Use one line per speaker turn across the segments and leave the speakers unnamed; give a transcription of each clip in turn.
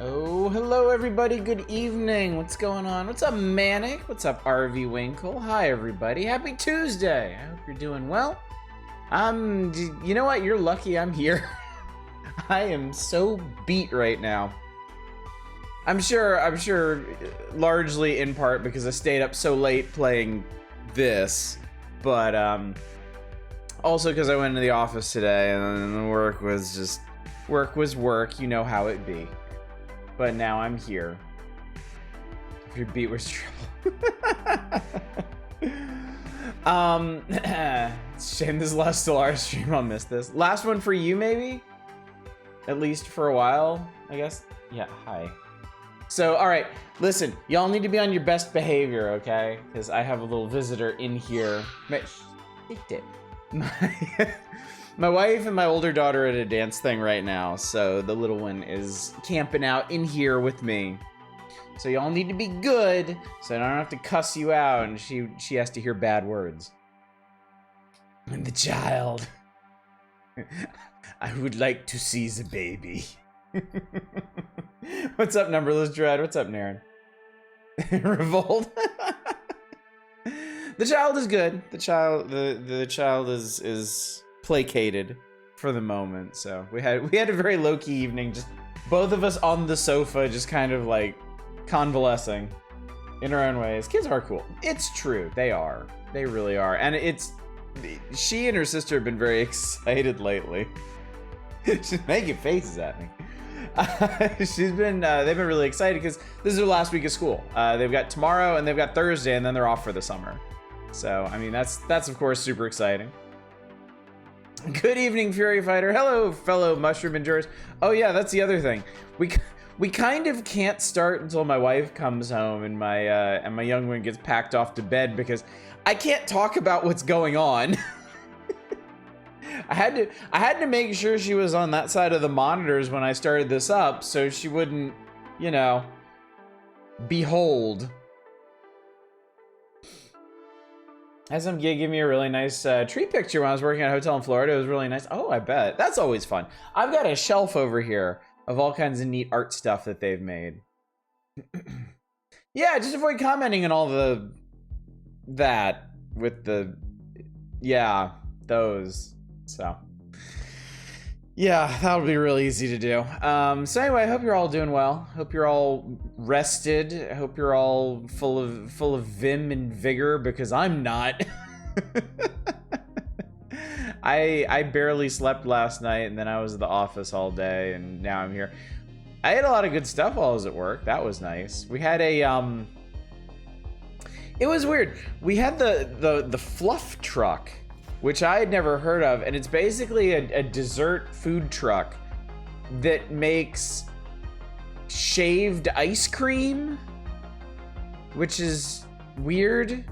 Oh, hello everybody, good evening. What's going on? What's up, Manic? What's up, RV Winkle? Hi everybody, happy Tuesday. I hope you're doing well. You know what? You're lucky I'm here. I am so beat right now. I'm sure largely in part because I stayed up so late playing this, but also because I went into the office today and the work was work, you know how it be. But now I'm here. If your beat was trouble. It's a shame this last Stellaris stream, I'll miss this. Last one for you, maybe? At least for a while, I guess? Yeah, hi. So, alright, listen, y'all need to be on your best behavior, okay? Because I have a little visitor in here. My wife and my older daughter are at a dance thing right now, so the little one is camping out in here with me. So y'all need to be good, so I don't have to cuss you out, and she has to hear bad words. And the child. I would like to see the baby. What's up, Numberless Dread? What's up, Naren? Revolt. The child is good. The child is placated for the moment. So we had a very low-key evening, just both of us on the sofa, just kind of like convalescing in our own ways. Kids are cool. It's true. They are. They really are. And she and her sister have been very excited lately. She's making faces at me. They've been really excited because this is their last week of school. They've got tomorrow and they've got Thursday, and then they're off for the summer. So I mean that's of course super exciting. Good evening, Fury Fighter. Hello, fellow mushroom endurers. Oh yeah, that's the other thing. We kind of can't start until my wife comes home and my young one gets packed off to bed, because I can't talk about what's going on. I had to make sure she was on that side of the monitors when I started this up, so she wouldn't, you know, behold. Had some gig give me a really nice tree picture when I was working at a hotel in Florida. It was really nice. Oh, I bet. That's always fun. I've got a shelf over here of all kinds of neat art stuff that they've made. Yeah, just avoid commenting on all that with the, yeah, those. So, yeah, that'll be really easy to do. So anyway, I hope you're all doing well. Hope you're all rested. I hope you're all full of vim and vigor, because I'm not. I barely slept last night, and then I was at the office all day, and now I'm here. I ate a lot of good stuff while I was at work. That was nice. We had a it was weird. We had the fluff truck, which I had never heard of, and it's basically a dessert food truck that makes shaved ice cream, which is weird.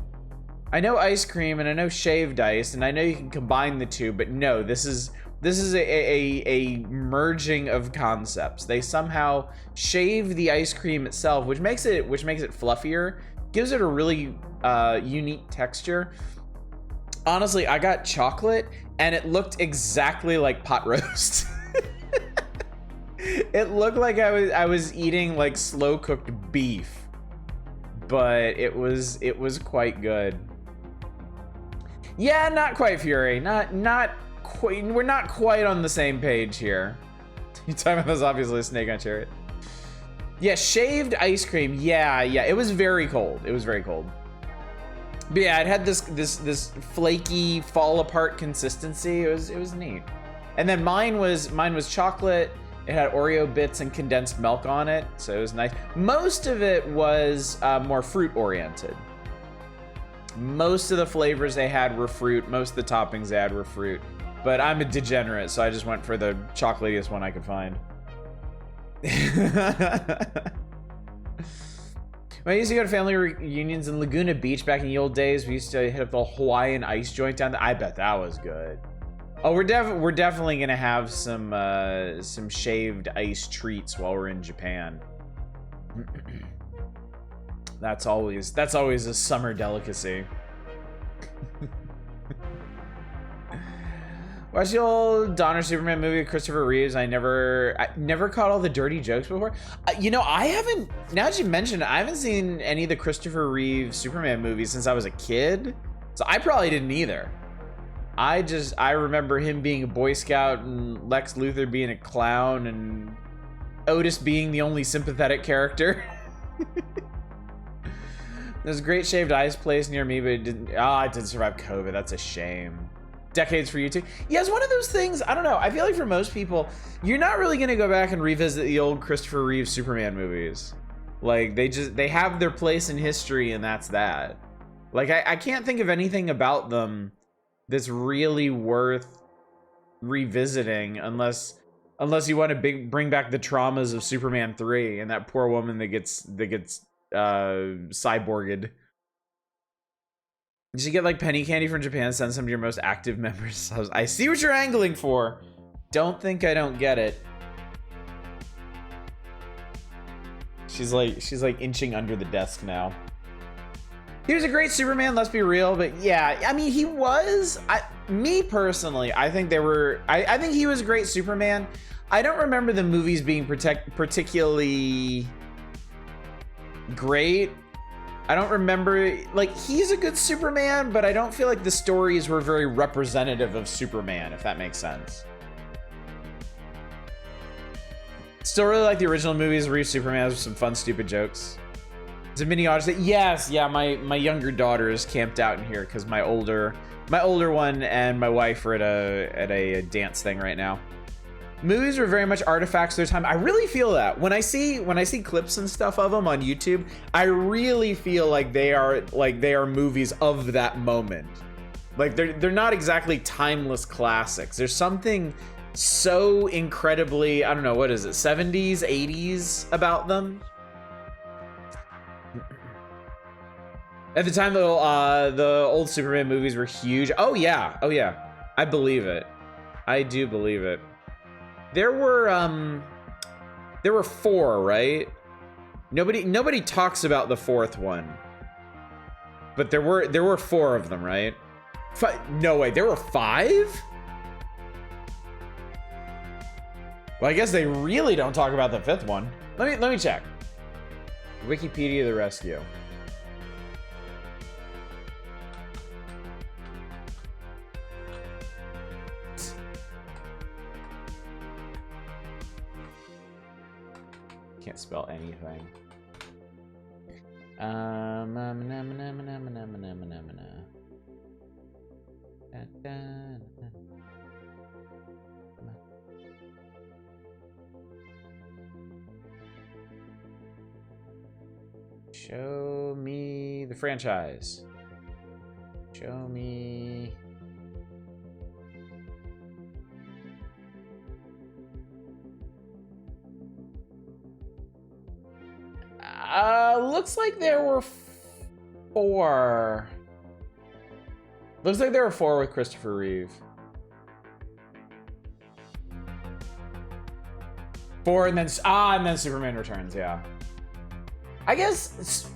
I know ice cream and I know shaved ice, and I know you can combine the two, but no, this is a merging of concepts. They somehow shave the ice cream itself, which makes it fluffier, gives it a really unique texture. Honestly, I got chocolate and it looked exactly like pot roast. It looked like I was eating like slow cooked beef, but it was quite good. Yeah, not quite, Fury. Not quite. We're not quite on the same page here. You talking about this? Obviously, a snake on chariot. Yeah, shaved ice cream. Yeah. It was very cold. It was very cold. But yeah, it had this flaky, fall apart consistency. It was neat. And then mine was chocolate. It had Oreo bits and condensed milk on it, so it was nice. Most of it was more fruit oriented. Most of the flavors they had were fruit. Most of the toppings they had were fruit. But I'm a degenerate, so I just went for the chocolatiest one I could find. When I used to go to family reunions in Laguna Beach back in the old days, we used to hit up the Hawaiian ice joint down there. I bet that was good. Oh, we're definitely gonna have some shaved ice treats while we're in Japan. That's always a summer delicacy. Watch the old Donner Superman movie with Christopher Reeves. I never caught all the dirty jokes before. You know, I haven't, now that you mentioned it, I haven't seen any of the Christopher Reeves Superman movies since I was a kid. So I probably didn't either. I remember him being a Boy Scout and Lex Luthor being a clown and Otis being the only sympathetic character. There's a great shaved ice place near me, but it didn't survive COVID. That's a shame. Decades for you too. Yeah, it's one of those things, I don't know. I feel like for most people, you're not really gonna go back and revisit the old Christopher Reeves Superman movies. Like, they have their place in history and that's that. Like, I can't think of anything about them that's really worth revisiting unless you want to bring back the traumas of Superman 3 and that poor woman that gets cyborged. Did you get like penny candy from Japan? Send some to your most active members. I see what you're angling for. Don't think I don't get it. She's like inching under the desk now. He was a great Superman, let's be real, but yeah, I mean, he was. Me personally, I think I think he was a great Superman. I don't remember the movies being particularly great. I don't remember, like, he's a good Superman, but I don't feel like the stories were very representative of Superman, if that makes sense. Still really like the original movies where Superman has some fun, stupid jokes. It's a mini odyssey. Yes, yeah, my younger daughter is camped out in here because my older one and my wife are at a dance thing right now. Movies were very much artifacts of their time. I really feel that when I see clips and stuff of them on YouTube, I really feel like they are movies of that moment. Like they're not exactly timeless classics. There's something so incredibly, I don't know, what is it, 70s, 80s about them. At the time, the old Superman movies were huge. Oh yeah, I believe it. I do believe it. There were 4, right? Nobody talks about the 4th one, but there were 4 of them, right? No way, there were 5? Well, I guess they really don't talk about the 5th one. Let me check. Wikipedia the rescue. Can't spell anything. Show me the franchise. Show me. Looks like there were 4. Looks like there were 4 with Christopher Reeve. 4 and then Superman Returns, yeah. I guess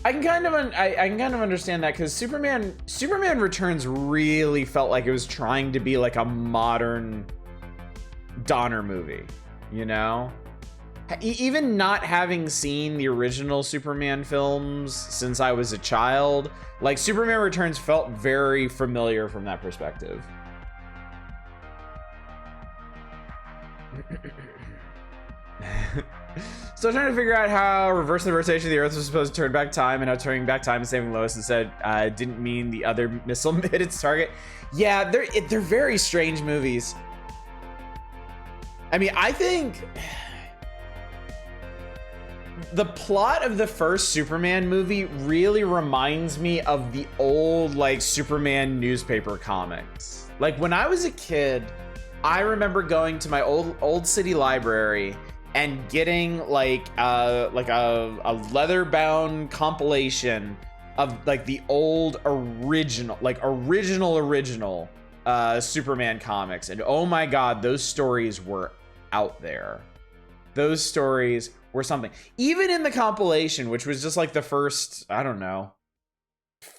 I can kind of understand that because Superman Returns really felt like it was trying to be like a modern Donner movie, you know? Even not having seen the original Superman films since I was a child, like Superman Returns felt very familiar from that perspective. Still trying to figure out how reverse the rotation of the Earth was supposed to turn back time, and how turning back time and saving Lois instead didn't mean the other missile hit its target. Yeah, they're very strange movies. I mean, I think the plot of the first Superman movie really reminds me of the old, like, Superman newspaper comics. Like, when I was a kid, I remember going to my old city library and getting like a leather-bound compilation of like the old original Superman comics. And oh my God, those stories were out there. Those stories were something. Even in the compilation, which was just like the first, I don't know,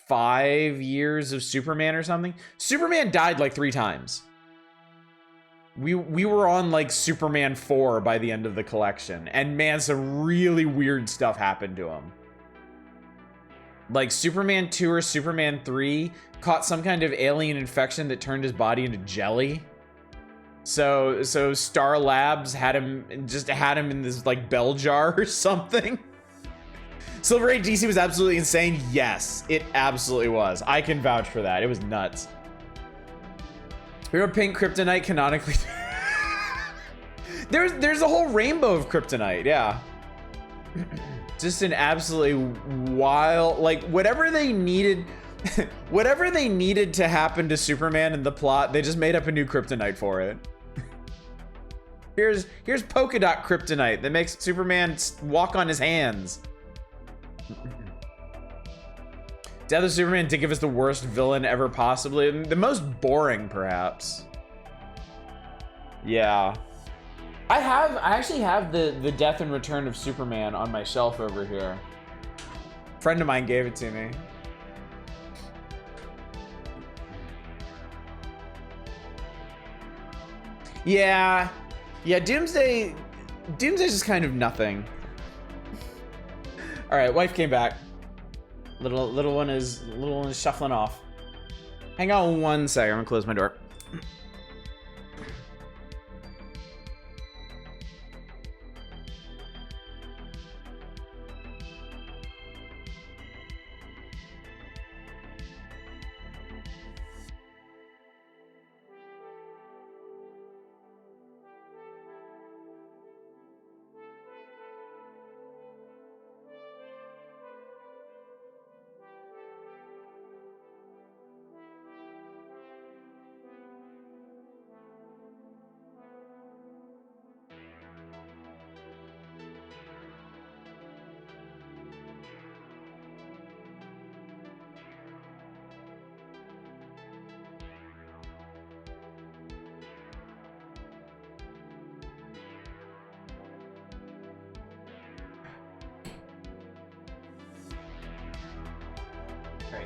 5 years of Superman or something, Superman died like 3 times. We were on like Superman 4 by the end of the collection, and man, some really weird stuff happened to him. Like Superman 2 or Superman 3 caught some kind of alien infection that turned his body into jelly. So Star Labs had him in this like bell jar or something. Silver Age DC was absolutely insane. Yes, it absolutely was. I can vouch for that. It was nuts. Hero Pink Kryptonite canonically. There's a whole rainbow of Kryptonite, yeah. Just an absolutely wild, like whatever they needed to happen to Superman in the plot, they just made up a new Kryptonite for it. Here's polka dot Kryptonite that makes Superman walk on his hands. Death of Superman did give us the worst villain ever possibly. The most boring, perhaps. Yeah. I actually have the Death and Return of Superman on my shelf over here. A friend of mine gave it to me. Yeah. Yeah, Doomsday's just kind of nothing. All right, wife came back. Little one is shuffling off. Hang on one second. I'm gonna close my door.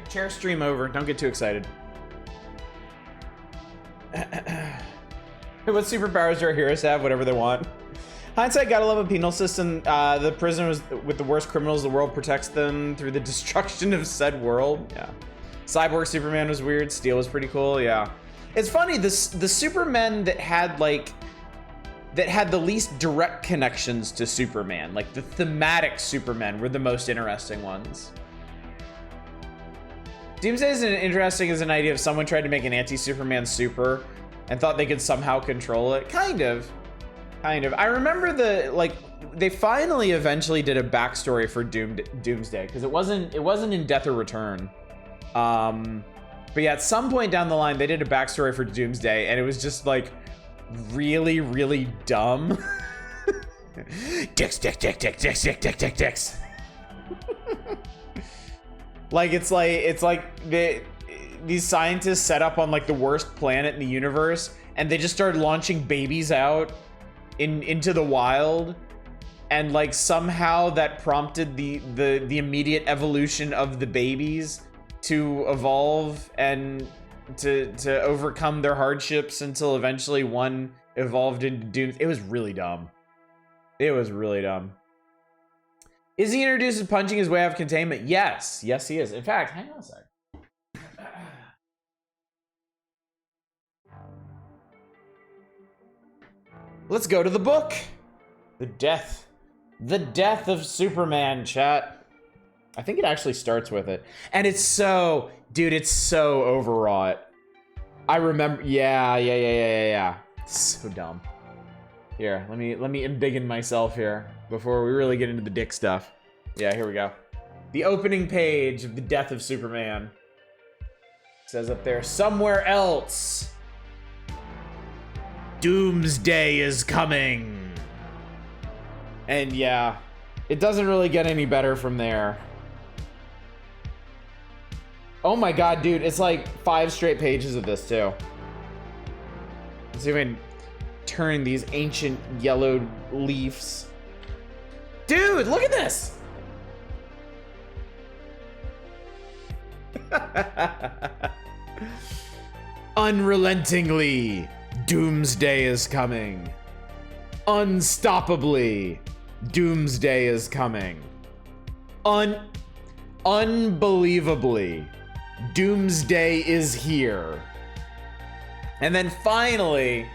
Chair stream over. Don't get too excited. What superpowers do our heroes have? Whatever they want. Hindsight, gotta love a penal system. The prison with the worst criminals in the world protects them through the destruction of said world. Yeah. Cyborg Superman was weird. Steel was pretty cool. Yeah. It's funny. The Supermen that had the least direct connections to Superman, like the thematic Supermen, were the most interesting ones. Doomsday is interesting as an idea if someone tried to make an anti-Superman super and thought they could somehow control it. Kind of. I remember they finally eventually did a backstory for Doomsday because it wasn't in Death or Return. But yeah, at some point down the line, they did a backstory for Doomsday and it was just like really, really dumb. Dicks. It's like these scientists set up on like the worst planet in the universe, and they just started launching babies out into the wild, and like somehow that prompted the immediate evolution of the babies to evolve and to overcome their hardships until eventually one evolved into Doom. It was really dumb. Is he introduced as punching his way out of containment? Yes, he is. In fact, hang on a sec. Let's go to the book. The death of Superman, chat. I think it actually starts with it. And it's so overwrought. I remember, yeah. So dumb. Here, let me embiggen myself here before we really get into the dick stuff. Yeah, here we go. The opening page of The Death of Superman. It says up there, somewhere else, Doomsday is coming. And yeah, it doesn't really get any better from there. Oh my god, dude, it's like 5 straight pages of this too. Let's see if I can turn these ancient yellowed leaves. Dude, look at this! Unrelentingly, Doomsday is coming. Unstoppably, Doomsday is coming. Unbelievably, Doomsday is here. And then finally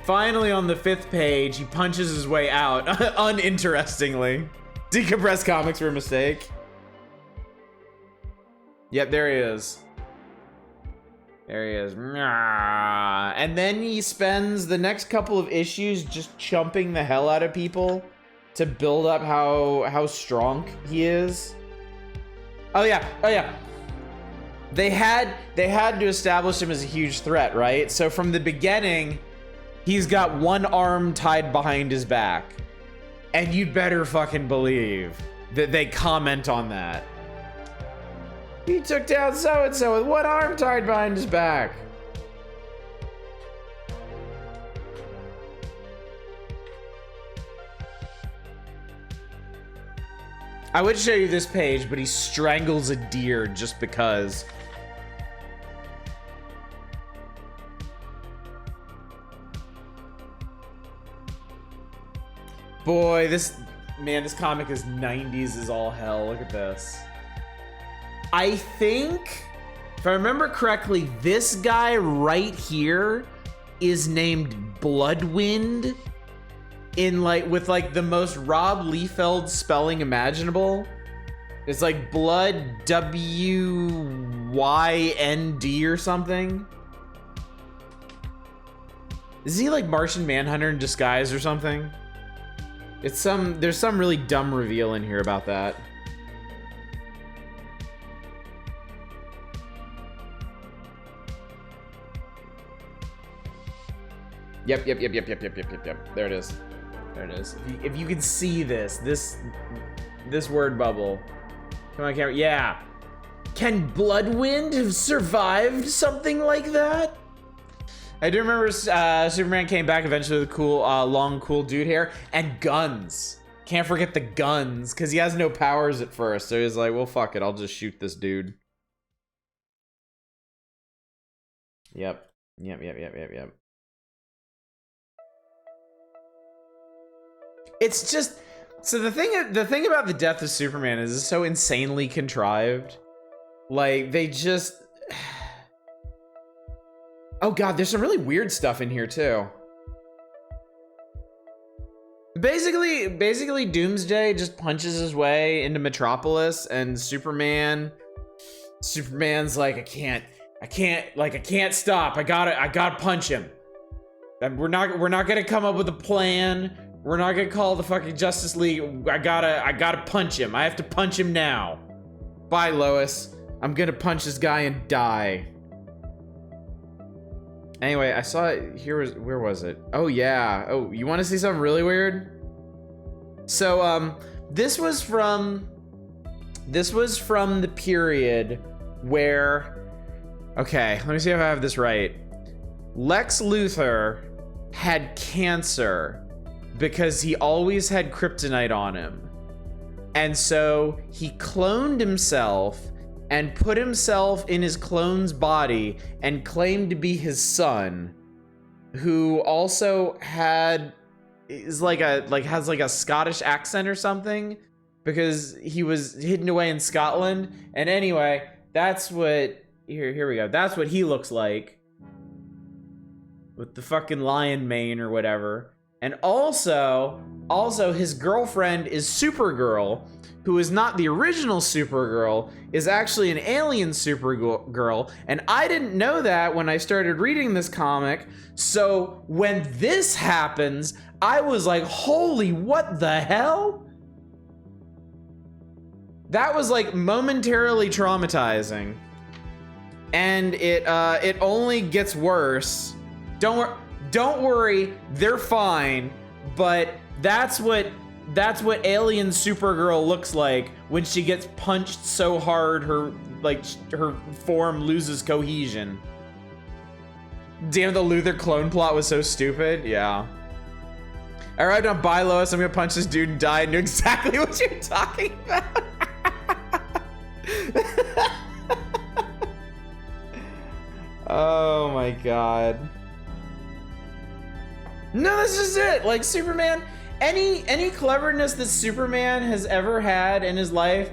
on the 5th page, he punches his way out, uninterestingly. Decompressed comics were a mistake. Yep, there he is. There he is. And then he spends the next couple of issues just chumping the hell out of people to build up how strong he is. Oh yeah. They had to establish him as a huge threat, right? So from the beginning, he's got one arm tied behind his back. And you'd better fucking believe that they comment on that. He took down so-and-so with one arm tied behind his back. I would show you this page, but he strangles a deer just because. Boy, this comic is 90s as all hell. Look at this. I think, if I remember correctly, this guy right here is named Bloodwind with the most Rob Liefeld spelling imaginable. It's like Blood W-Y-N-D or something. Is he like Martian Manhunter in disguise or something? There's some really dumb reveal in here about that. Yep. There it is. If you can see this word bubble. Come on, camera. Yeah. Can Bloodwind have survived something like that? I do remember Superman came back eventually with cool, long, cool dude hair and guns. Can't forget the guns, because he has no powers at first. So he's like, well, fuck it. I'll just shoot this dude. Yep. It's just, so the thing about the death of Superman is it's so insanely contrived. Like, they just... Oh god, there's some really weird stuff in here too. Basically Doomsday just punches his way into Metropolis, and Superman's like, I can't stop. I gotta punch him. We're not gonna come up with a plan. We're not gonna call the fucking Justice League. I gotta punch him. I have to punch him now. Bye, Lois. I'm gonna punch this guy and die. Anyway, I saw it here. Where was it? Oh yeah. Oh, you want to see something really weird? So this was from the period where, okay, let me see if I have this right. Lex Luthor had cancer because he always had kryptonite on him. And so he cloned himself and put himself in his clone's body and claimed to be his son, who also has like a Scottish accent or something, because he was hidden away in Scotland. And anyway, that's what, here we go. That's what he looks like with the fucking lion mane or whatever. And also his girlfriend is Supergirl, who is not the original Supergirl, is actually an alien Supergirl, and I didn't know that when I started reading this comic. So when this happens, I was like, holy, what the hell? That was like momentarily traumatizing. And it only gets worse. Don't worry, they're fine, but that's what alien Supergirl looks like when she gets punched so hard her form loses cohesion. Damn, the Luthor clone plot was so stupid. Yeah. I arrived on Bye Lois, I'm gonna punch this dude and die. I knew exactly what you're talking about. Oh my god. No, this is it. Like Superman, any cleverness that Superman has ever had in his life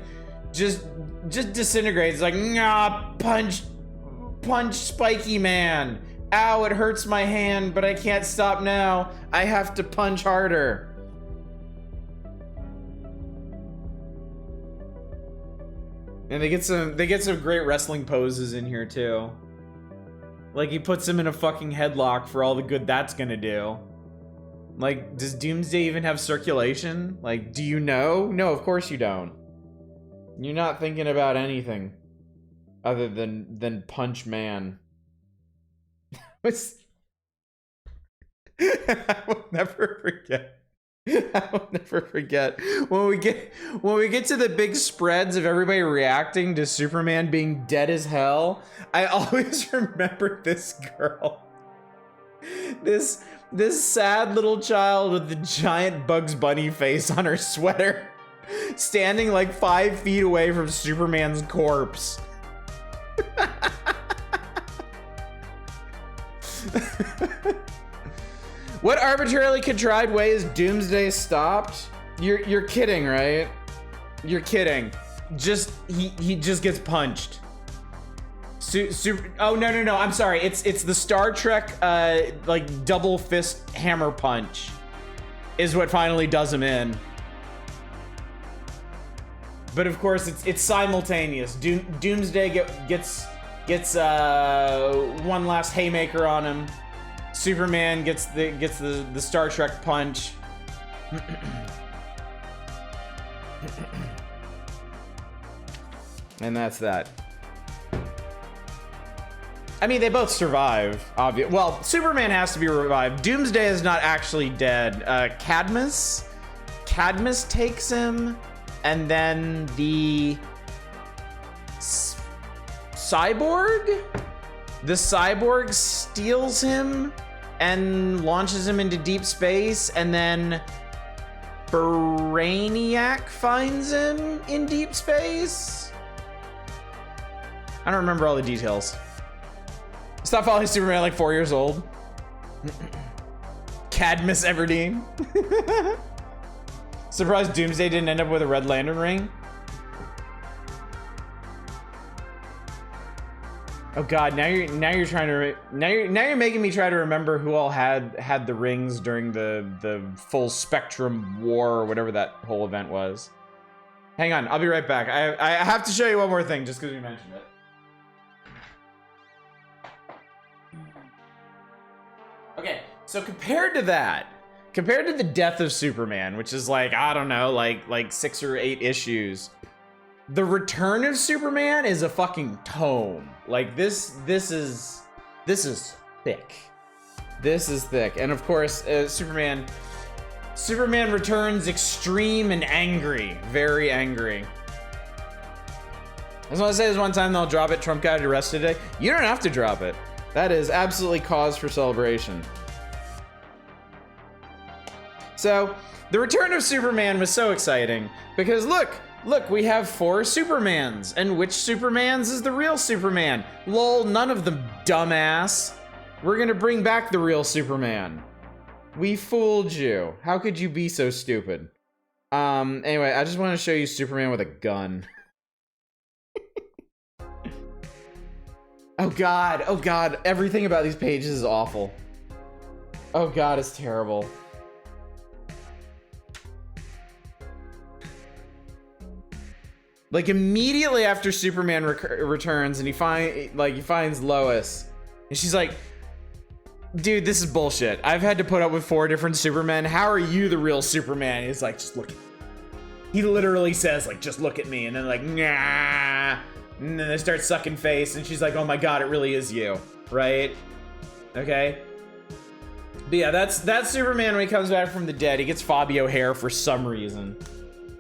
just disintegrates. It's like, nah, punch spiky man. Ow, it hurts my hand, but I can't stop now. I have to punch harder. And they get some great wrestling poses in here too. Like he puts him in a fucking headlock for all the good that's gonna do. Like, does Doomsday even have circulation? Like, do you know? No, of course you don't. You're not thinking about anything other than Punch Man. I will never forget. I will never forget when we get to the big spreads of everybody reacting to Superman being dead as hell. I always remember this girl, this sad little child with the giant Bugs Bunny face on her sweater, standing like 5 feet away from Superman's corpse. What arbitrarily contrived way is Doomsday stopped? You're kidding, right? You're kidding. He just gets punched. Oh no, I'm sorry. It's the Star Trek like double fist hammer punch is what finally does him in. But of course it's simultaneous. Doomsday gets one last haymaker on him. Superman gets the Star Trek punch. And that's that. I mean, they both survive, obviously. Well, Superman has to be revived. Doomsday is not actually dead. Cadmus takes him, and then the Cyborg steals him and launches him into deep space, and then Brainiac finds him in deep space. I don't remember all the details. Stop following Superman like 4 years old. Cadmus Everdeen. Surprised Doomsday didn't end up with a Red Lantern ring. Oh God! Now you're making me try to remember who all had the rings during the full Spectrum War or whatever that whole event was. Hang on, I'll be right back. I have to show you one more thing just because we mentioned it. Okay, so compared to the death of Superman, which is like, I don't know, like 6 or 8 issues, the return of Superman is a fucking tome. Like this is thick. This is thick. And of course, Superman returns extreme and angry, very angry. I just want to say this one time, they'll drop it. Trump got arrested today. You don't have to drop it. That is absolutely cause for celebration. So, the return of Superman was so exciting because look, we have 4 Supermans, and which Supermans is the real Superman? Lol, none of them, dumbass. We're gonna bring back the real Superman. We fooled you. How could you be so stupid? Anyway, I just want to show you Superman with a gun. Oh God, everything about these pages is awful. Oh God, it's terrible. Like immediately after Superman returns and he finds Lois, and she's like, dude, this is bullshit. I've had to put up with 4 different Supermen. How are you the real Superman? He's like, just look at me. He literally says like, just look at me. And then like, nah. And then they start sucking face, and she's like, oh my God, it really is you, right? Okay. But yeah, that's Superman when he comes back from the dead. He gets Fabio hair for some reason.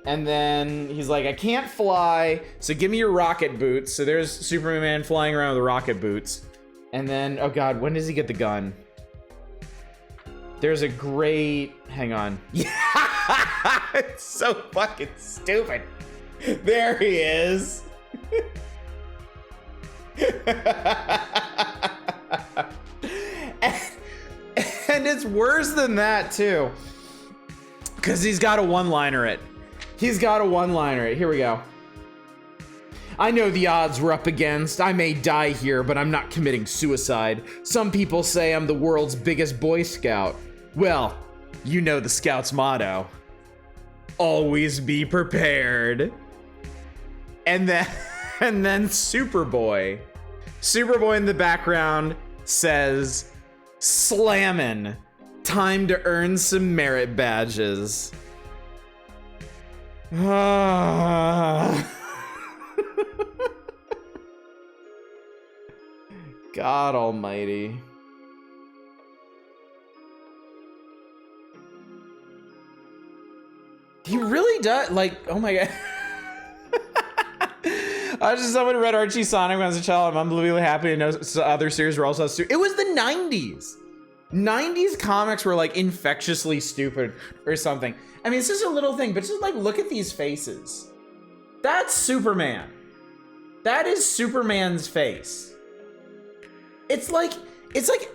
And then he's like, I can't fly, so give me your rocket boots. So there's Superman flying around with rocket boots. And then, oh God, when does he get the gun? There's a great, hang on. Yeah, it's so fucking stupid. There he is. And it's worse than that too. Cause he's got a one-liner it. He's got a one-liner it. Here we go. I know the odds we're up against. I may die here, but I'm not committing suicide. Some people say I'm the world's biggest Boy Scout. Well, you know the Scout's motto. Always be prepared. And then Superboy. Superboy in the background says, slammin'. Time to earn some merit badges. God almighty. He really does, like, oh my god. I just someone read Archie Sonic when I was a child. I'm unbelievably happy to know other series were also stupid. It was the 90s. 90s comics were like infectiously stupid or something. I mean, it's just a little thing, but just like look at these faces. That's Superman. That is Superman's face. It's like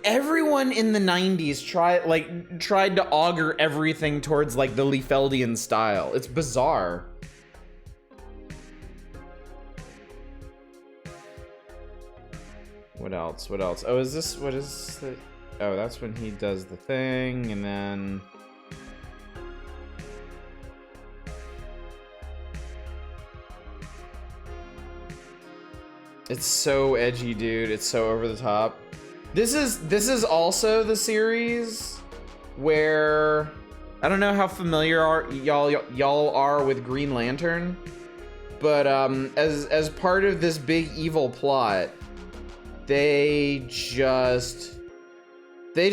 everyone in the 90s tried to augur everything towards like the Liefeldian style. It's bizarre. What else? What else? Oh, is this, what is the, oh, that's when he does the thing, and then it's so edgy, dude. It's so over the top. This is also the series where I don't know how familiar y'all are with Green Lantern, but as part of this big evil plot, they just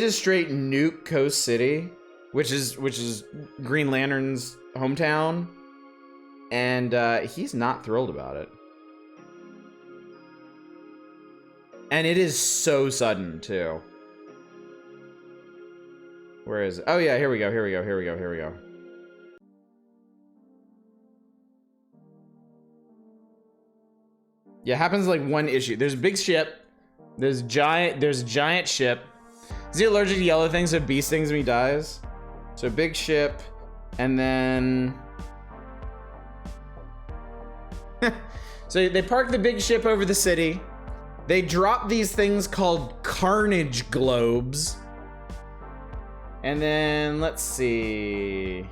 straight nuke Coast City, which is Green Lantern's hometown, and he's not thrilled about it. And it is so sudden, too. Where is it? Oh, yeah, here we go. Yeah, it happens like one issue. There's a big ship. There's a giant ship. Is he allergic to yellow things, so bee stings him, he dies? So big ship, and then... So they park the big ship over the city. They drop these things called Carnage Globes. And then let's see.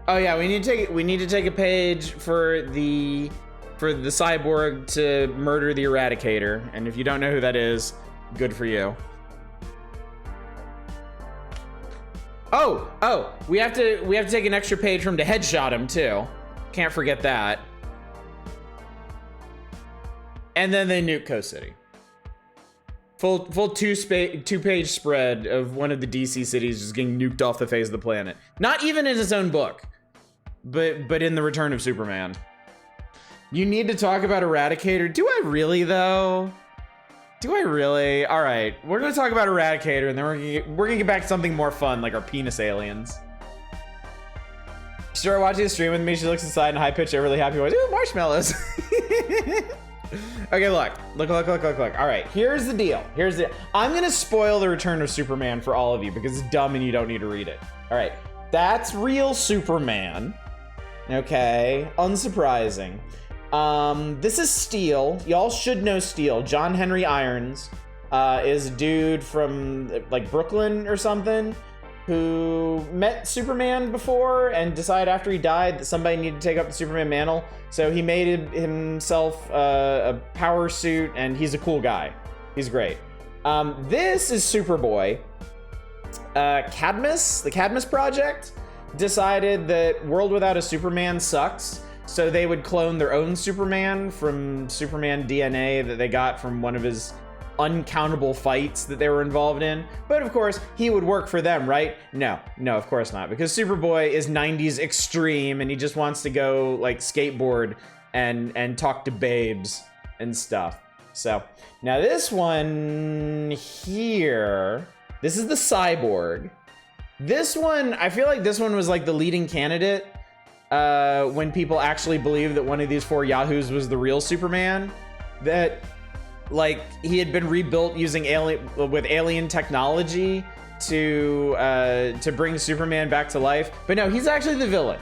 Oh yeah, we need to take a page for the cyborg to murder the Eradicator. And if you don't know who that is, good for you. Oh, we have to take an extra page from to headshot him too. Can't forget that. And then they nuke Coast City. Full two-page spread of one of the DC cities just getting nuked off the face of the planet. Not even in its own book, but in the Return of Superman. You need to talk about Eradicator. Do I really though? Do I really? All right, we're gonna talk about Eradicator, and then we're gonna get back to something more fun, like our penis aliens. She started watching the stream with me. She looks inside in a high-pitched, overly happy voice. Ooh, marshmallows. Okay, look. All right, here's the deal. I'm gonna spoil the Return of Superman for all of you because it's dumb and you don't need to read it. All right, that's real Superman. Okay, unsurprising. This is Steel. Y'all should know Steel. John Henry Irons is a dude from like Brooklyn or something who met Superman before and decided after he died that somebody needed to take up the Superman mantle. So he made himself a power suit, and he's a cool guy. He's great. This is Superboy. Cadmus, the Cadmus Project, decided that World Without a Superman sucks, so they would clone their own Superman from Superman DNA that they got from one of his uncountable fights that they were involved in. But of course, he would work for them, right? No, of course not, because Superboy is 90s extreme and he just wants to go like skateboard and talk to babes and stuff. So now this one here, this is the Cyborg. This one, I feel like this one was like the leading candidate when people actually believed that one of these four yahoos was the real Superman. That like he had been rebuilt using alien technology to bring Superman back to life. But no, he's actually the villain.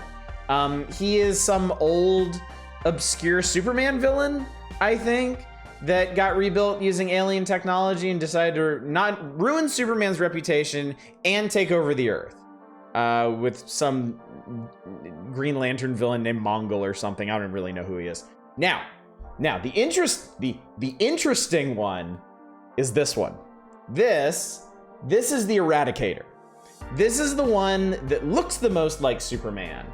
He is some old, obscure Superman villain, I think, that got rebuilt using alien technology and decided to not ruin Superman's reputation and take over the Earth with some Green Lantern villain named Mongol or something. I don't really know who he is. Now, the interesting one is this one. This is the Eradicator. This is the one that looks the most like Superman,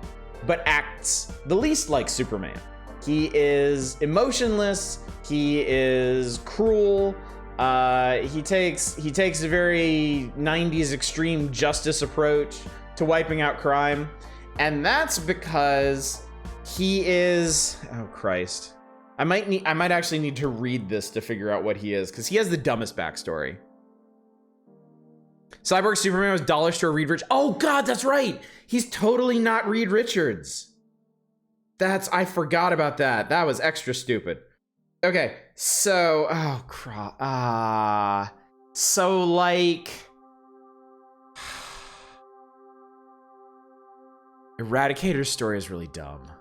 but acts the least like Superman. He is emotionless. He is cruel. He takes a very 90s extreme justice approach to wiping out crime. And that's because he is, oh Christ. I might actually need to read this to figure out what he is, because he has the dumbest backstory. Cyborg Superman was dollar store Reed Richards. Oh God, that's right. He's totally not Reed Richards. I forgot about that. That was extra stupid. Okay, so, oh crap. So like, Eradicator's story is really dumb.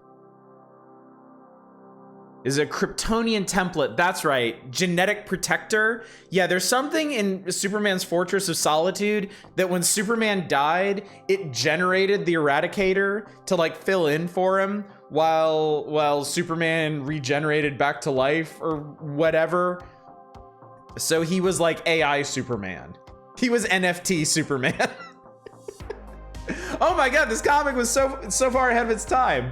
Is a Kryptonian template. That's right. Genetic protector. Yeah, there's something in Superman's Fortress of Solitude that when Superman died, it generated the Eradicator to like fill in for him while Superman regenerated back to life or whatever. So he was like AI Superman. He was NFT Superman. Oh my God, this comic was so far ahead of its time.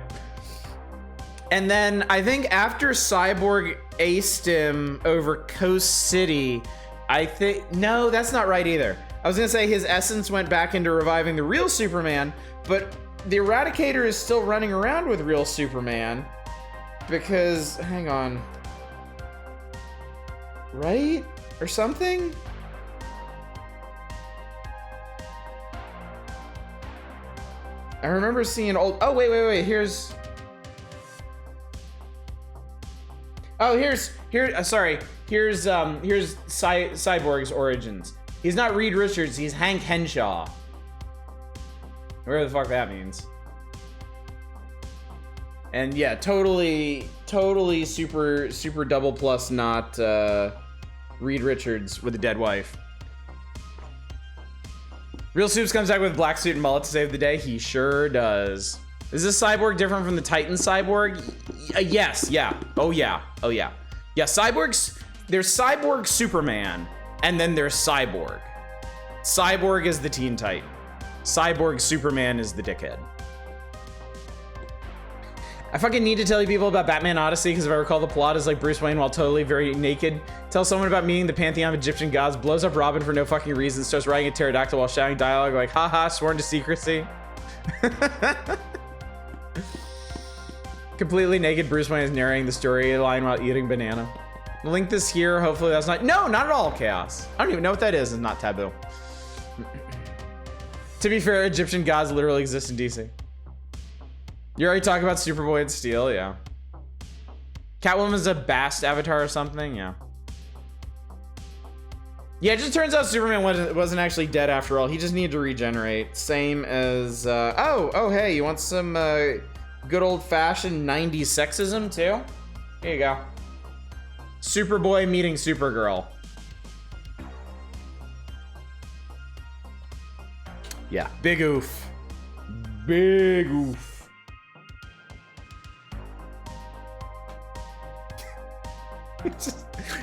And then I think after Cyborg aced him over Coast City, no, that's not right either. I was gonna say his essence went back into reviving the real Superman, but the Eradicator is still running around with real Superman because, hang on, right? Or something? I remember seeing old, oh, wait, here's Cyborg's origins. He's not Reed Richards, he's Hank Henshaw. Whatever the fuck that means. And yeah, totally super double plus not Reed Richards with a dead wife. Real Soups comes back with a black suit and mullet to save the day. He sure does. Is this Cyborg different from the Titan Cyborg? Yes, yeah. Oh yeah. Yeah, Cyborgs, there's Cyborg Superman, and then there's Cyborg. Cyborg is the Teen Titan. Cyborg Superman is the dickhead. I fucking need to tell you people about Batman Odyssey, because if I recall, the plot is like Bruce Wayne while totally very naked tells someone about meeting the pantheon of Egyptian gods, blows up Robin for no fucking reason, starts riding a pterodactyl while shouting dialogue like, haha, sworn to secrecy. Completely naked Bruce Wayne is narrating the storyline while eating banana. Link this here, hopefully that's not, no, not at all, Chaos. I don't even know what that is, it's not taboo. To be fair, Egyptian gods literally exist in DC. You already talked about Superboy and Steel, yeah. Catwoman's a Bast avatar or something, yeah. Yeah, it just turns out Superman wasn't actually dead after all. He just needed to regenerate. Same as, oh, hey, you want some good old-fashioned 90s sexism too? Here you go. Superboy meeting Supergirl. Yeah, big oof. Big oof.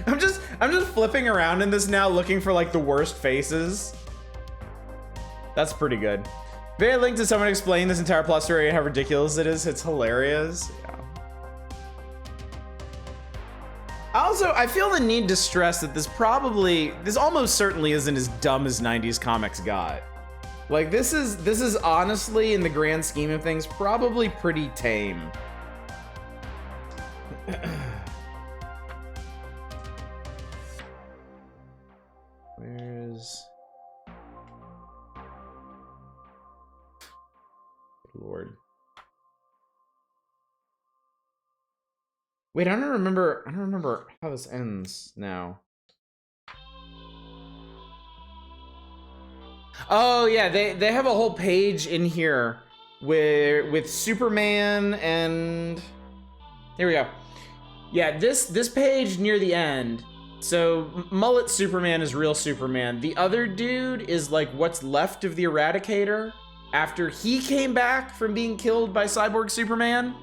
I'm just flipping around in this now looking for like the worst faces. That's pretty good. Very linked to someone explaining this entire plot story and how ridiculous it is. It's hilarious. Yeah. Also, I feel the need to stress that this almost certainly isn't as dumb as 90s comics got. Like this is honestly, in the grand scheme of things, probably pretty tame. Where's... Lord. Wait, I don't remember how this ends now. Oh yeah, they have a whole page in here with Superman and here we go. Yeah, this page near the end. So Mullet Superman is real Superman. The other dude is like what's left of the Eradicator after he came back from being killed by Cyborg Superman.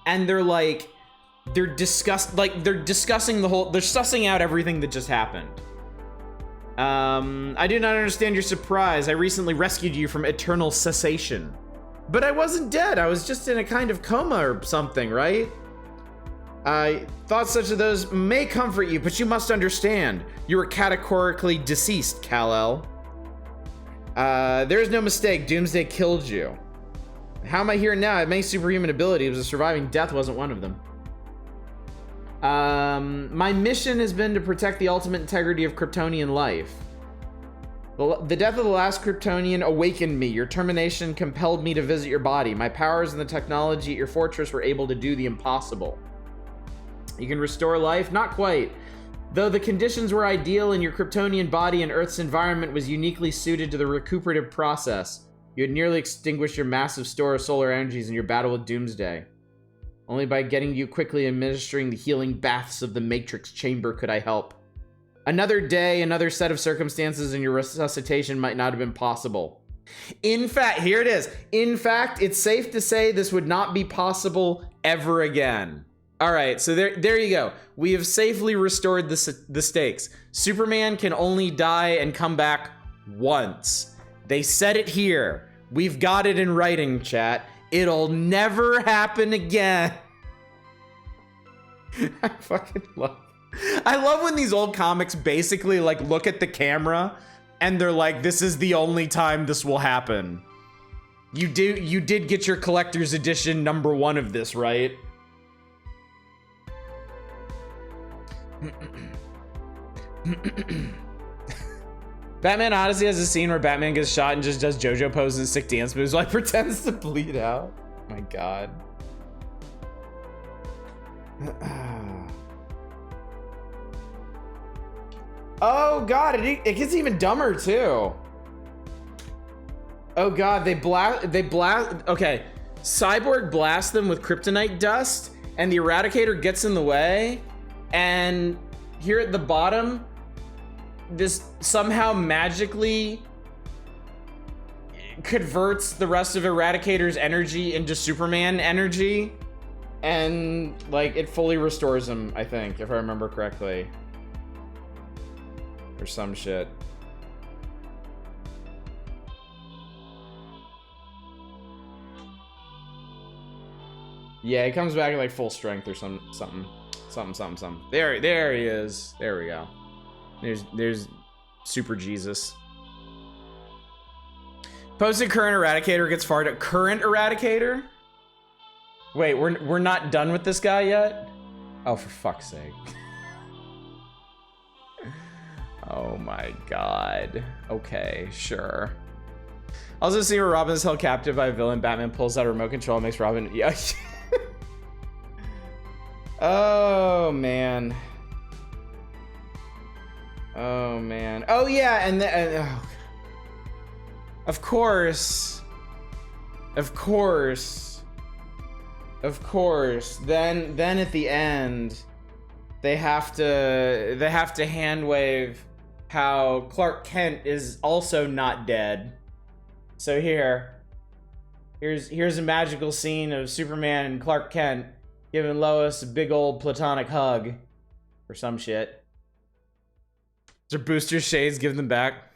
And they're discussing the whole, they're sussing out everything that just happened. I do not understand your surprise. I recently rescued you from eternal cessation. But I wasn't dead. I was just in a kind of coma or something, right? I thought such of those may comfort you, but you must understand. You were categorically deceased, Kal-El. There is no mistake. Doomsday killed you. How am I here now? I have many superhuman abilities, but surviving death wasn't one of them. My mission has been to protect the ultimate integrity of Kryptonian life. The death of the last Kryptonian awakened me. Your termination compelled me to visit your body. My powers and the technology at your fortress were able to do the impossible. You can restore life? Not quite. Though the conditions were ideal and your Kryptonian body and Earth's environment was uniquely suited to the recuperative process, you had nearly extinguished your massive store of solar energies in your battle with Doomsday. Only by getting you quickly administering the healing baths of the Matrix Chamber could I help. Another day, another set of circumstances, and your resuscitation might not have been possible. In fact, here it is. In fact, it's safe to say this would not be possible ever again. All right, so there you go. We have safely restored the stakes. Superman can only die and come back once. They said it here. We've got it in writing, chat. It'll never happen again. I love when these old comics basically like look at the camera and they're like, this is the only time this will happen. You did get your collector's edition #1 of this, right? Batman Odyssey has a scene where Batman gets shot and just does JoJo poses and sick dance moves while he pretends to bleed out. Oh my god. Oh god, it gets even dumber too. Oh god, they blast, okay. Cyborg blasts them with kryptonite dust and the Eradicator gets in the way. And here at the bottom, this somehow magically converts the rest of Eradicator's energy into Superman energy. And like it fully restores him, I think, if I remember correctly. Or some shit. Yeah, he comes back at like full strength or something. There he is. There we go. There's Super Jesus. Posted current Eradicator gets fired at current Eradicator? Wait, we're not done with this guy yet? Oh, for fuck's sake. Oh my god. Okay, sure. Also see where Robin is held captive by a villain. Batman pulls out a remote control and makes Robin... Yeah. Oh, man. Oh, man. Oh, yeah, and oh. Of course. Of course. Of course. Then at the end, they have to hand wave how Clark Kent is also not dead. So here's a magical scene of Superman and Clark Kent giving Lois a big old platonic hug or some shit. Their booster shades, give them back.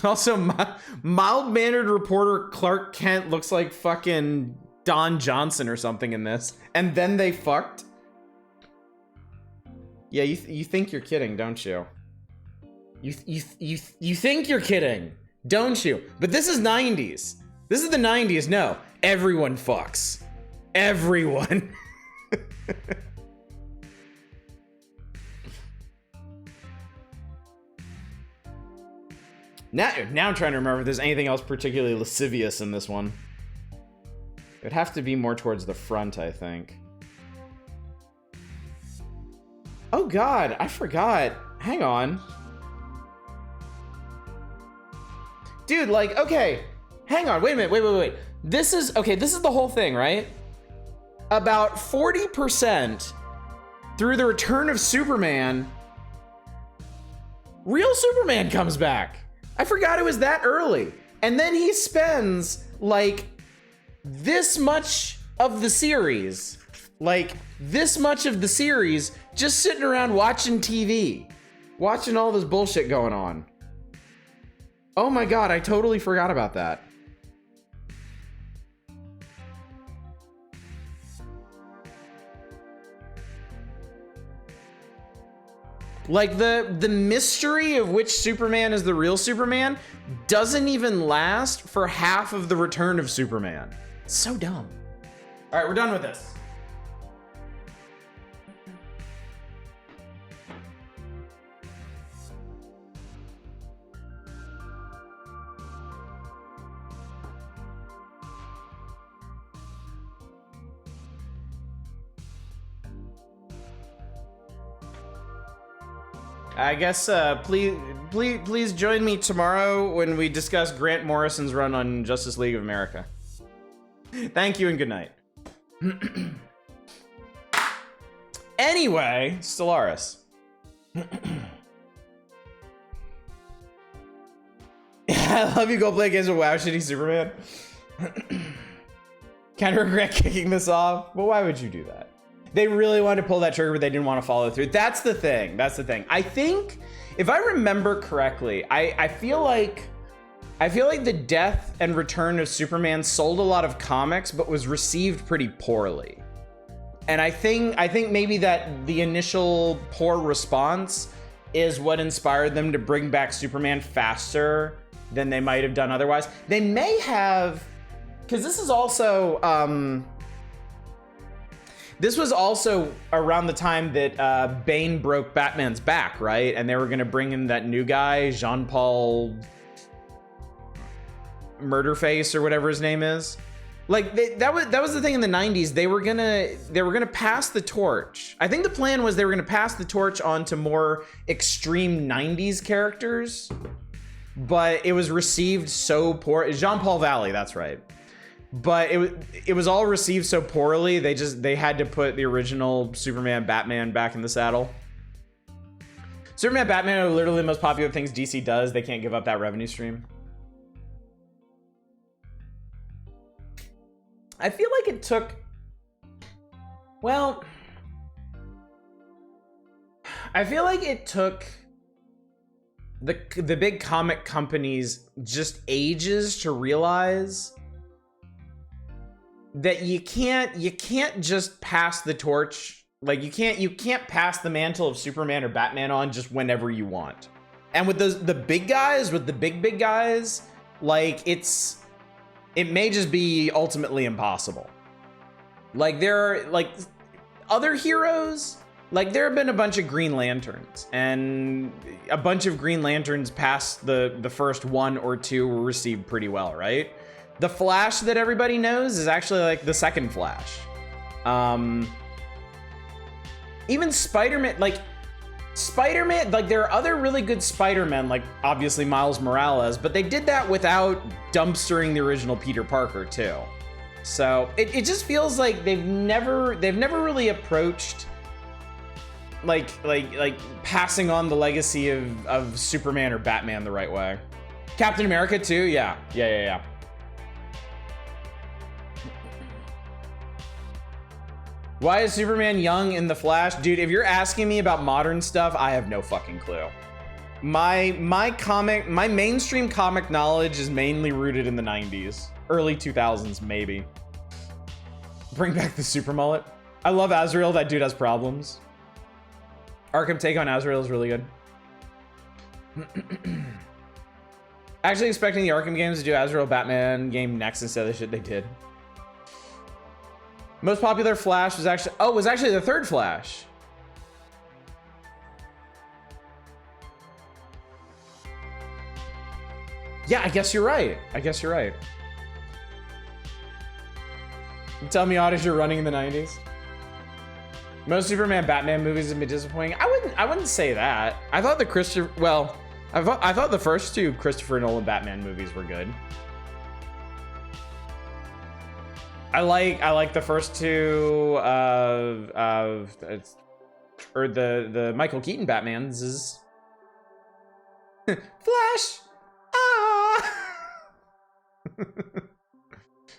Also, mild-mannered reporter Clark Kent looks like fucking Don Johnson or something in this. And then they fucked? Yeah, you think you're kidding, don't you? You think you're kidding, don't you? But this is 90s. This is the 90s. No, everyone fucks. Everyone. Now I'm trying to remember if there's anything else particularly lascivious in this one. It'd have to be more towards the front, I think. Oh god, I forgot. Hang on. Dude, like, okay. Hang on, wait a minute, wait. This is the whole thing, right? About 40% through the Return of Superman, real Superman comes back. I forgot it was that early. And then he spends, like, this much of the series, just sitting around watching TV, watching all this bullshit going on. Oh my god, I totally forgot about that. Like, the mystery of which Superman is the real Superman doesn't even last for half of the Return of Superman. It's so dumb. All right, we're done with this. I guess please join me tomorrow when we discuss Grant Morrison's run on Justice League of America. Thank you and good night. Anyway, Stellaris. I love you. Go play games with WoW shitty Superman. Kind of regret kicking this off, but why would you do that? They really wanted to pull that trigger, but they didn't want to follow through. That's the thing. I think, if I remember correctly, I feel like the death and return of Superman sold a lot of comics, but was received pretty poorly. And I think maybe that the initial poor response is what inspired them to bring back Superman faster than they might have done otherwise. They may have, because this is also, this was also around the time that Bane broke Batman's back, right? And they were gonna bring in that new guy, Jean-Paul Murderface or whatever his name is. Like that was the thing in the 90s. They were gonna pass the torch. I think the plan was they were gonna pass the torch on to more extreme 90s characters, but it was received so poor. Jean-Paul Valley, that's right. But it was all received so poorly, they had to put the original Superman Batman back in the saddle. Superman Batman are literally the most popular things DC does. They can't give up that revenue stream. I feel like it took, well, I feel like it took the big comic companies just ages to realize that you can't just pass the torch. Like you can't pass the mantle of Superman or Batman on just whenever you want. And with the big guys, with the big guys, like it may just be ultimately impossible. Like there are like other heroes, like there have been a bunch of Green Lanterns, and a bunch of Green Lanterns past the first one or two were received pretty well, right? The Flash that everybody knows is actually like the second Flash. Even Spider-Man, like there are other really good Spider-Men, like obviously Miles Morales, but they did that without dumpstering the original Peter Parker too. So it just feels like they've never really approached like passing on the legacy of Superman or Batman the right way. Captain America too, yeah. Why is Superman young in The Flash? Dude, if you're asking me about modern stuff, I have no fucking clue. My mainstream comic knowledge is mainly rooted in the 90s. Early 2000s, maybe. Bring back the super mullet. I love Azrael, that dude has problems. Arkham Take on Azrael is really good. Actually expecting the Arkham games to do Azrael Batman game next instead of the shit they did. Most popular Flash was actually the third Flash. Yeah, I guess you're right. Tell me, Otis, you're running in the 90s. Most Superman Batman movies have been disappointing. I wouldn't say that. I thought the I thought the first two Christopher Nolan Batman movies were good. I like the first two or the Michael Keaton Batmans is Flash. Ah.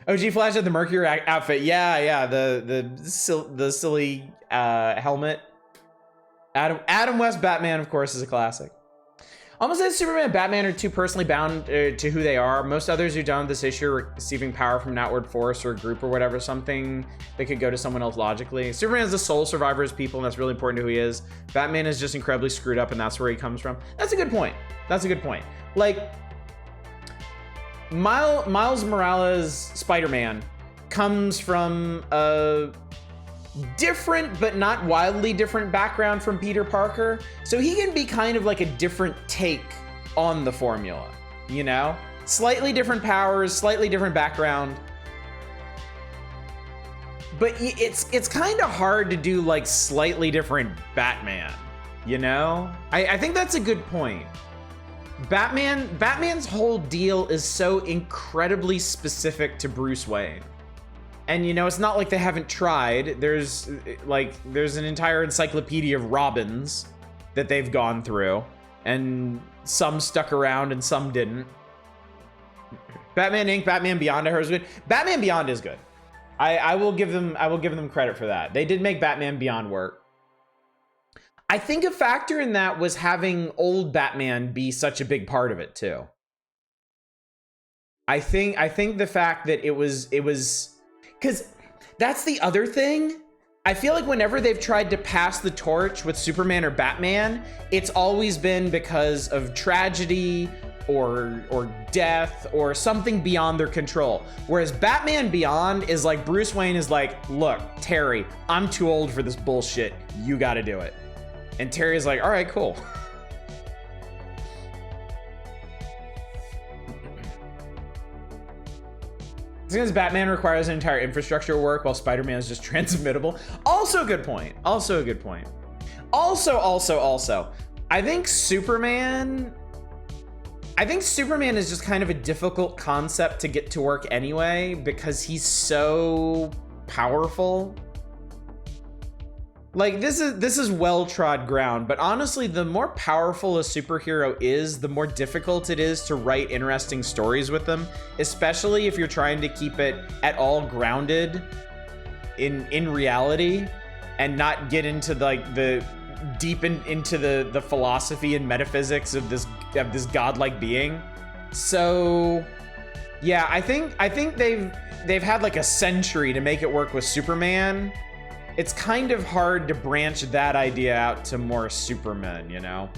OG Flash had the Mercury outfit. Yeah, the silly helmet. Adam West Batman, of course, is a classic. Almost as Superman and Batman are too personally bound to who they are. Most others who don't this issue are receiving power from an outward force or a group or whatever, something that could go to someone else logically. Superman is the sole survivor of his people, and that's really important to who he is. Batman is just incredibly screwed up, and that's where he comes from. That's a good point. That's a good point. Like, Miles Morales' Spider-Man comes from a different but not wildly different background from Peter Parker, so he can be kind of like a different take on the formula, you know? Slightly different powers, slightly different background, but it's kind of hard to do like slightly different Batman, you know? I think that's a good point. Batman's whole deal is so incredibly specific to Bruce Wayne. And, you know, it's not like they haven't tried. There's an entire encyclopedia of Robins that they've gone through, and some stuck around and some didn't. Batman Inc., Batman Beyond, I heard was good. Batman Beyond is good. I will give them credit for that. They did make Batman Beyond work. I think a factor in that was having old Batman be such a big part of it too. I think the fact that it was because that's the other thing. I feel like whenever they've tried to pass the torch with Superman or Batman, it's always been because of tragedy or death or something beyond their control. Whereas Batman Beyond is like Bruce Wayne is like, look, Terry, I'm too old for this bullshit. You got to do it. And Terry's like, all right, cool. Because Batman requires an entire infrastructure work while Spider-Man is just transmittable. Also a good point. Also a good point. Also, I think Superman is just kind of a difficult concept to get to work anyway because he's so powerful. Like, this is well-trod ground, but honestly, the more powerful a superhero is, the more difficult it is to write interesting stories with them, especially if you're trying to keep it at all grounded in reality and not get into like the deep into the philosophy and metaphysics of this godlike being. So yeah, I think they've had like a century to make it work with Superman. It's kind of hard to branch that idea out to more Superman, you know?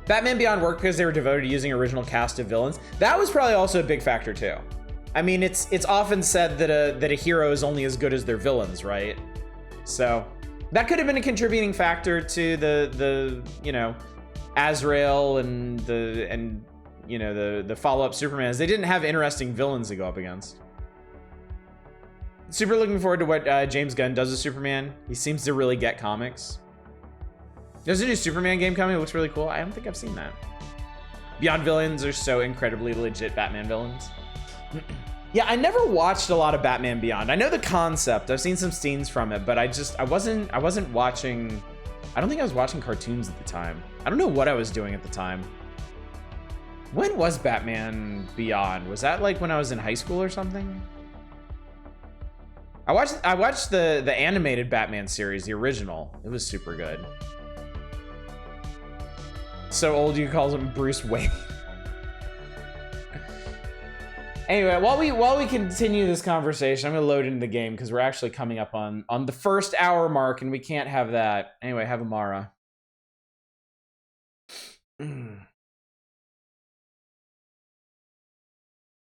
Batman Beyond worked because they were devoted to using original cast of villains. That was probably also a big factor too. I mean, it's often said that a hero is only as good as their villains, right? So that could have been a contributing factor to the you know, Azrael and the follow-up Supermans. They didn't have interesting villains to go up against. Super looking forward to what James Gunn does with Superman. He seems to really get comics. There's a new Superman game coming. It looks really cool. I don't think I've seen that. Beyond villains are so incredibly legit Batman villains. Yeah, I never watched a lot of Batman Beyond. I know the concept. I've seen some scenes from it, but I wasn't watching. I don't think I was watching cartoons at the time. I don't know what I was doing at the time. When was Batman Beyond? Was that like when I was in high school or something? I watched the animated Batman series, the original. It was super good. So old you calls him Bruce Wayne. Anyway, while we continue this conversation, I'm gonna load into the game because we're actually coming up on the first hour mark, and we can't have that. Anyway, have Amara.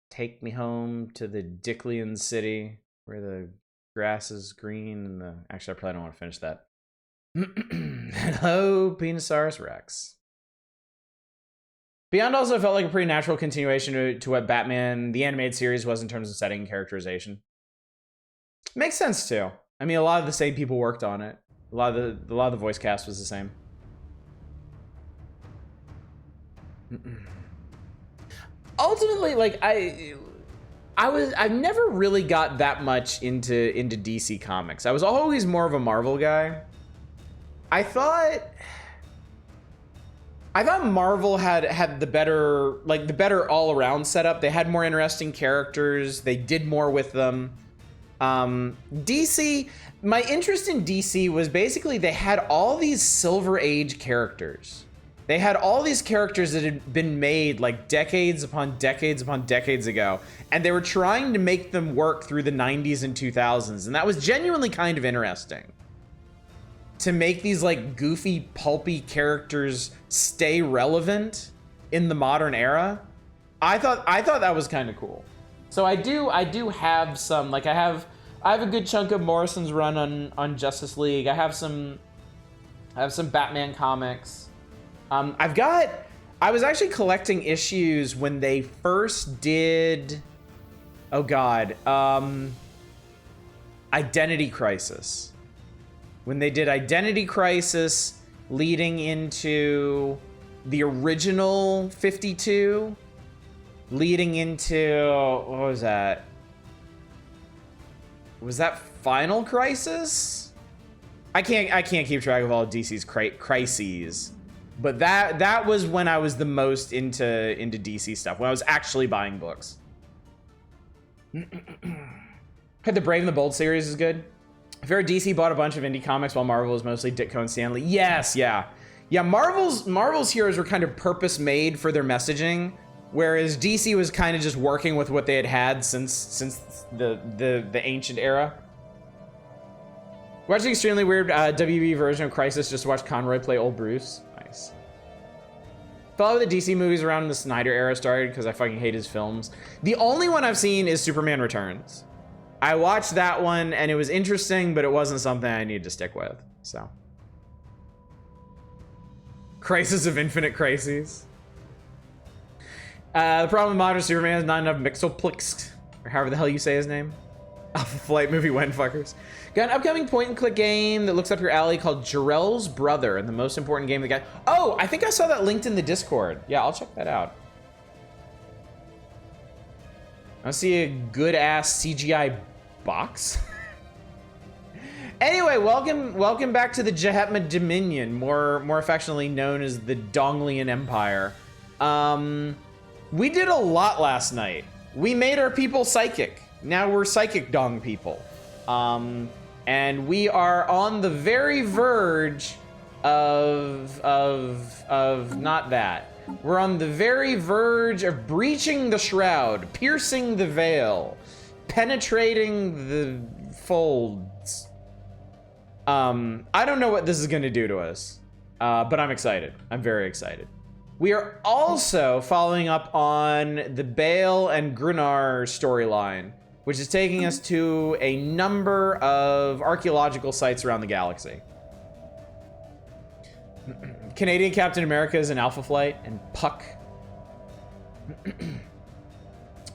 Take me home to the Dicklian city where the grass is green and the... Actually, I probably don't want to finish that. Hello, Penosaurus Rex. Beyond also felt like a pretty natural continuation to what Batman, the animated series, was in terms of setting and characterization. Makes sense too. I mean, a lot of the same people worked on it. A lot of the voice cast was the same. Ultimately, like I've never really got that much into DC Comics. I was always more of a Marvel guy. I thought Marvel had the better all-around setup. They had more interesting characters. They did more with them. DC, my interest in DC was basically they had all these Silver Age characters. They had all these characters that had been made like decades upon decades upon decades ago, and they were trying to make them work through the 90s and 2000s, and that was genuinely kind of interesting. To make these like goofy, pulpy characters stay relevant in the modern era, I thought that was kind of cool. So I do have some, like I have a good chunk of Morrison's run on Justice League. I have some Batman comics. I was actually collecting issues when they first did, oh god, Identity Crisis. When they did Identity Crisis leading into the original 52, leading into, what was that? Was that Final Crisis? I can't keep track of all of DC's crises. But that was when I was the most into DC stuff, when I was actually buying books. The Brave and the Bold series is good. If you're DC, bought a bunch of indie comics while Marvel was mostly Ditko and Stanley. Yes, yeah. Marvel's heroes were kind of purpose made for their messaging, whereas DC was kind of just working with what they had since the ancient era. Watching extremely weird WB version of Crisis just to watch Conroy play old Bruce. Nice. Follow the DC movies around the Snyder era started because I fucking hate his films. The only one I've seen is Superman Returns. I watched that one and it was interesting, but it wasn't something I needed to stick with, so. Crisis of Infinite Crises. The problem with modern Superman is not enough Mixoplix, or however the hell you say his name. Alpha Flight movie when fuckers. Got an upcoming point-and-click game that looks up your alley called Jarrell's Brother, and the most important game that got... Oh, I think I saw that linked in the Discord. Yeah, I'll check that out. I see a good-ass CGI box. Anyway, welcome back to the Jahetma Dominion, more affectionately known as the Donglian Empire. We did a lot last night. We made our people psychic. Now we're psychic dong people. And we are on the very verge of not that. We're on the very verge of breaching the shroud, piercing the veil, penetrating the folds. I don't know what this is gonna do to us, but I'm excited. I'm very excited. We are also following up on the Bale and Grunar storyline, which is taking us to a number of archaeological sites around the galaxy. Canadian Captain America is in Alpha Flight, and Puck.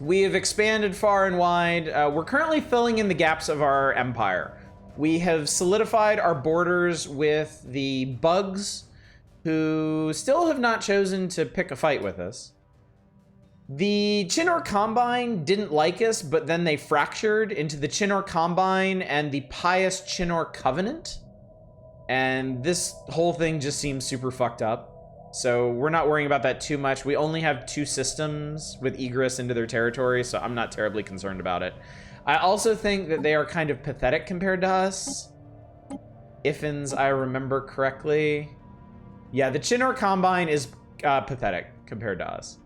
We have expanded far and wide. We're currently filling in the gaps of our empire. We have solidified our borders with the Bugs, who still have not chosen to pick a fight with us. The Chinor Combine didn't like us, but then they fractured into the Chinor Combine and the Pious Chinor Covenant. And this whole thing just seems super fucked up. So we're not worrying about that too much. We only have 2 systems with egress into their territory, so I'm not terribly concerned about it. I also think that they are kind of pathetic compared to us. Ifins, I remember correctly. Yeah, the Chinor Combine is pathetic compared to us.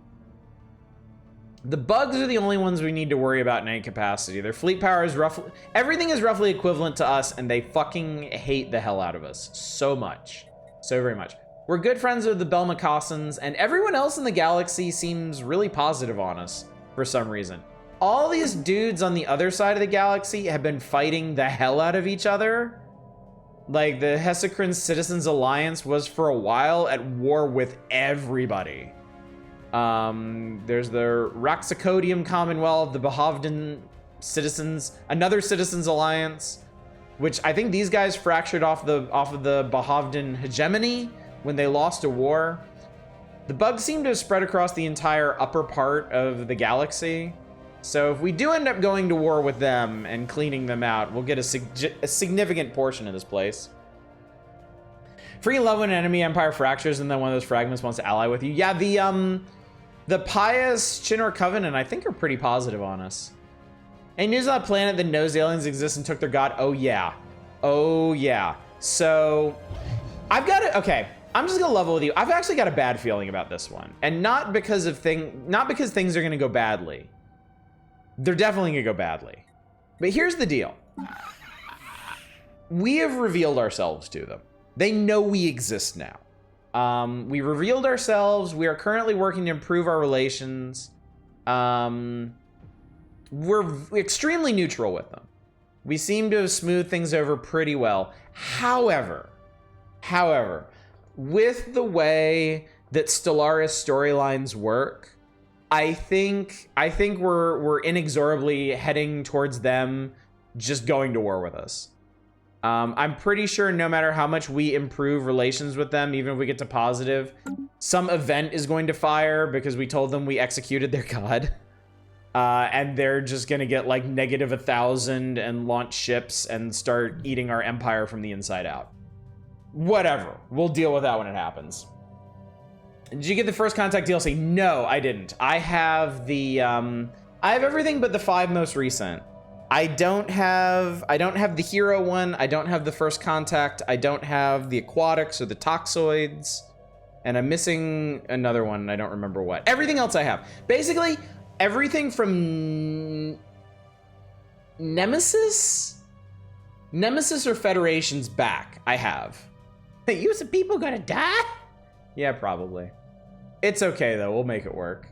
The Bugs are the only ones we need to worry about in any capacity. Their fleet power is roughly... Everything is roughly equivalent to us, and they fucking hate the hell out of us. So much. So very much. We're good friends with the Belmacossans, and everyone else in the galaxy seems really positive on us for some reason. All these dudes on the other side of the galaxy have been fighting the hell out of each other. Like, the Hesicrin Citizens Alliance was for a while at war with everybody. There's the Raxacodium Commonwealth, the Bahavdan another Citizens Alliance, which I think these guys fractured off of the Bahavdan hegemony when they lost a war. The bugs seem to have spread across the entire upper part of the galaxy. So if we do end up going to war with them and cleaning them out, we'll get a significant portion of this place. Freaking love when an enemy empire fractures and then one of those fragments wants to ally with you. Yeah, the pious Chinnor Covenant, I think, are pretty positive on us. Any news on that planet that knows aliens exist and took their god? Oh yeah. Oh yeah. So I've got it. Okay, I'm just gonna level with you. I've actually got a bad feeling about this one, and not because things are gonna go badly. They're definitely gonna go badly. But here's the deal. We have revealed ourselves to them. They know we exist now. We revealed ourselves. We are currently working to improve our relations. We're extremely neutral with them. We seem to have smoothed things over pretty well. However, with the way that Stellaris storylines work, I think we're inexorably heading towards them just going to war with us. I'm pretty sure no matter how much we improve relations with them, even if we get to positive, some event is going to fire because we told them we executed their god. And they're just gonna get like -1,000 and launch ships and start eating our empire from the inside out. Whatever, we'll deal with that when it happens. Did you get the First Contact DLC? No, I didn't. I have I have everything but the 5 most recent. I don't have the hero one. I don't have the First Contact. I don't have the aquatics or the toxoids, and I'm missing another one. I don't remember what. Everything else I have. Basically, everything from Nemesis or Federation's back, I have. Hey, you some people gonna die? Yeah, probably. It's okay though, we'll make it work.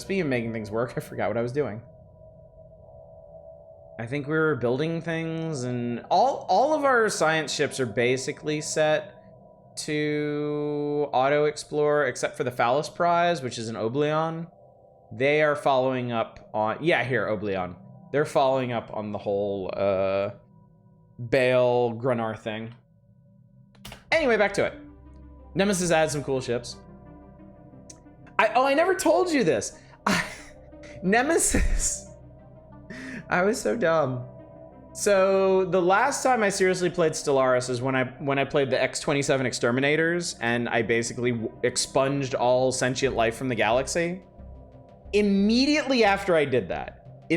Speaking of making things work, I forgot what I was doing. I think we were building things, and all of our science ships are basically set to auto-explore, except for the Phallic prize, which is an Obleon. They are following up on, yeah, here, Obleon. They're following up on the whole Bale Grunnar thing. Anyway, back to it. Nemesis adds some cool ships. I never told you this. Nemesis. I was so dumb. So the last time I seriously played Stellaris is when I played the X-27 Exterminators, and I basically expunged all sentient life from the galaxy. Immediately after I did that,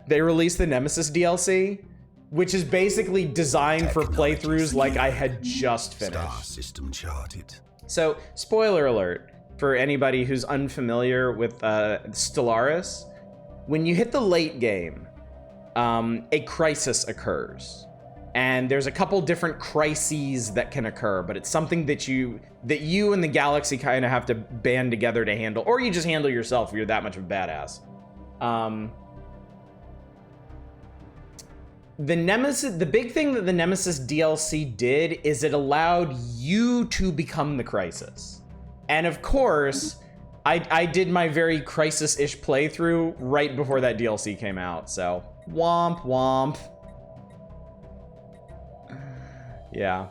they released the Nemesis DLC, which is basically designed for playthroughs like I had just finished.
Star system charted.
So, spoiler alert for anybody who's unfamiliar with Stellaris. When you hit the late game, a crisis occurs. And there's a couple different crises that can occur, but it's something that you and the galaxy kind of have to band together to handle, or you just handle yourself if you're that much of a badass. The big thing that the Nemesis DLC did is it allowed you to become the crisis. And of course, I did my very crisis-ish playthrough right before that DLC came out, so womp womp. Yeah.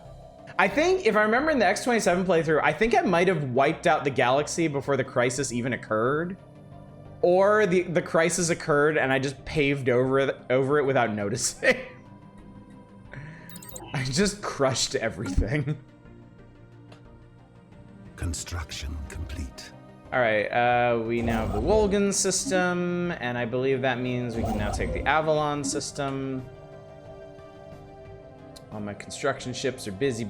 I think, if I remember in the X-27 playthrough, I think I might have wiped out the galaxy before the crisis even occurred. Or the crisis occurred and I just paved over it without noticing. I just crushed everything.
Construction complete.
All right, we now have the Wolgan system, and I believe that means we can now take the Avalon system. All my construction ships are busy.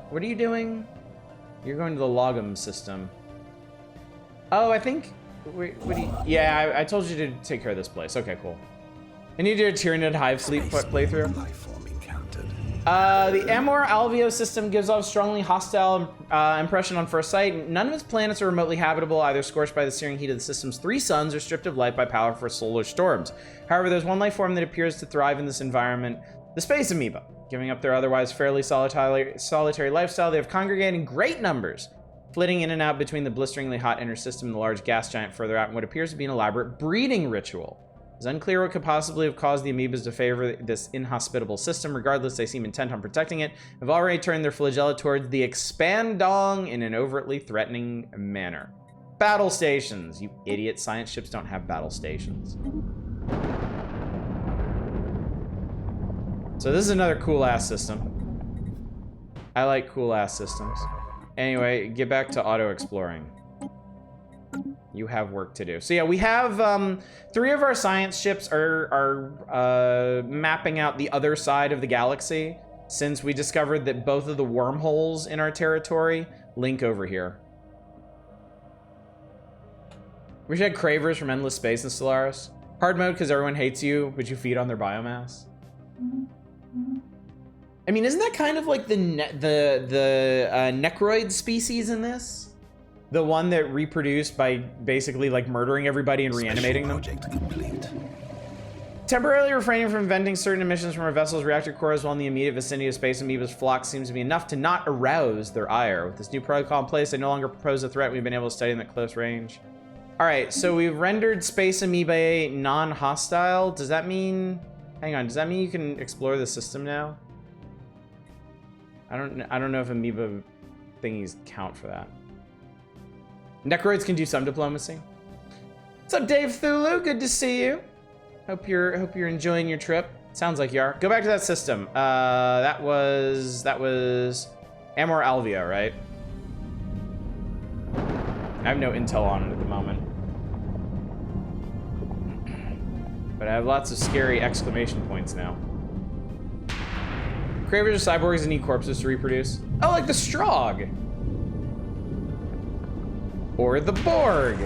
What are you doing? You're going to the Logum system. Oh, I think... What do you... Yeah, I told you to take care of this place. Okay, cool. I need to do a Tyranid Hive Fleet playthrough. The Amor Alveo system gives off strongly hostile impression on first sight. None of its planets are remotely habitable, either scorched by the searing heat of the system's 3 suns or stripped of light by powerful solar storms. However, there's one life form that appears to thrive in this environment, the space amoeba. Giving up their otherwise fairly solitary lifestyle, they have congregated in great numbers, flitting in and out between the blisteringly hot inner system and the large gas giant further out in what appears to be an elaborate breeding ritual. It's unclear what could possibly have caused the amoebas to favor this inhospitable system. Regardless, they seem intent on protecting it. Have already turned their flagella towards the expandong in an overtly threatening manner. Battle stations. You idiot. Science ships don't have battle stations. So this is another cool-ass system. I like cool-ass systems. Anyway, get back to auto-exploring. You have work to do. So yeah, we have 3 of our science ships are mapping out the other side of the galaxy since we discovered that both of the wormholes in our territory link over here. Wish I had cravers from endless space in Stellaris. Hard mode because everyone hates you, but you feed on their biomass. I mean, isn't that kind of like the necroid species in this? The one that reproduced by basically like murdering everybody and reanimating them?
Project complete.
Temporarily refraining from venting certain emissions from our vessel's reactor cores while in the immediate vicinity of Space Amoeba's flock seems to be enough to not arouse their ire. With this new protocol in place, they no longer propose a threat. We've been able to study them at close range. All right, so we've rendered Space Amoeba non-hostile. Does that mean... Hang on, does that mean you can explore the system now? I don't know if amoeba thingies count for that. Necroids can do some diplomacy. What's up, Dave Thulu? Good to see you. Hope you're enjoying your trip. Sounds like you are. Go back to that system. That was Amor Alvia, right? I have no intel on it at the moment. But I have lots of scary exclamation points now. Cravers are cyborgs and need corpses to reproduce. Oh, like the Strogg. Or the Borg.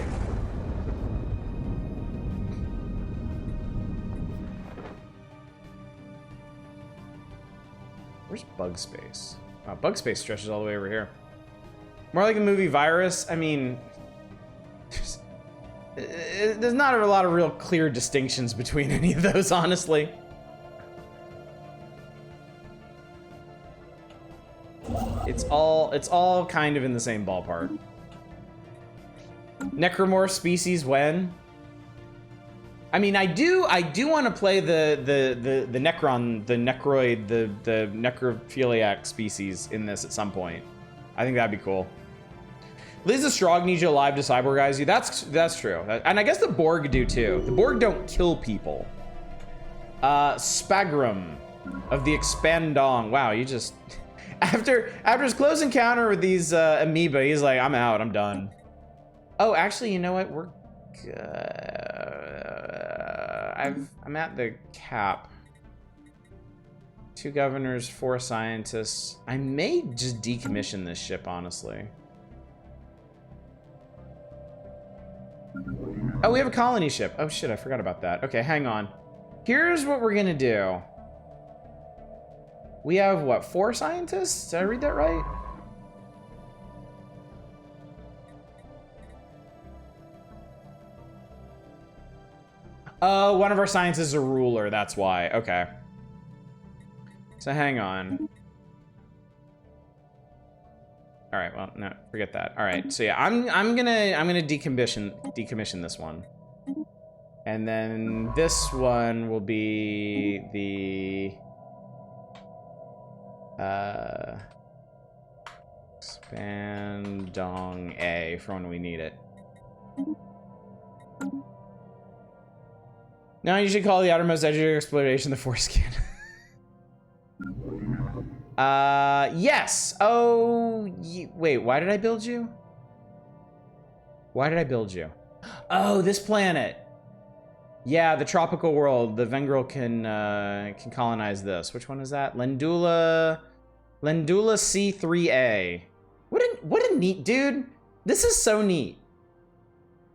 Where's Bug Space? Oh, Bug Space stretches all the way over here. More like a movie Virus. I mean, there's not a lot of real clear distinctions between any of those, honestly. It's all kind of in the same ballpark. Necromorph species when? I mean, I do want to play the Necron, the Necroid, the Necrophiliac species in this at some point. I think that'd be cool. Liz the Strogg needs you alive to cyborgize you. That's true. And I guess the Borg do too. The Borg don't kill people. Spagrum of the Expandong. Wow, you just after his close encounter with these amoeba, he's like, I'm out, I'm done. Oh, actually, you know what? We're I'm at the cap. 2 governors, 4 scientists. I may just decommission this ship, honestly. Oh, we have a colony ship. Oh shit, I forgot about that. Okay, hang on. Here's what we're gonna do. We have, what, 4 scientists? Did I read that right? Oh, one of our scientists is a ruler, that's why. Okay. So hang on. All right, well, no, forget that. All right, so yeah, I'm gonna decommission this one. And then this one will be the Expandong A for when we need it. Now you should call the outermost edge of your exploration the foreskin. Yes. Oh, wait, why did I build you? Why did I build you? Oh, this planet. Yeah, the tropical world. The Vengril can colonize this. Which one is that? Lendula C3A. What a neat, dude. This is so neat.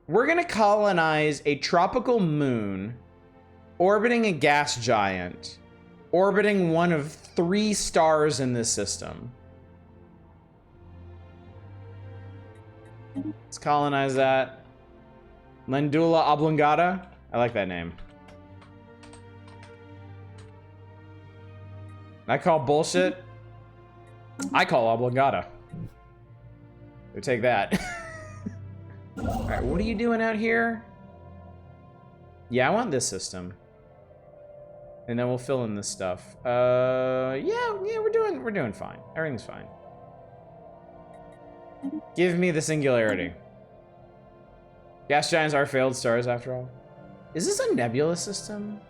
We're gonna colonize a tropical moon orbiting a gas giant, orbiting one of 3 stars in this system. Let's colonize that. Lendula Oblongata. I like that name. I call bullshit. I call Oblongata. We'll take that. All right, what are you doing out here? Yeah, I want this system. And then we'll fill in this stuff. Yeah, we're doing fine. Everything's fine. Give me the singularity. Gas giants are failed stars after all. Is this a nebula system?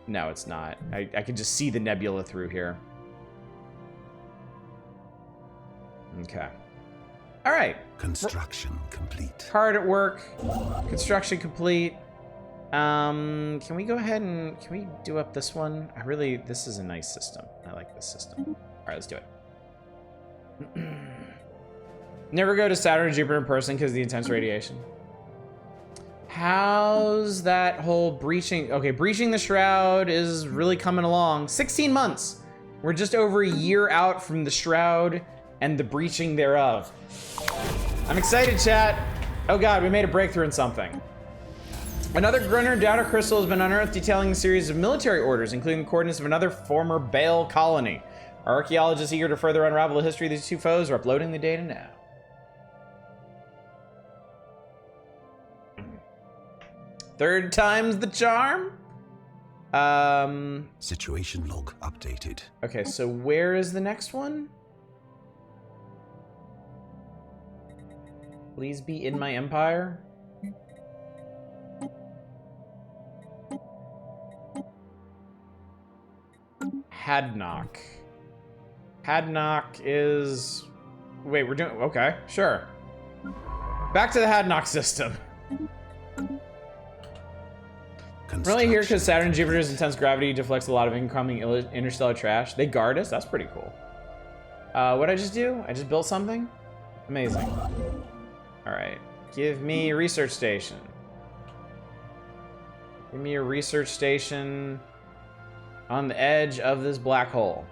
No, it's not. I can just see the nebula through here. Okay. All right.
Construction complete.
Hard at work. Construction complete. Can we go ahead and can we do up this one? This is a nice system. I like this system. All right, let's do it. Never go to Saturn or Jupiter in person because of the intense radiation. How's that whole breaching? Okay, breaching the shroud is really coming along. 16 months. We're just over a year out from the shroud and the breaching thereof. I'm excited, chat. Oh God, we made a breakthrough in something. Another Grunner data crystal has been unearthed detailing a series of military orders, including the coordinates of another former Bale colony. Our archaeologists eager to further unravel the history of these two foes are uploading the data now. Third time's the charm?
Situation log updated.
Okay, so where is the next one? Please be in my empire. Hadnock. Hadnock is... Wait, we're doing... Okay, sure. Back to the Hadnock system. Really here because Saturn and Jupiter's intense gravity deflects a lot of incoming interstellar trash. They guard us? That's pretty cool. What'd I just do? I just built something? Amazing. Alright. Give me a research station. Give me a research station on the edge of this black hole.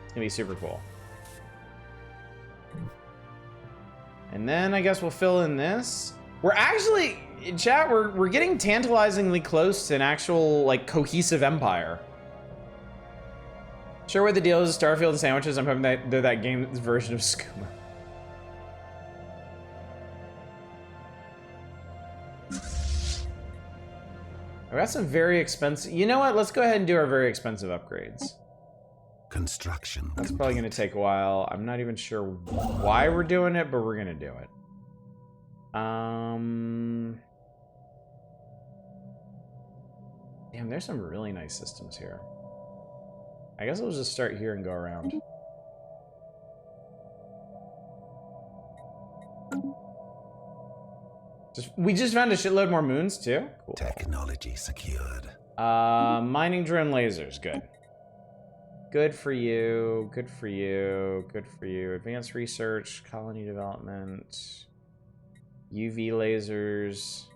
It's gonna be super cool. And then I guess we'll fill in this. We're actually, in chat, we're getting tantalizingly close to an actual, like, cohesive empire. Sure what the deal is, Starfield and sandwiches. I'm hoping that they're that game's version of Skooma. I got some very expensive... You know what? Let's go ahead and do our very expensive upgrades.
Construction.
That's probably going to take a while. I'm not even sure why we're doing it, but we're going to do it. Damn, there's some really nice systems here. I guess I'll just start here and go around. We just found a shitload more moons, too? Cool.
Technology secured.
Mining drone lasers. Good. Good for you. Good for you. Good for you. Advanced research, colony development, UV lasers.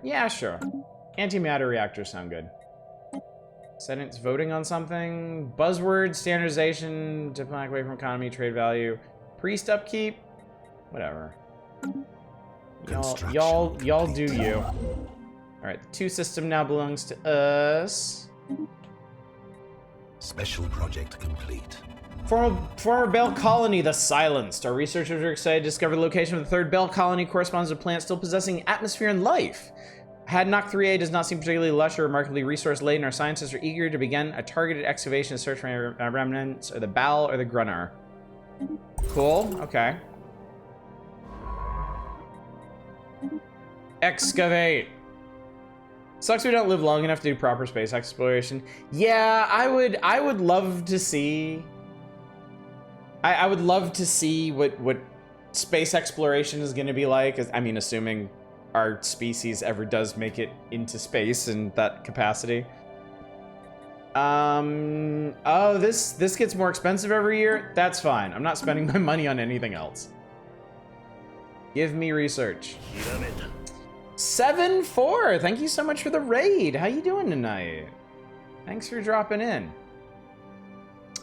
Yeah, sure. Antimatter reactors sound good. Senate's voting on something. Buzzword, standardization, diplomatic way from economy, trade value, priest upkeep, whatever. Y'all do you. All right, the 2 system now belongs to us.
Special project complete.
Former Bell colony, the Silenced. Our researchers are excited to discover the location of the 3rd Bell colony corresponds to a planet still possessing atmosphere and life. Hadnock 3A does not seem particularly lush or remarkably resource-laden. Our scientists are eager to begin a targeted excavation to search for remnants of the Bal or the Grunner. Cool, okay. Excavate. Sucks we don't live long enough to do proper space exploration. Yeah, I would love to see... I would love to see what space exploration is going to be like. I mean, assuming our species ever does make it into space in that capacity. Oh, this gets more expensive every year? That's fine. I'm not spending my money on anything else. Give me research. 7-4, thank you so much for the raid. How you doing tonight? Thanks for dropping in.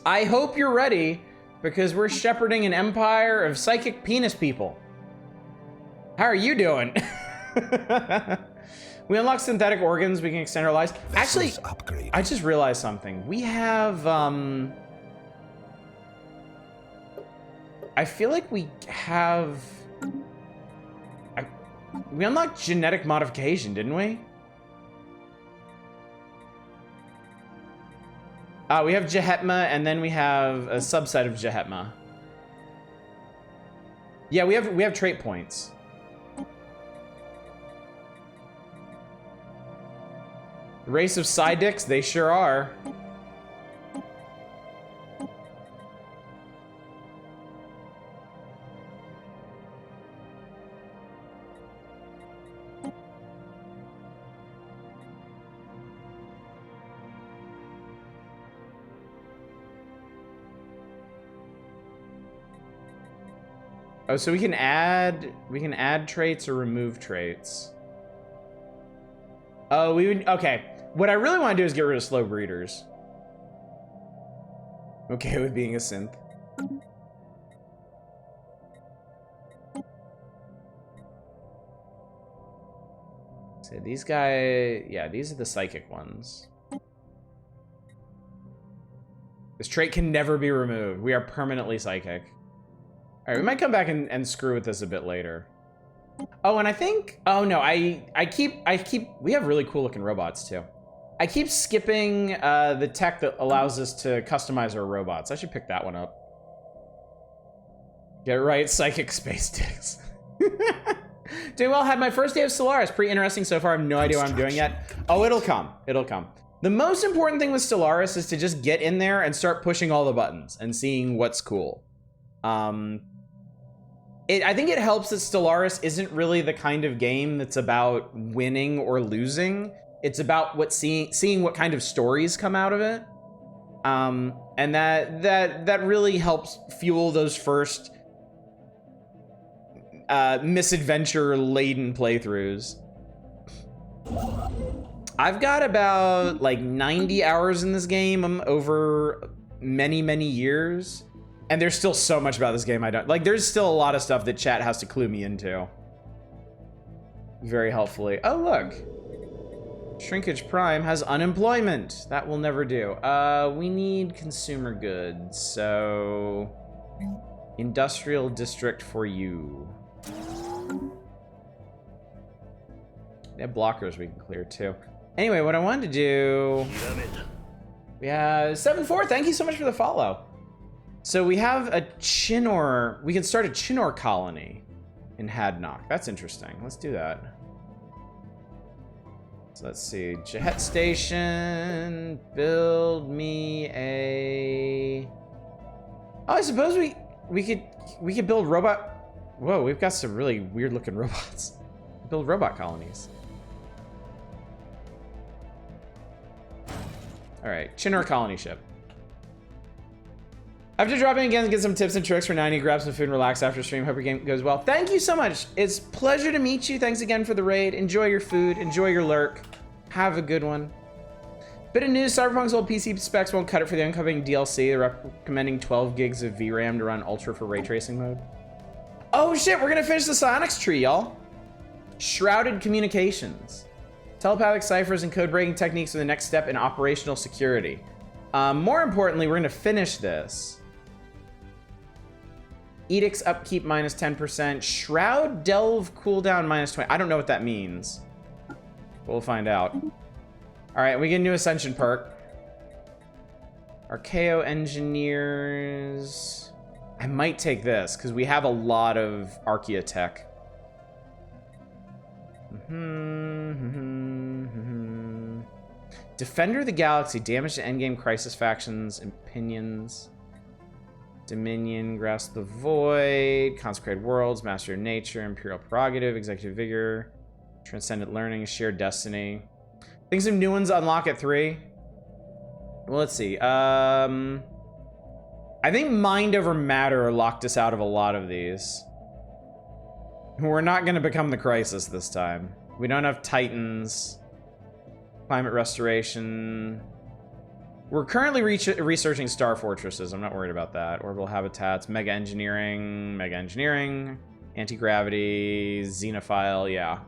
I hope you're ready, because we're shepherding an empire of psychic penis people. How are you doing? We unlock synthetic organs. We can extend our lives. Actually,
Upgrade.
I just realized something. We have, I feel like we have... we unlocked genetic modification, didn't we? We have Jehetma, and then we have a subset of Jehetma. Yeah, we have trait points. Race of Psydicks, they sure are. Oh, so we can add traits or remove traits. Oh, we would, okay. What I really want to do is get rid of slow breeders. Okay with being a synth. So these guys, yeah, these are the psychic ones. This trait can never be removed. We are permanently psychic. All right, we might come back and screw with this a bit later. Oh, and I think, oh no, I keep, we have really cool looking robots too. I keep skipping the tech that allows us to customize our robots. I should pick that one up. Get it right, psychic space dicks. Doing well, had my first day of Stellaris. Pretty interesting so far. I have no idea what I'm doing yet. Oh, it'll come, it'll come. The most important thing with Stellaris is to just get in there and start pushing all the buttons and seeing what's cool. I think it helps that Stellaris isn't really the kind of game that's about winning or losing. It's about seeing what kind of stories come out of it. And that really helps fuel those first misadventure-laden playthroughs. I've got about like 90 hours in this game over many, many years. And there's still so much about this game I don't... Like, there's still a lot of stuff that chat has to clue me into. Very helpfully. Oh, look. Shrinkage Prime has unemployment. That will never do. We need consumer goods, so... Industrial district for you. They have blockers we can clear, too. Anyway, what I wanted to do... Yeah, 7-4, thank you so much for the follow. So we have a Chinor, we can start a Chinor colony in Hadnock. That's interesting. Let's do that. So let's see, Jahet Station, build me a... Oh, I suppose we could build robot... Whoa, we've got some really weird looking robots. Build robot colonies. All right, Chinor colony ship. After dropping again to get some tips and tricks for 90, grab some food and relax after stream. Hope your game goes well. Thank you so much. It's a pleasure to meet you. Thanks again for the raid. Enjoy your food. Enjoy your lurk. Have a good one. Bit of news, Cyberpunk's old PC specs won't cut it for the upcoming DLC. They're recommending 12 gigs of VRAM to run Ultra for ray tracing mode. Oh shit, we're gonna finish the Psionics tree, y'all. Shrouded communications. Telepathic ciphers and code-breaking techniques are the next step in operational security. More importantly, we're gonna finish this. Edicts upkeep minus 10%. Shroud delve cooldown minus 20. I don't know what that means. We'll find out. All right, we get a new Ascension perk. Archaeo engineers. I might take this because we have a lot of Archaea tech. Defender of the Galaxy. Damage to endgame crisis factions and opinions. Dominion, Grasp the Void, Consecrated Worlds, Master of Nature, Imperial Prerogative, Executive Vigor, Transcendent Learning, Shared Destiny. I think some new ones unlock at 3. Well, let's see. I think Mind Over Matter locked us out of a lot of these. We're not going to become the Crisis this time. We don't have Titans. Climate Restoration. We're currently researching Star Fortresses. I'm not worried about that. Orbital Habitats, Mega Engineering, Anti-Gravity, Xenophile, yeah.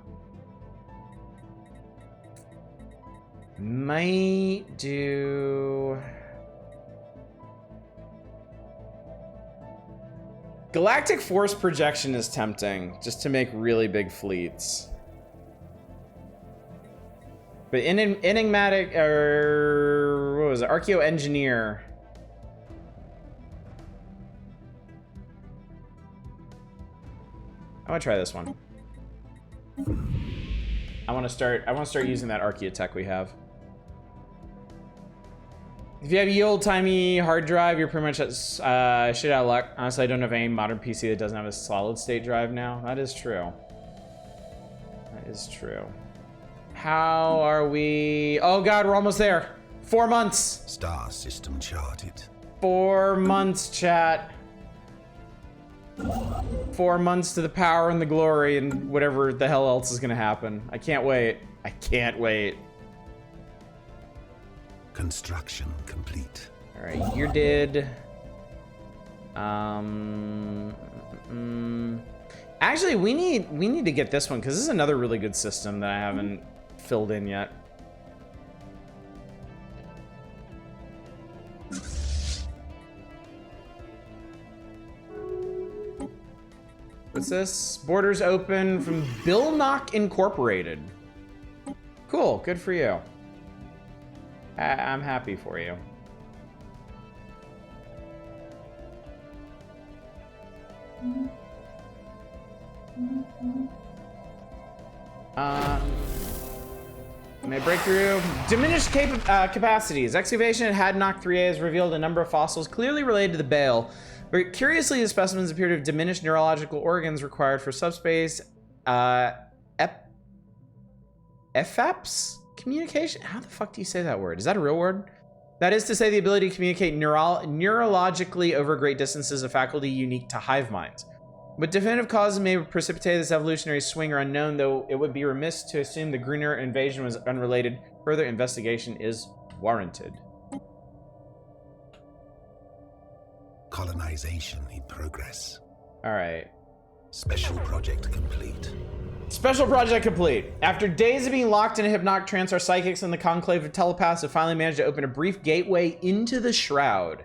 Might do... Galactic Force Projection is tempting, just to make really big fleets. But enigmatic, or what was it? Archeo Engineer. I want to try this one. I want to start using that Archaeotech we have. If you have ye old-timey hard drive, you're pretty much at shit out of luck. Honestly, I don't have any modern PC that doesn't have a solid-state drive now. That is true. That is true. How are we? Oh god, we're almost there. 4 months.
Star system charted.
4 months, chat. 4 months to the power and the glory and whatever the hell else is gonna happen. I can't wait. I can't wait.
Construction complete.
All right, you did. Actually, we need to get this one because this is another really good system that I haven't filled in yet. What's this? Borders open from Bill Knock Incorporated. Cool, good for you. I'm happy for you. May breakthrough. Diminished capacities. Excavation at Hadnock 3A has revealed a number of fossils clearly related to the Bale. But curiously, the specimens appear to have diminished neurological organs required for subspace EFAPS communication. How the fuck do you say that word? Is that a real word? That is to say, the ability to communicate neurologically over great distances, a faculty unique to hive minds. What definitive causes may precipitate this evolutionary swing are unknown, though it would be remiss to assume the Greener invasion was unrelated. Further investigation is warranted.
Colonization in progress.
All right.
Special project complete.
Special project complete. After days of being locked in a hypnotic trance, our psychics and the conclave of telepaths have finally managed to open a brief gateway into the Shroud.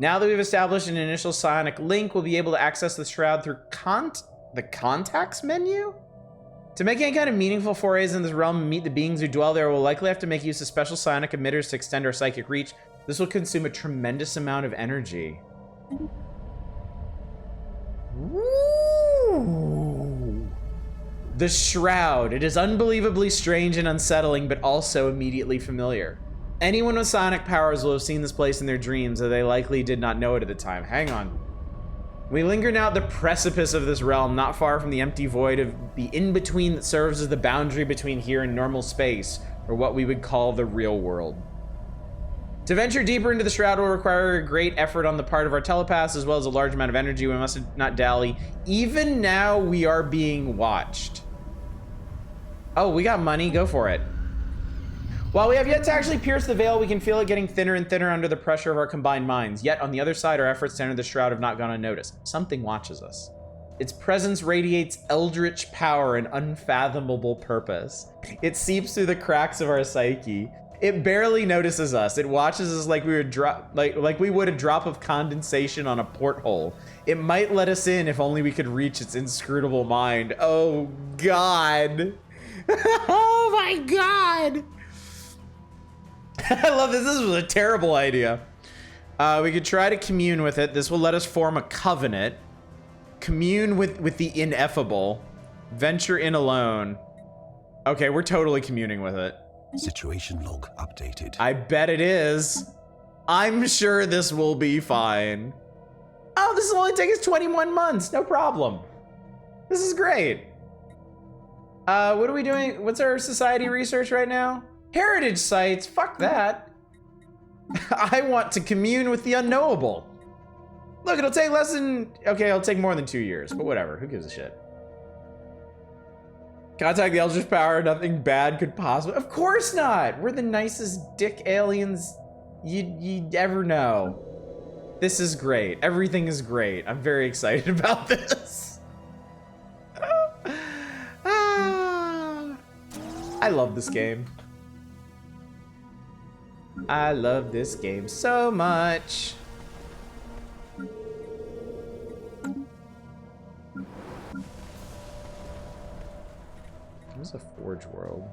Now that we've established an initial psionic link, we'll be able to access the Shroud through the contacts menu? To make any kind of meaningful forays in this realm and meet the beings who dwell there, we'll likely have to make use of special psionic emitters to extend our psychic reach. This will consume a tremendous amount of energy. Ooh. The Shroud. It is unbelievably strange and unsettling, but also immediately familiar. Anyone with psionic powers will have seen this place in their dreams, though they likely did not know it at the time. Hang on. We linger now at the precipice of this realm, not far from the empty void of the in-between that serves as the boundary between here and normal space, or what we would call the real world. To venture deeper into the Shroud will require a great effort on the part of our telepaths, as well as a large amount of energy. We must not dally. Even now, we are being watched. Oh, we got money. Go for it. While we have yet to actually pierce the veil, we can feel it getting thinner and thinner under the pressure of our combined minds. Yet, on the other side, our efforts to enter the Shroud have not gone unnoticed. Something watches us. Its presence radiates eldritch power and unfathomable purpose. It seeps through the cracks of our psyche. It barely notices us. It watches us like we would like we would a drop of condensation on a porthole. It might let us in if only we could reach its inscrutable mind. Oh God. Oh my God. I love this. This was a terrible idea. We could try to commune with it. This will let us form a covenant. Commune with the ineffable. Venture in alone. Okay, we're totally communing with it.
Situation log updated.
I bet it is. I'm sure this will be fine. Oh, this will only take us 21 months. No problem. This is great. What are we doing? What's our society research right now? Heritage sites. Fuck that. I want to commune with the unknowable. Look, it'll take less than... Okay, it'll take more than 2 years, but whatever. Who gives a shit? Contact the Eldritch Power. Nothing bad could possibly... Of course not! We're the nicest dick aliens you'd ever know. This is great. Everything is great. I'm very excited about this. I love this game. I love this game so much. This is a Forge world.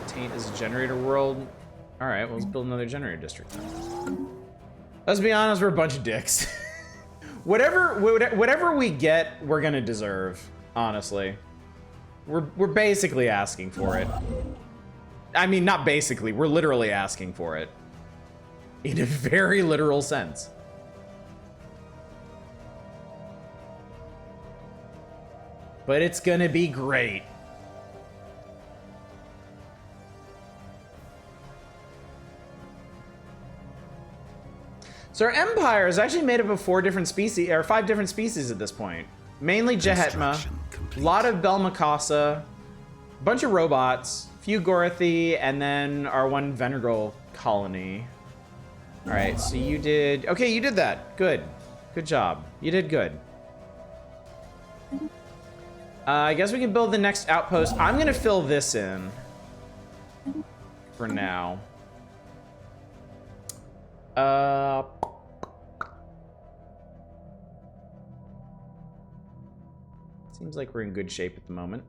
Taint is a generator world. All right, well, let's build another generator district then. Let's be honest, we're a bunch of dicks. whatever we get, we're gonna deserve. Honestly, we're basically asking for it. I mean, not basically. We're literally asking for it, in a very literal sense. But it's gonna be great. So our empire is actually made up of 4 different species, or 5 different species at this point. Mainly Jehetma, a lot of Belmacasa, a bunch of robots, few Gorathi, and then our one Venergal colony. All right, so you did, okay, you did that. Good, good job. You did good. I guess we can build the next outpost. I'm gonna fill this in for now. Seems like we're in good shape at the moment.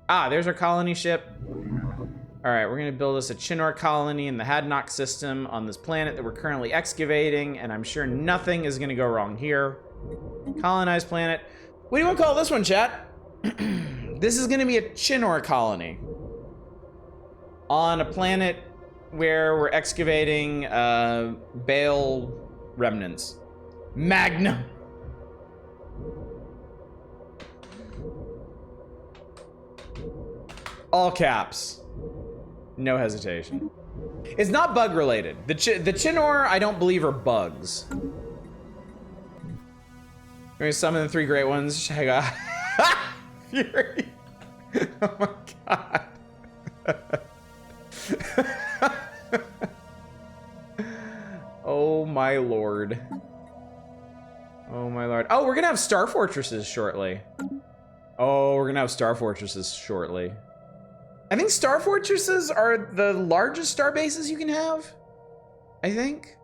Ah, there's our colony ship. All right, we're gonna build us a Chinnor colony in the Hadnock system on this planet that we're currently excavating, and I'm sure nothing is gonna go wrong here. Colonized planet. What do you want to call this one, chat? This is gonna be a Chinnor colony on a planet where we're excavating Bale remnants. Magnum. All caps. No hesitation. It's not bug related. The Chinnor, I don't believe, are bugs. We're gonna summon the 3 great ones. Fury. Oh my god. Oh my lord. Oh my lord. Oh, we're gonna have Star Fortresses shortly. Oh, we're gonna have Star Fortresses shortly. I think Star Fortresses are the largest star bases you can have. I think.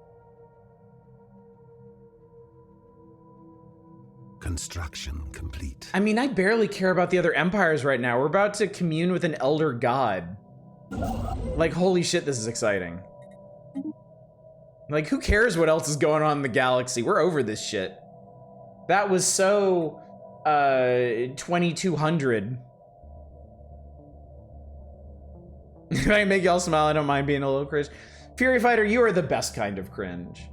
Construction complete.
I mean, I barely care about the other empires right now. We're about to commune with an elder god. Like, holy shit, this is exciting. Like, who cares what else is going on in the galaxy? We're over this shit. That was so, 2200. If I can make y'all smile, I don't mind being a little cringe. Fury Fighter, you are the best kind of cringe.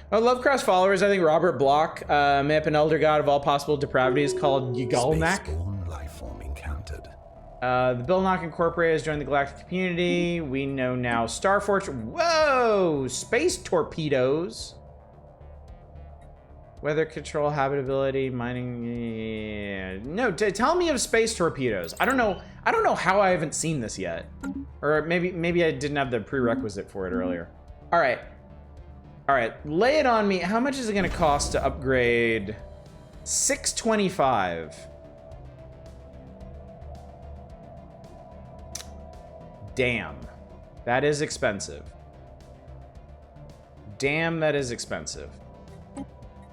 Oh, Lovecraft's followers, I think Robert Bloch may have an elder god of all possible depravities called Ygalnak.
Spaceborne life form encountered.
The Billnock Incorporated has joined the galactic community. We know now Star Fortress. Whoa! Space torpedoes. Weather control, habitability, mining. Yeah. No, tell me of space torpedoes. I don't know how I haven't seen this yet, or maybe I didn't have the prerequisite for it earlier. All right, lay it on me. How much is it gonna cost to upgrade? 625. Damn, that is expensive. Damn, that is expensive.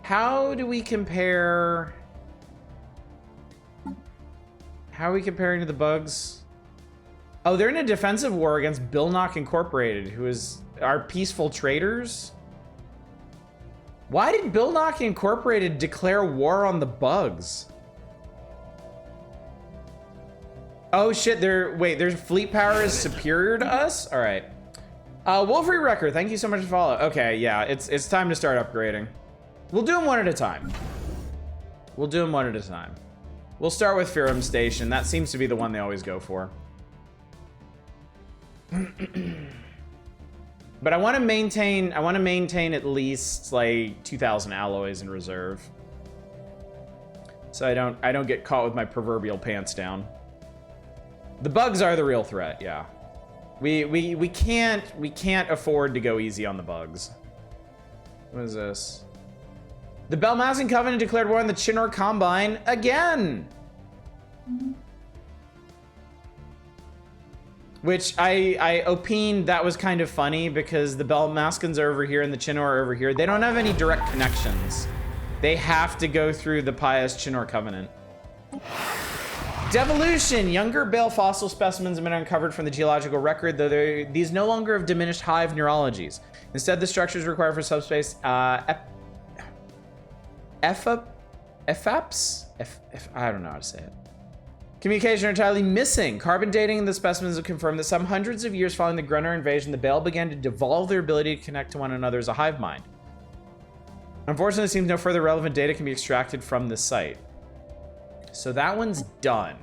How do we compare? How are we comparing to the bugs? Oh, they're in a defensive war against Billnock Incorporated, who is our peaceful traders. Why did Billnock Incorporated declare war on the bugs? Oh shit, their fleet power is superior to us? All right. Wolfrey Wrecker, thank you so much for follow. Okay, yeah, it's time to start upgrading. We'll do them one at a time. We'll start with Ferrum Station. That seems to be the one they always go for. But I want to maintain at least like 2,000 alloys in reserve, so I don't get caught with my proverbial pants down. The bugs are the real threat, yeah. We can't afford to go easy on the bugs. What is this? The Belmasing Covenant declared war on the Chinor Combine again. Which I opined that was kind of funny because the Belmaskins are over here and the Chinor are over here. They don't have any direct connections. They have to go through the pious Chinor Covenant. Devolution. Younger Bale fossil specimens have been uncovered from the geological record, though these no longer have diminished hive neurologies. Instead, the structures required for subspace EFAPs? I don't know how to say it. Communication are entirely missing. Carbon dating the specimens have confirmed that some hundreds of years following the Grunner invasion, the Bale began to devolve their ability to connect to one another as a hive mind. Unfortunately, it seems no further relevant data can be extracted from this site. So that one's done.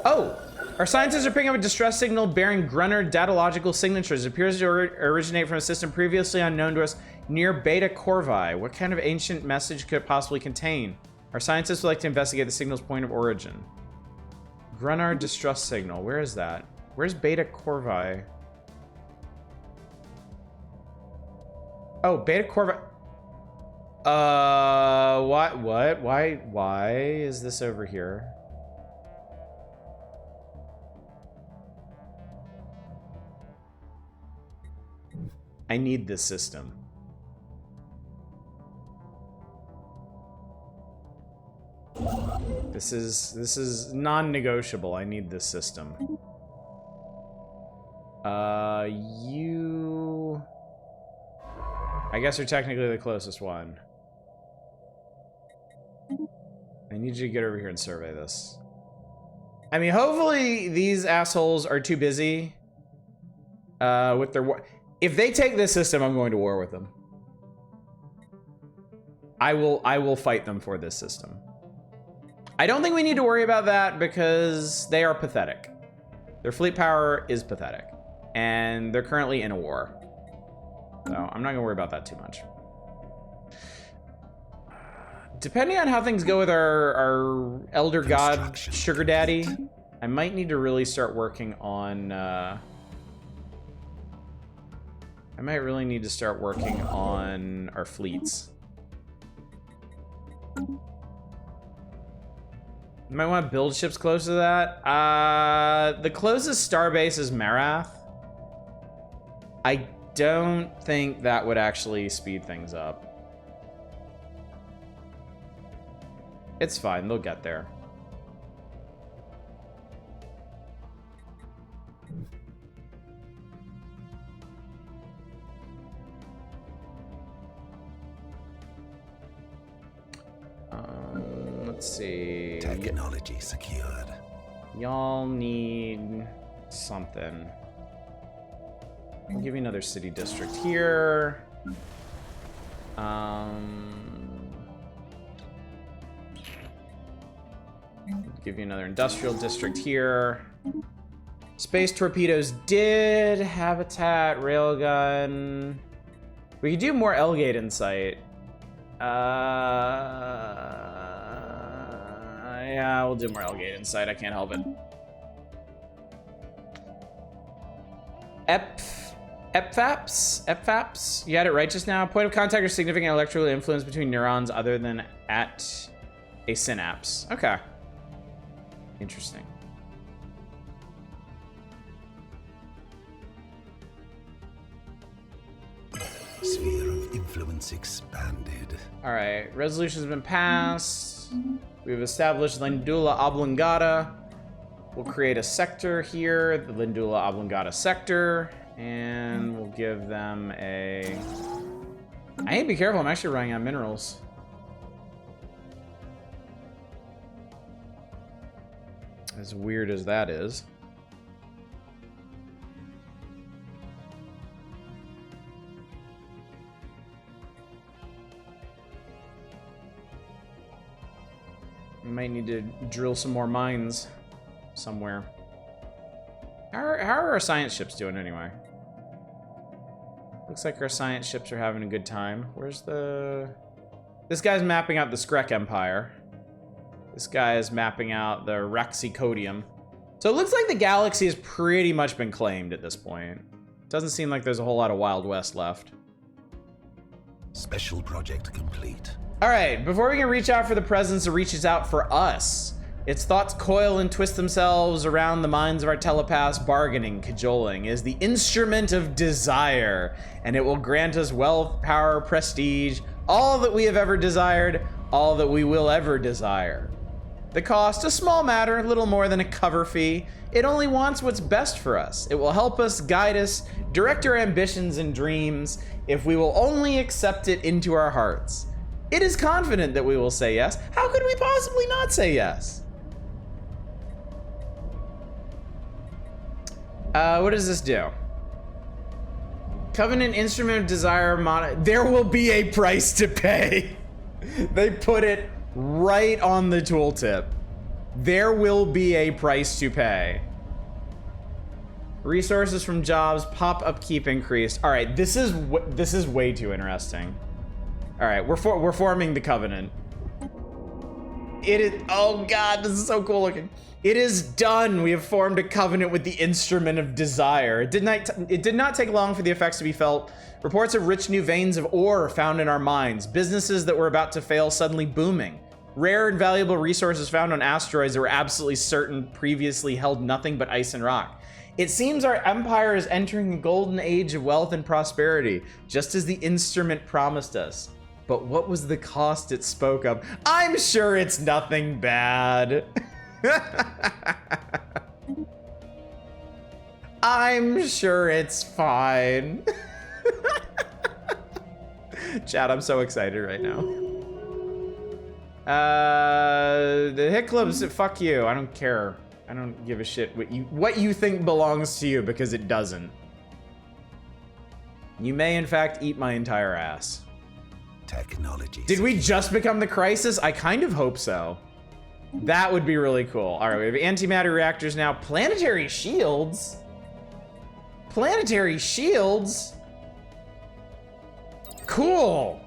Oh! Our scientists are picking up a distress signal bearing Grunner datalogical signatures. It appears to originate from a system previously unknown to us near Beta Corvi. What kind of ancient message could it possibly contain? Our scientists would like to investigate the signal's point of origin. Grunner distress signal. Where is that? Where's Beta Corvi? Oh, Beta Corvi. What? Why is this over here? I need this system. This is non-negotiable. I need this system. You... I guess you're technically the closest one. I need you to get over here and survey this. I mean, hopefully these assholes are too busy with their war. If they take this system, I'm going to war with them. I will fight them for this system. I don't think we need to worry about that because they are pathetic. Their fleet power is pathetic. And they're currently in a war. So I'm not gonna worry about that too much. Depending on how things go with our Elder God Sugar Daddy, I might need to really start working on... I might really need to start working on our fleets. You might want to build ships close to that. The closest starbase is Marath. I don't think that would actually speed things up. It's fine, they'll get there. Let's see.
Technology secured.
Y'all need something. I'll give you another city district here. Give you another industrial district here. Space torpedoes did. Habitat, railgun. We could do more L-gate insight. Yeah, we'll do more L-gate insight. I can't help it. EFAPs? You had it right just now. Point of contact or significant electrical influence between neurons other than at a synapse. Okay. Interesting.
Sphere of influence expanded.
All right, resolution's been passed. We've established Lindula Oblongata. We'll create a sector here, the Lindula Oblongata sector, and we'll give them a... I need to be careful, I'm actually running out of minerals. As weird as that is. We might need to drill some more mines somewhere. How are our science ships doing anyway? Looks like our science ships are having a good time. Where's the... This guy's mapping out the Skrek Empire. This guy is mapping out the Raxicodium. So it looks like the galaxy has pretty much been claimed at this point. Doesn't seem like there's a whole lot of Wild West left.
Special project complete.
All right, before we can reach out for the presence that reaches out for us, its thoughts coil and twist themselves around the minds of our telepaths, bargaining, cajoling, is the instrument of desire, and it will grant us wealth, power, prestige, all that we have ever desired, all that we will ever desire. The cost, a small matter, little more than a cover fee. It only wants what's best for us. It will help us, guide us, direct our ambitions and dreams, if we will only accept it into our hearts. It is confident that we will say yes. How could we possibly not say yes? What does this do? Covenant Instrument of Desire, there will be a price to pay. They put it right on the tooltip. There will be a price to pay. Resources from jobs, pop upkeep increased. All right, this is way too interesting. All right, we're forming the Covenant. It is, oh God, this is so cool looking. It is done. We have formed a covenant with the Instrument of Desire. It did not take long for the effects to be felt. Reports of rich new veins of ore found in our mines. Businesses that were about to fail suddenly booming. Rare and valuable resources found on asteroids that were absolutely certain previously held nothing but ice and rock. It seems our empire is entering a golden age of wealth and prosperity, just as the instrument promised us. But what was the cost it spoke of? I'm sure it's nothing bad. I'm sure it's fine. Chat, I'm so excited right now. The Hit Clubs, fuck you. I don't care. I don't give a shit what you think belongs to you, because it doesn't. You may in fact eat my entire ass.
Technology.
Did we just become the Crisis? I kind of hope so. That would be really cool. All right, we have antimatter reactors now. Planetary shields? Planetary shields? Cool.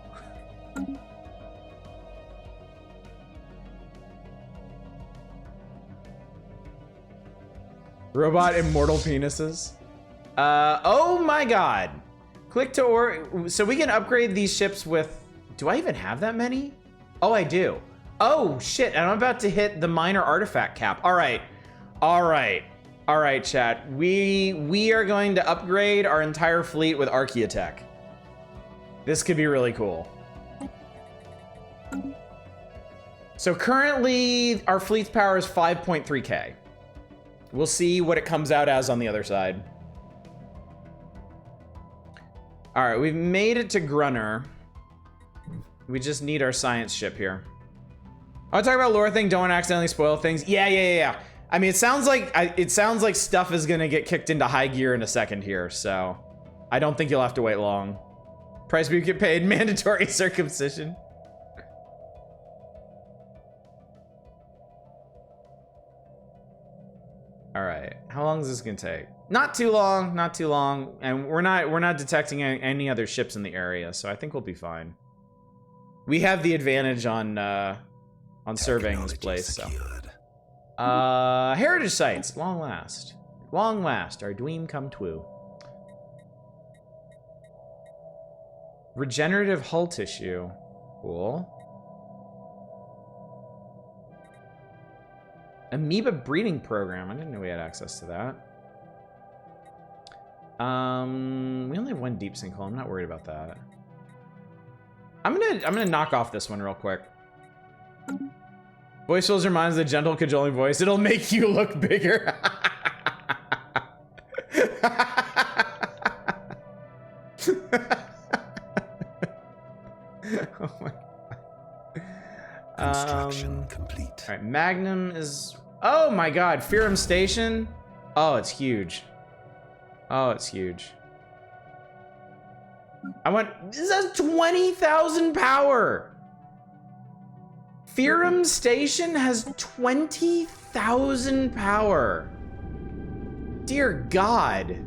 Robot immortal penises. Oh my God. Click to so we can upgrade these ships with, do I even have that many? Oh, I do. Oh shit, and I'm about to hit the minor artifact cap. All right, chat. We are going to upgrade our entire fleet with Archaeotech. This could be really cool. So currently our fleet's power is 5.3K. We'll see what it comes out as on the other side. All right, we've made it to Grunner. We just need our science ship here. I want to talk about lore thing. Don't want to accidentally spoil things. Yeah. I mean, it sounds like stuff is gonna get kicked into high gear in a second here, so I don't think you'll have to wait long. Price we get paid, mandatory circumcision. All right, how long is this gonna take? Not too long, and we're not detecting any other ships in the area, so I think we'll be fine. We have the advantage on surveying this place, so. Heritage sites, long last, our dream come true. Regenerative hull tissue, cool. Amoeba breeding program, I didn't know we had access to that. We only have one deep sinkhole, I'm not worried about that. I'm gonna knock off this one real quick. Voice fills your minds with a gentle, cajoling voice. It'll make you look bigger. Oh my God.
Construction complete.
All right, Magnum is. Oh my God, Fearum Station. Oh, it's huge. Oh, it's huge. This has 20,000 power. Fearum Station has 20,000 power. Dear God.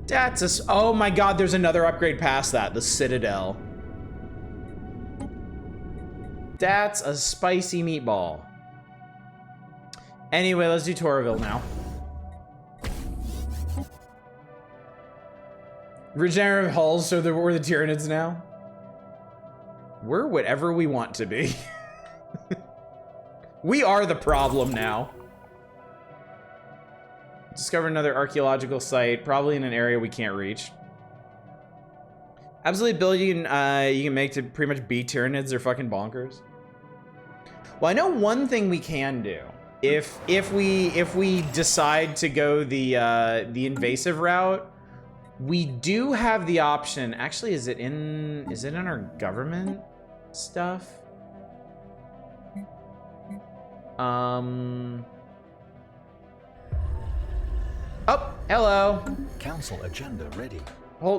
That's oh my God, there's another upgrade past that, the Citadel. That's a spicy meatball. Anyway, let's do Toraville now. Regenerative hulls, so we're the Tyranids now. We're whatever we want to be. We are the problem now. Discover another archaeological site, probably in an area we can't reach. Absolute ability you can make to pretty much beat Tyranids are fucking bonkers. Well, I know one thing we can do. If we decide to go the invasive route, we do have the option. Actually, is it in our government stuff? Oh, hello.
Council agenda ready.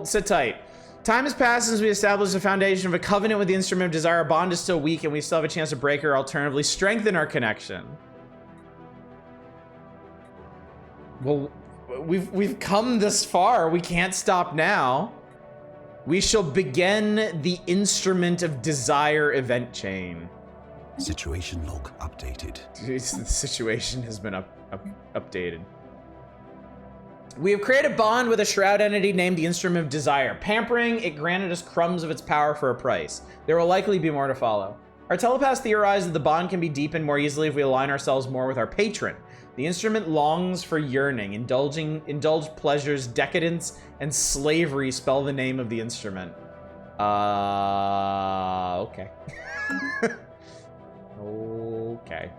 Sit tight. Time has passed since we established the foundation of a covenant with the Instrument of Desire. Our bond is still weak, and we still have a chance to break or alternatively strengthen our connection. Well, we've come this far. We can't stop now. We shall begin the Instrument of Desire event chain.
Situation log updated.
The situation has been updated. We have created a bond with a shroud entity named the Instrument of Desire. Pampering, it granted us crumbs of its power for a price. There will likely be more to follow. Our telepaths theorize that the bond can be deepened more easily if we align ourselves more with our patron. The instrument longs for yearning, indulged pleasures, decadence, and slavery spell the name of the instrument. Okay. Okay.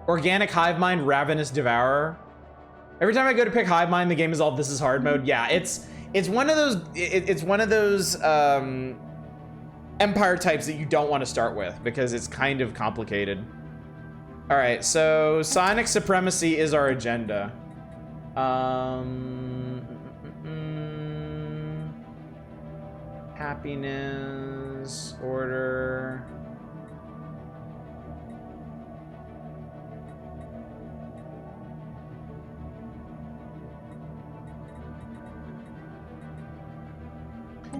Organic hive mind, ravenous devourer. Every time I go to pick hive mind, the game is all this is hard mode. Yeah, it's one of those empire types that you don't want to start with because it's kind of complicated. All right, so Sonic Supremacy is our agenda. Happiness, order.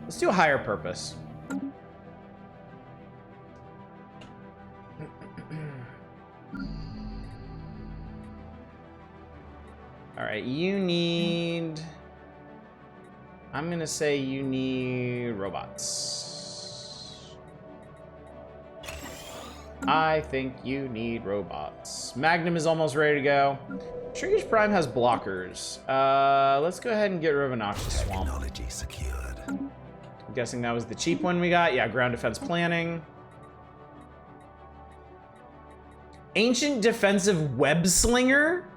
Let's do a higher purpose. All right, you need... I'm gonna say you need robots. I think you need robots. Magnum is almost ready to go. Shrinkage Prime has blockers. Let's go ahead and get rid of a Noxious Swamp.
Technology secured.
I'm guessing that was the cheap one we got. Yeah, ground defense planning. Ancient defensive web slinger?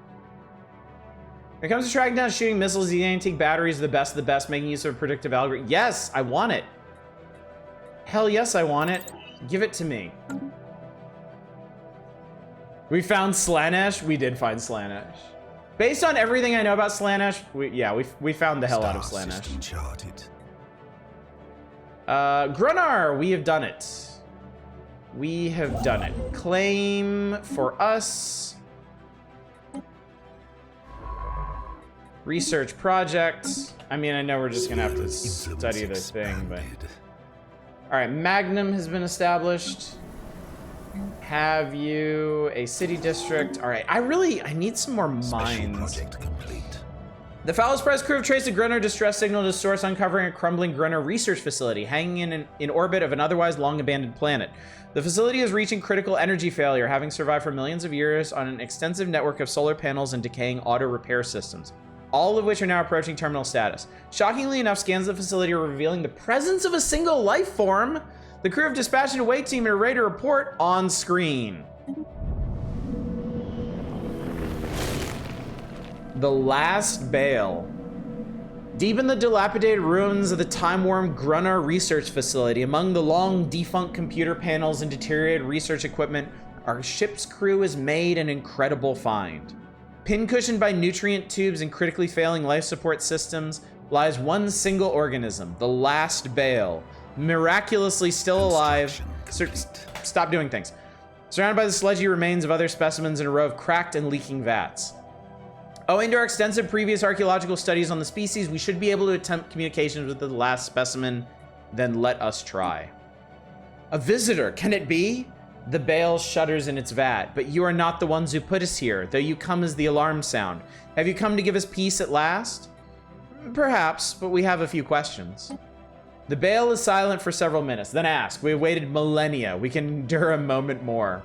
When it comes to tracking down shooting missiles, the antique batteries are the best of the best, making use of a predictive algorithm. Yes, I want it. Hell yes, I want it. Give it to me. We found Slaanesh? We did find Slaanesh. Based on everything I know about Slaanesh, we found the hell out of Slaanesh.
Charted.
Grunnar, we have done it. We have done it. Claim for us. Research project. I mean, I know we're just gonna have to study the thing, but... All right, Magnum has been established. Have you a city district? All right, I need some more mines.
Project complete.
The Phallic Press crew have traced a Grunnar distress signal to source, uncovering a crumbling Grunnar research facility hanging in orbit of an otherwise long-abandoned planet. The facility is reaching critical energy failure, having survived for millions of years on an extensive network of solar panels and decaying auto repair systems, all of which are now approaching terminal status. Shockingly enough, scans of the facility are revealing the presence of a single life form. The crew have dispatched an away team and are ready to report on screen. The Last Bale. Deep in the dilapidated ruins of the time-worn Grunnar research facility, among the long defunct computer panels and deteriorated research equipment, our ship's crew has made an incredible find. Pincushioned by nutrient tubes and critically failing life support systems lies one single organism, the Last Bale, miraculously still alive. Stop doing things. Surrounded by the sludgy remains of other specimens in a row of cracked and leaking vats. Owing to our extensive previous archaeological studies on the species, we should be able to attempt communications with the last specimen, then let us try. A visitor, can it be? The bale shudders in its vat. But you are not the ones who put us here, though you come as the alarm sound. Have you come to give us peace at last? Perhaps, but we have a few questions. The bale is silent for several minutes, then ask. We have waited millennia. We can endure a moment more.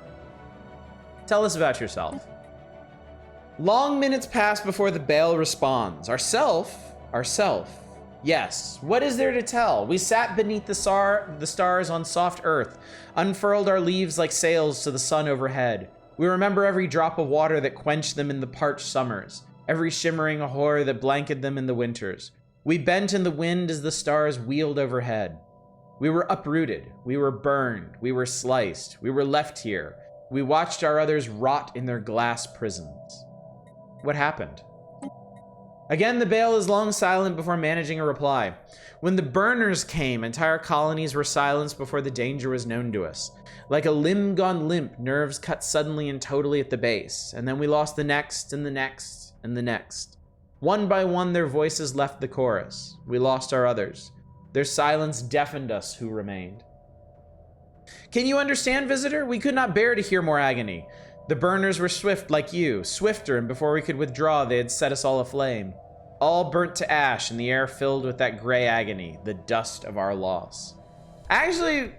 Tell us about yourself. Long minutes pass before the bale responds. Ourself? Yes. What is there to tell? We sat beneath the stars on soft earth, unfurled our leaves like sails to the sun overhead. We remember every drop of water that quenched them in the parched summers, every shimmering horror that blanketed them in the winters. We bent in the wind as the stars wheeled overhead. We were uprooted. We were burned. We were sliced. We were left here. We watched our others rot in their glass prisons. What happened? Again, the bale is long silent before managing a reply. When the burners came, entire colonies were silenced before the danger was known to us. Like a limb gone limp, nerves cut suddenly and totally at the base. And then we lost the next, and the next, and the next. One by one, their voices left the chorus. We lost our others. Their silence deafened us who remained. Can you understand, visitor? We could not bear to hear more agony. The burners were swift like you, swifter, and before we could withdraw, they had set us all aflame. All burnt to ash, and the air filled with that gray agony, the dust of our loss. Actually,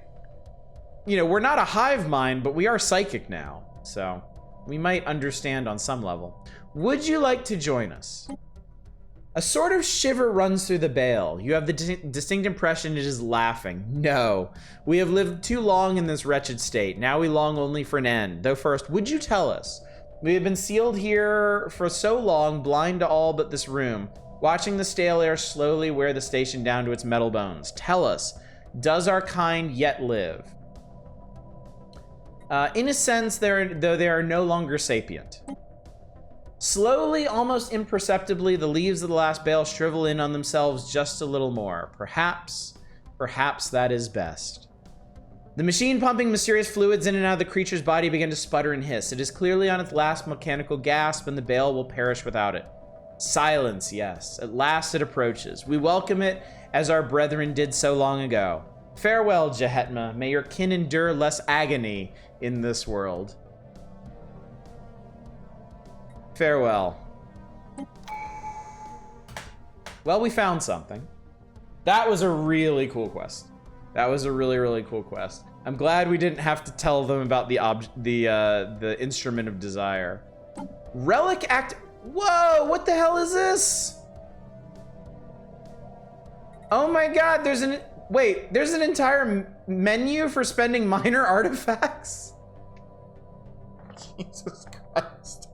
we're not a hive mind, but we are psychic now, so we might understand on some level. Would you like to join us? A sort of shiver runs through the bale. You have the distinct impression it is laughing. No, we have lived too long in this wretched state. Now we long only for an end. Though first, would you tell us? We have been sealed here for so long, blind to all but this room, watching the stale air slowly wear the station down to its metal bones. Tell us, does our kind yet live? In a sense, though they are no longer sapient. Slowly, almost imperceptibly, the leaves of the last bale shrivel in on themselves just a little more. Perhaps that is best. The machine pumping mysterious fluids in and out of the creature's body began to sputter and hiss. It is clearly on its last mechanical gasp, and the bale will perish without it. Silence, yes. At last it approaches. We welcome it as our brethren did so long ago. Farewell, Jehetma. May your kin endure less agony in this world. Farewell. Well, we found something. That was a really cool quest. That was a really, really cool quest. I'm glad we didn't have to tell them about the instrument of desire. Relic act. Whoa! What the hell is this? Oh my God! There's an entire menu for spending minor artifacts. Jesus Christ.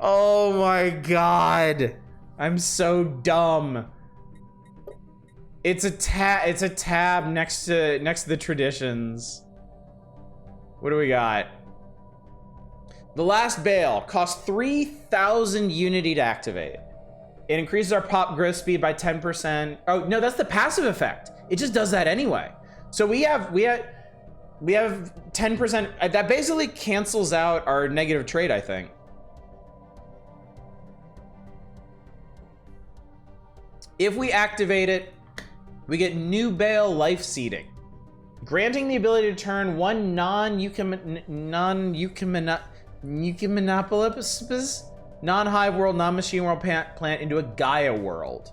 Oh my God. I'm so dumb. It's a tab next to the traditions. What do we got? The last bale costs 3,000 unity to activate. It increases our pop growth speed by 10%. Oh no, that's the passive effect. It just does that anyway. So we have 10%. That basically cancels out our negative trait, I think. If we activate it, we get new bale life seeding, granting the ability to turn one non-hive world, non-machine world plant into a Gaia world.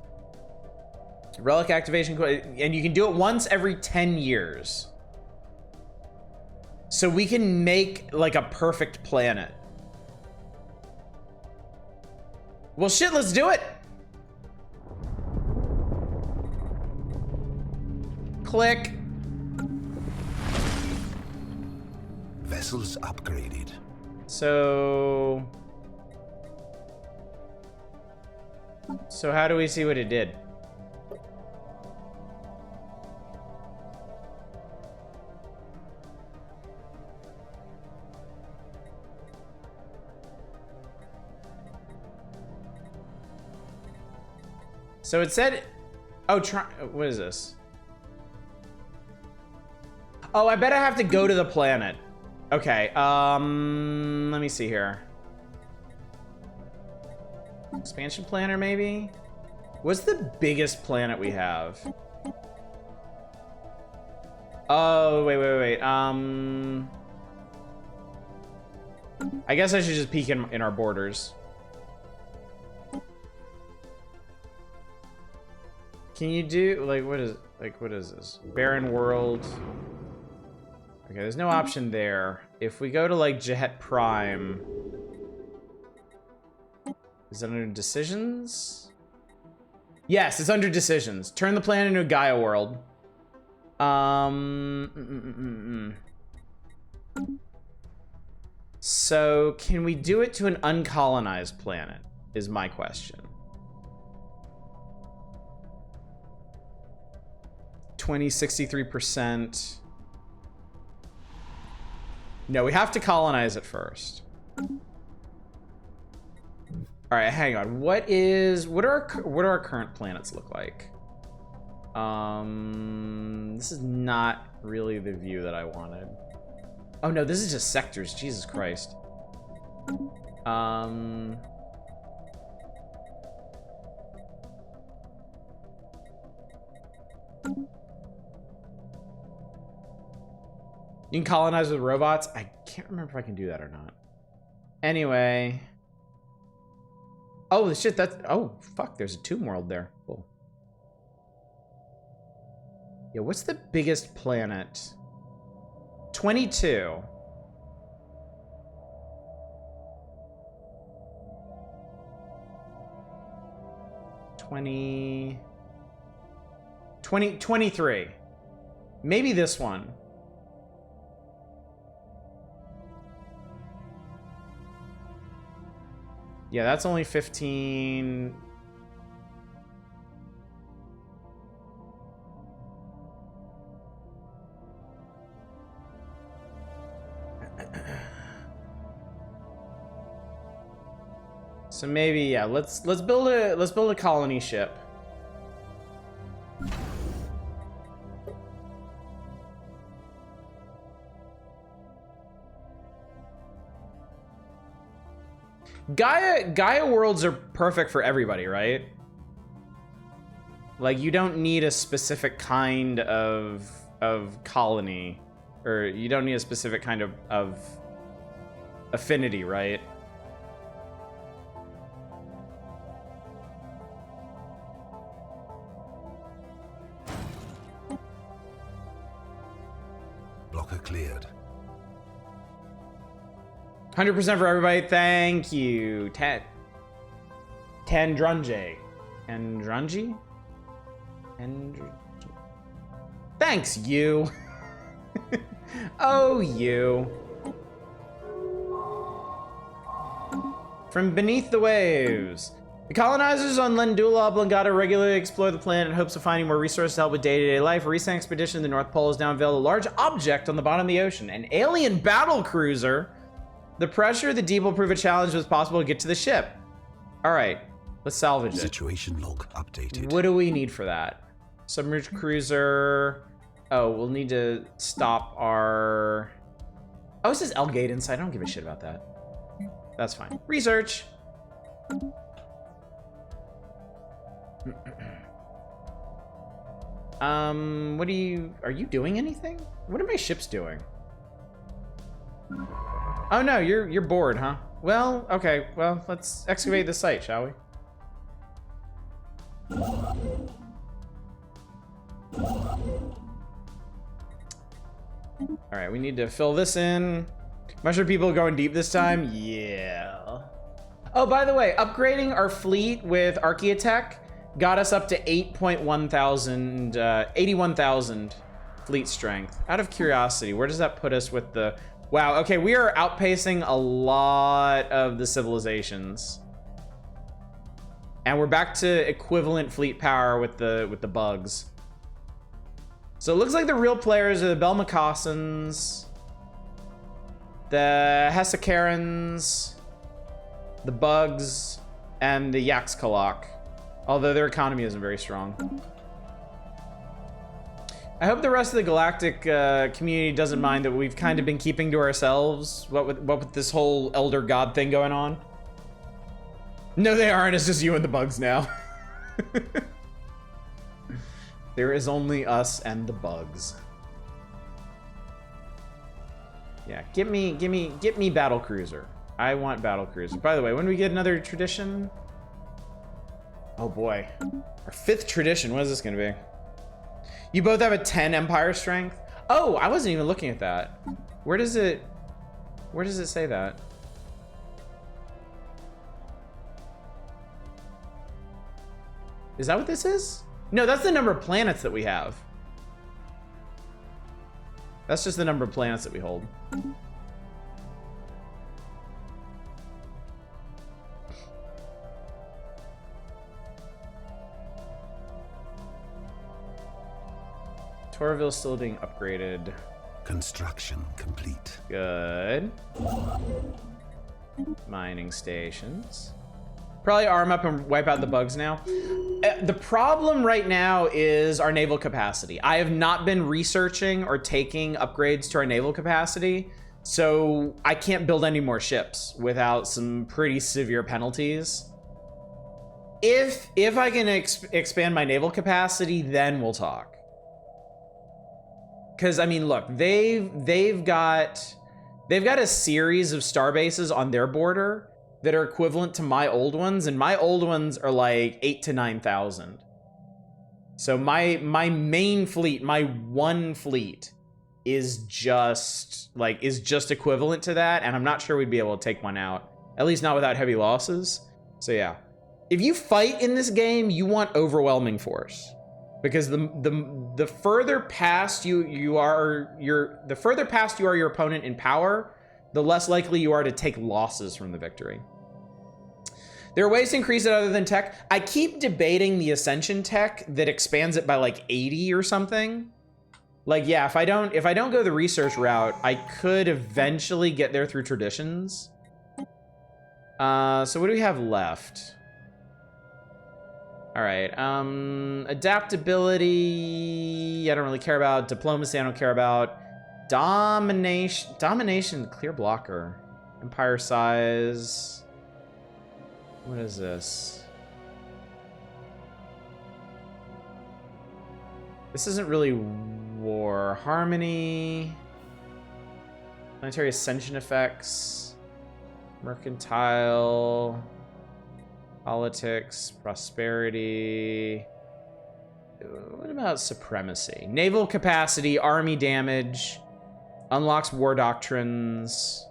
Relic activation, and you can do it once every 10 years. So we can make like a perfect planet. Well, shit, let's do it. Click.
Vessels upgraded.
So how do we see what it did? So it said, oh, what is this? Oh, I bet I have to go to the planet. Okay, let me see here. Expansion planner, maybe? What's the biggest planet we have? Oh, wait. I guess I should just peek in our borders. Can you do, like, what is this? Barren world. Okay, there's no option there. If we go to, like, Jahet Prime... Is it under decisions? Yes, it's under decisions. Turn the planet into a Gaia world. So, can we do it to an uncolonized planet, is my question. 63%. No, we have to colonize it first. All right, hang on. What do our current planets look like? This is not really the view that I wanted. Oh no, this is just sectors. Jesus Christ. You can colonize with robots? I can't remember if I can do that or not. Anyway. Oh, shit, that's... Oh, fuck, there's a tomb world there. Cool. Yeah, what's the biggest planet? 22. $20... 23. Maybe this one. Yeah, that's only 15. So maybe, yeah, let's build a colony ship. Gaia worlds are perfect for everybody, right? Like, you don't need a specific kind of colony, or you don't need a specific kind of affinity, right?
Blocker cleared.
100% for everybody. Thank you. Tandrunje. Andrunji? Thanks, you. Oh, you. From beneath the waves. The colonizers on Lendula Oblongata regularly explore the planet in hopes of finding more resources to help with day-to-day life. A recent expedition to the North Pole has now unveiled a large object on the bottom of the ocean. An alien battle cruiser. The pressure of the deep will prove a challenge was possible to get to the ship. All right, let's salvage it.
Situation log updated.
What do we need for that? Submerged cruiser. Oh, we'll need to stop our... Oh, it says Elgate inside. I don't give a shit about that. That's fine. Research. What are you doing anything? What are my ships doing? Oh no, you're bored, huh? Well, okay, well, let's excavate the site, shall we? Alright, we need to fill this in. Am I sure people are going deep this time? Yeah. Oh, by the way, upgrading our fleet with Archaeotech got us up to 81,000 fleet strength. Out of curiosity, where does that put us with the... Wow, okay, we are outpacing a lot of the civilizations. And we're back to equivalent fleet power with the bugs. So it looks like the real players are the Belmacossans, the Hessakarans, the bugs, and the Yaxkalak. Although their economy isn't very strong. I hope the rest of the galactic community doesn't mind that we've kind of been keeping to ourselves. What with this whole elder god thing going on? No, they aren't. It's just you and the bugs now. There is only us and the bugs. Yeah, get me battle cruiser. I want battle cruiser. By the way, when do we get another tradition? Oh boy, our 5th tradition. What is this gonna be? You both have a 10 empire strength. Oh, I wasn't even looking at that. Where does it say that? Is that what this is? No, that's the number of planets that we have. That's just the number of planets that we hold. Torville's still being upgraded.
Construction complete.
Good. Mining stations. Probably arm up and wipe out the bugs now. The problem right now is our naval capacity. I have not been researching or taking upgrades to our naval capacity, so I can't build any more ships without some pretty severe penalties. If I can expand my naval capacity, then we'll talk. Because I mean, look, they've got a series of star bases on their border that are equivalent to my old ones, and my old ones are like 8,000 to 9,000. So my main fleet, my one fleet, is just equivalent to that, and I'm not sure we'd be able to take one out, at least not without heavy losses. So yeah, if you fight in this game, you want overwhelming force, because the further past you are your opponent in power, the less likely you are to take losses from the victory. There are ways to increase it other than tech. I keep debating the Ascension tech that expands it by like 80 or something. Like, yeah, if I don't go the research route, I could eventually get there through traditions. So what do we have left? All right, adaptability, I don't really care about. Diplomacy, I don't care about. Domination, clear blocker. Empire size. What is this? This isn't really war. Harmony. Planetary ascension effects. Mercantile. Politics. Prosperity. What about supremacy? Naval capacity. Army damage. Unlocks war doctrines.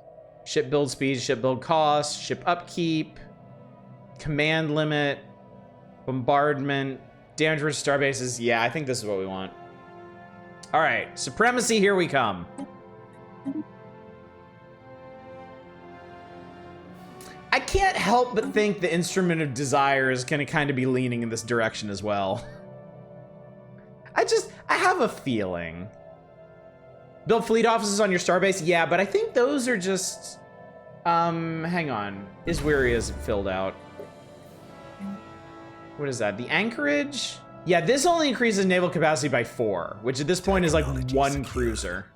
Ship build speed. Ship build cost. Ship upkeep. Command limit, bombardment, dangerous starbases. Yeah, I think this is what we want. All right, supremacy, here we come. I can't help but think the Instrument of Desire is gonna kind of be leaning in this direction as well. I have a feeling. Build fleet offices on your starbase? Yeah, but I think those are just, hang on. Iswiria is filled out. What is that? The anchorage? Yeah, this only increases naval capacity by 4, which at this point is like 1 cruiser.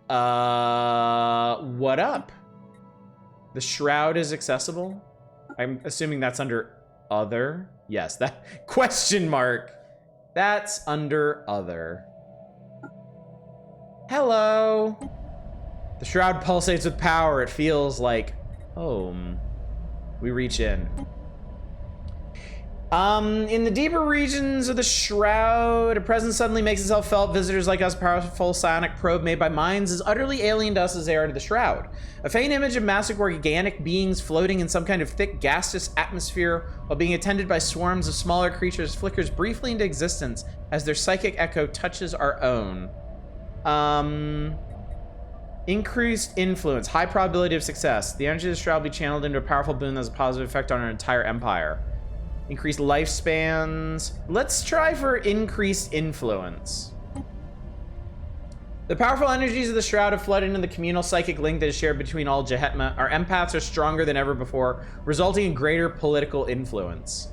What up? The Shroud is accessible? I'm assuming that's under other. Yes, that question mark. That's under other. Hello. The Shroud pulsates with power. It feels like home. We reach in. In the deeper regions of the Shroud, a presence suddenly makes itself felt. Visitors like us, powerful psionic probe made by minds is utterly alien to us as they are to the Shroud. A faint image of massive organic beings floating in some kind of thick gaseous atmosphere while being attended by swarms of smaller creatures flickers briefly into existence as their psychic echo touches our own. Increased influence, high probability of success. The energy of the Shroud will be channeled into a powerful boon that has a positive effect on our entire empire. Increased lifespans. Let's try for increased influence. The powerful energies of the Shroud have flooded into the communal psychic link that is shared between all Jehetma. Our empaths are stronger than ever before, resulting in greater political influence.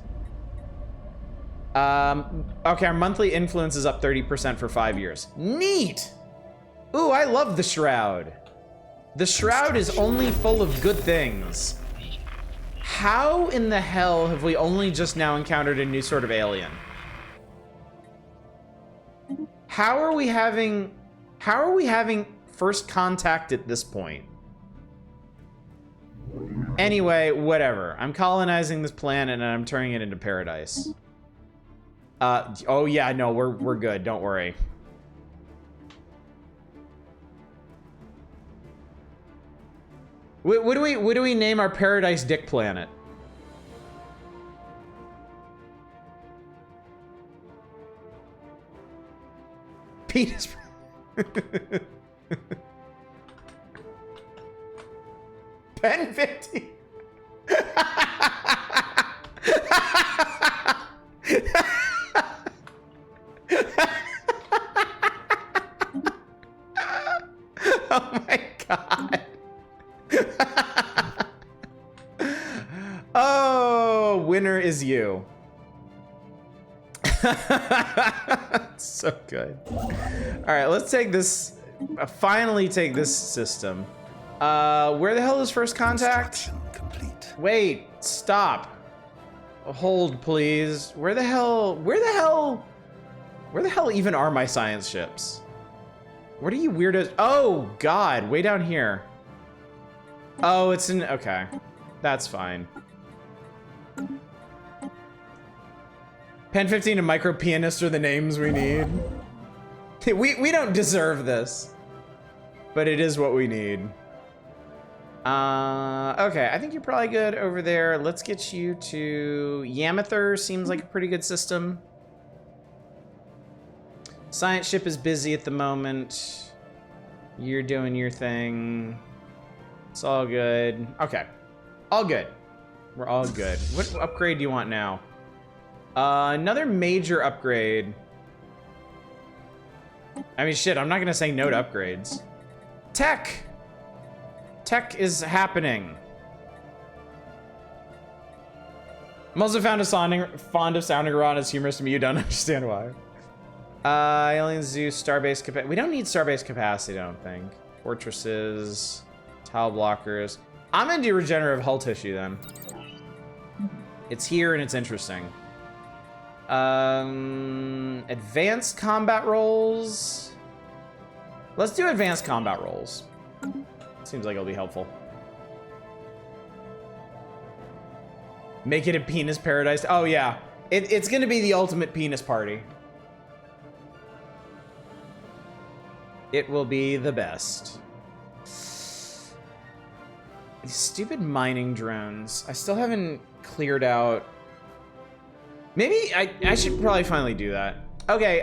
Okay, our monthly influence is up 30% for 5 years. Neat! Ooh, I love the Shroud. The Shroud is only full of good things. How in the hell have we only just now encountered a new sort of alien? How are we having first contact at this point. Anyway, whatever. I'm colonizing this planet and I'm turning it into paradise. Oh yeah, no, we're good. Don't worry. What do we name our paradise dick planet? Penis. Pen 50. Oh my god. Oh, winner is you. So good. All right, let's take this. Finally, take this system. Where the hell is first contact?
Complete.
Wait, stop. Hold, please. Where the hell even are my science ships? What are you weirdos? Oh God, way down here. Oh, it's in. Okay, that's fine. Pen 15 and Micro Pianist are the names we need. We don't deserve this, but it is what we need. Okay, I think you're probably good over there. Let's get you to Yamather. Seems like a pretty good system. Science ship is busy at the moment. You're doing your thing. It's all good. Okay, all good. We're all good. What upgrade do you want now? Another major upgrade. I mean, shit, I'm not gonna say no to upgrades. Tech! Tech is happening. I'm also fond of sounding around as humorous to me. You don't understand why. Alien Zoo, Starbase capacity. We don't need Starbase capacity, I don't think. Fortresses, tile blockers. I'm gonna do regenerative hull tissue then. It's here and it's interesting. Advanced combat rolls. Let's do advanced combat rolls. Seems like it'll be helpful. Make it a penis paradise. Oh yeah, it's gonna be the ultimate penis party. It will be the best. These stupid mining drones. I still haven't cleared out. Maybe I should probably finally do that. Okay,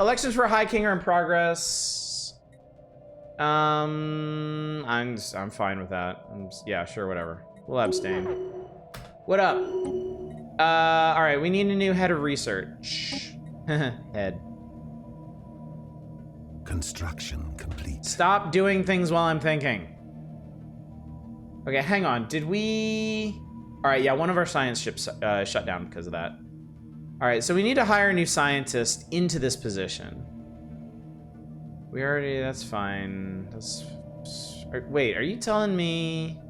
elections for High King are in progress. I'm fine with that. Yeah, sure, whatever. We'll abstain. What up? All right, we need a new head of research. Head.
Construction complete.
Stop doing things while I'm thinking. Okay, hang on. Did we? All right, yeah, one of our science ships shut down because of that. All right, so we need to hire a new scientist into this position. We already, that's fine. Wait, are you telling me?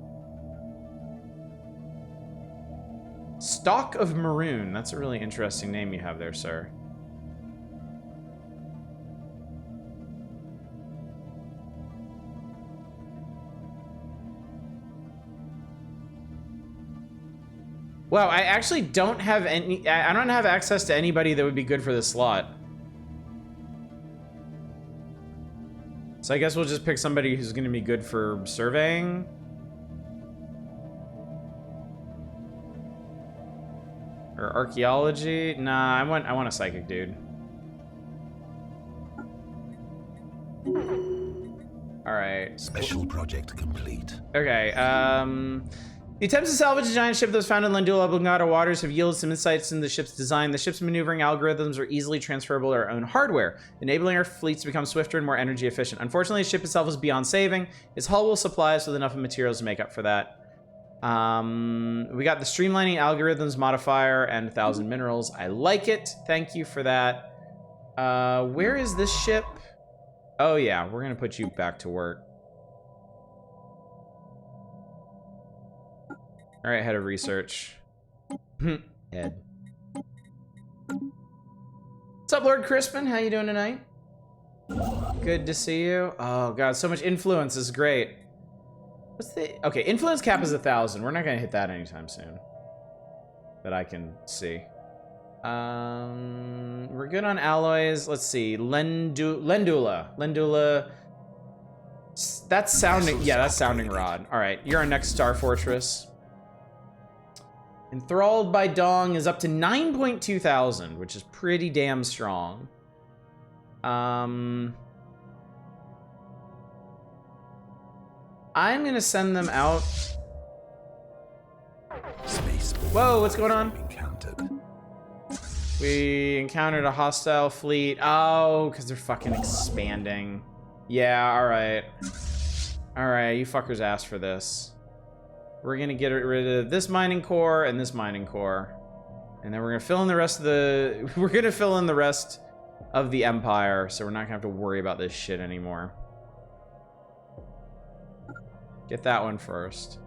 Stock of Maroon. That's a really interesting name you have there, sir. Wow, I actually don't have any. I don't have access to anybody that would be good for this slot. So I guess we'll just pick somebody who's going to be good for surveying. Or archaeology. Nah, I want a psychic dude. All right.
Special project complete.
Okay. The attempts to salvage a giant ship that was found in Landula Oblongata waters have yielded some insights into the ship's design. The ship's maneuvering algorithms are easily transferable to our own hardware, enabling our fleets to become swifter and more energy efficient. Unfortunately, the ship itself is beyond saving. Its hull will supply us with enough materials to make up for that. We got the streamlining algorithms modifier and 1,000 minerals. I like it. Thank you for that. Where is this ship? Oh yeah, we're gonna put you back to work. All right, head of research. Head. What's up, Lord Crispin? How you doing tonight? Good to see you. Oh god, so much influence is great. What's the... Okay, influence cap is 1,000. We're not gonna hit that anytime soon. That I can see. We're good on alloys. Let's see. Lendula. That's sounding... Yeah, that's sounding rod. Alright, you're our next Star Fortress. Enthralled by Dong is up to 9.2 thousand, which is pretty damn strong. I'm gonna send them out. Whoa, what's going on? We encountered a hostile fleet. Oh, because they're fucking expanding. Yeah, alright. Alright, you fuckers asked for this. We're gonna get rid of this mining core and this mining core. And then we're gonna fill in the rest of the... We're gonna fill in the rest of the Empire, so we're not gonna have to worry about this shit anymore. Get that one first.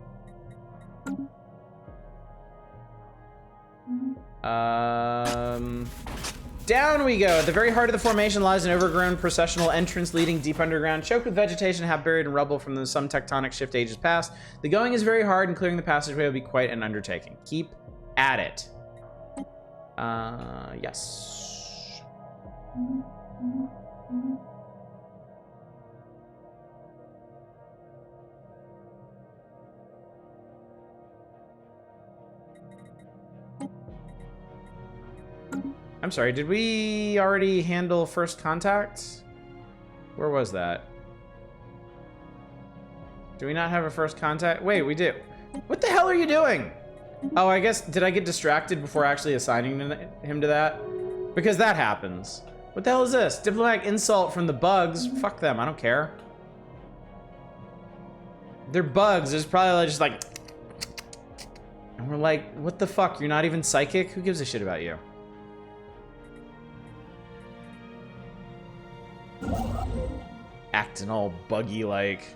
Down we go. At the very heart of the formation lies an overgrown processional entrance leading deep underground, choked with vegetation half buried in rubble from some tectonic shift ages past. The going is very hard, and clearing the passageway will be quite an undertaking. Keep at it. Yes. I'm sorry, did we already handle first contact? Where was that? Do we not have a first contact? Wait, we do. What the hell are you doing? Oh, I guess, did I get distracted before actually assigning him to that? Because that happens. What the hell is this? Diplomatic insult from the bugs. Fuck them, I don't care. They're bugs, it's probably just like... And we're like, what the fuck, you're not even psychic? Who gives a shit about you? Acting all buggy-like.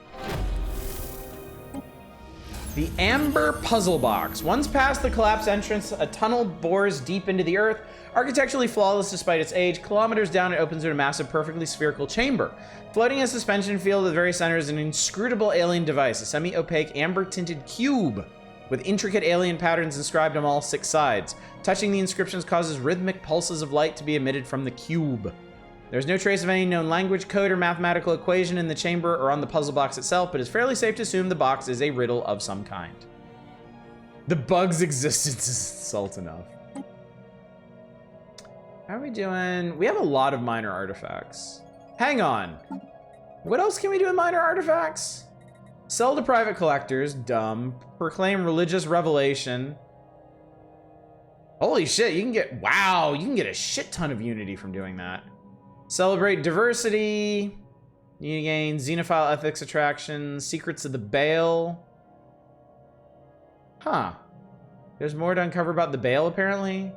The Amber Puzzle Box. Once past the collapsed entrance, a tunnel bores deep into the earth. Architecturally flawless despite its age, kilometers down it opens to a massive, perfectly spherical chamber. Floating in a suspension field at the very center is an inscrutable alien device, a semi-opaque, amber-tinted cube with intricate alien patterns inscribed on all 6 sides. Touching the inscriptions causes rhythmic pulses of light to be emitted from the cube. There's no trace of any known language, code, or mathematical equation in the chamber or on the puzzle box itself, but it's fairly safe to assume the box is a riddle of some kind. The bug's existence is insult enough. How are we doing? We have a lot of minor artifacts. Hang on. What else can we do with minor artifacts? Sell to private collectors, dumb. Proclaim religious revelation. Holy shit, you can get, wow, you can get a shit ton of unity from doing that. Celebrate diversity. You gain xenophile ethics attraction. Secrets of the Baal. Huh. There's more to uncover about the Baal, apparently.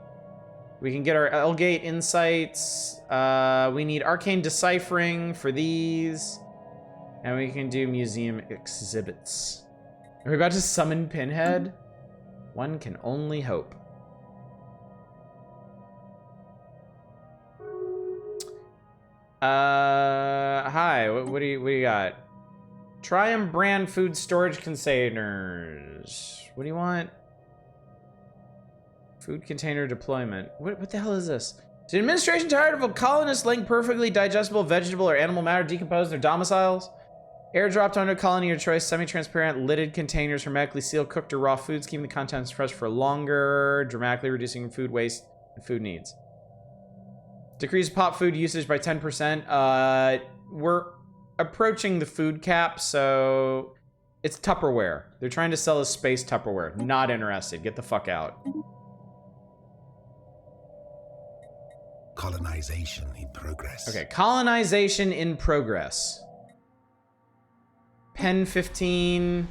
We can get our Elgate insights. We need arcane deciphering for these. And we can do museum exhibits. Are we about to summon Pinhead? One can only hope. Hi, what do you got? Triumph brand food storage containers. What do you want? Food container deployment. What the hell is this? Is the administration tired of a colonist laying perfectly digestible vegetable or animal matter decomposed in their domiciles? Airdropped onto a colony of your choice, semi-transparent lidded containers, hermetically sealed, cooked or raw foods, keeping the contents fresh for longer, dramatically reducing food waste and food needs. Decrease pop food usage by 10%. We're approaching the food cap, so it's Tupperware. They're trying to sell us space Tupperware. Not interested. Get the fuck out.
Colonization in progress.
Okay, colonization in progress. Pen 15.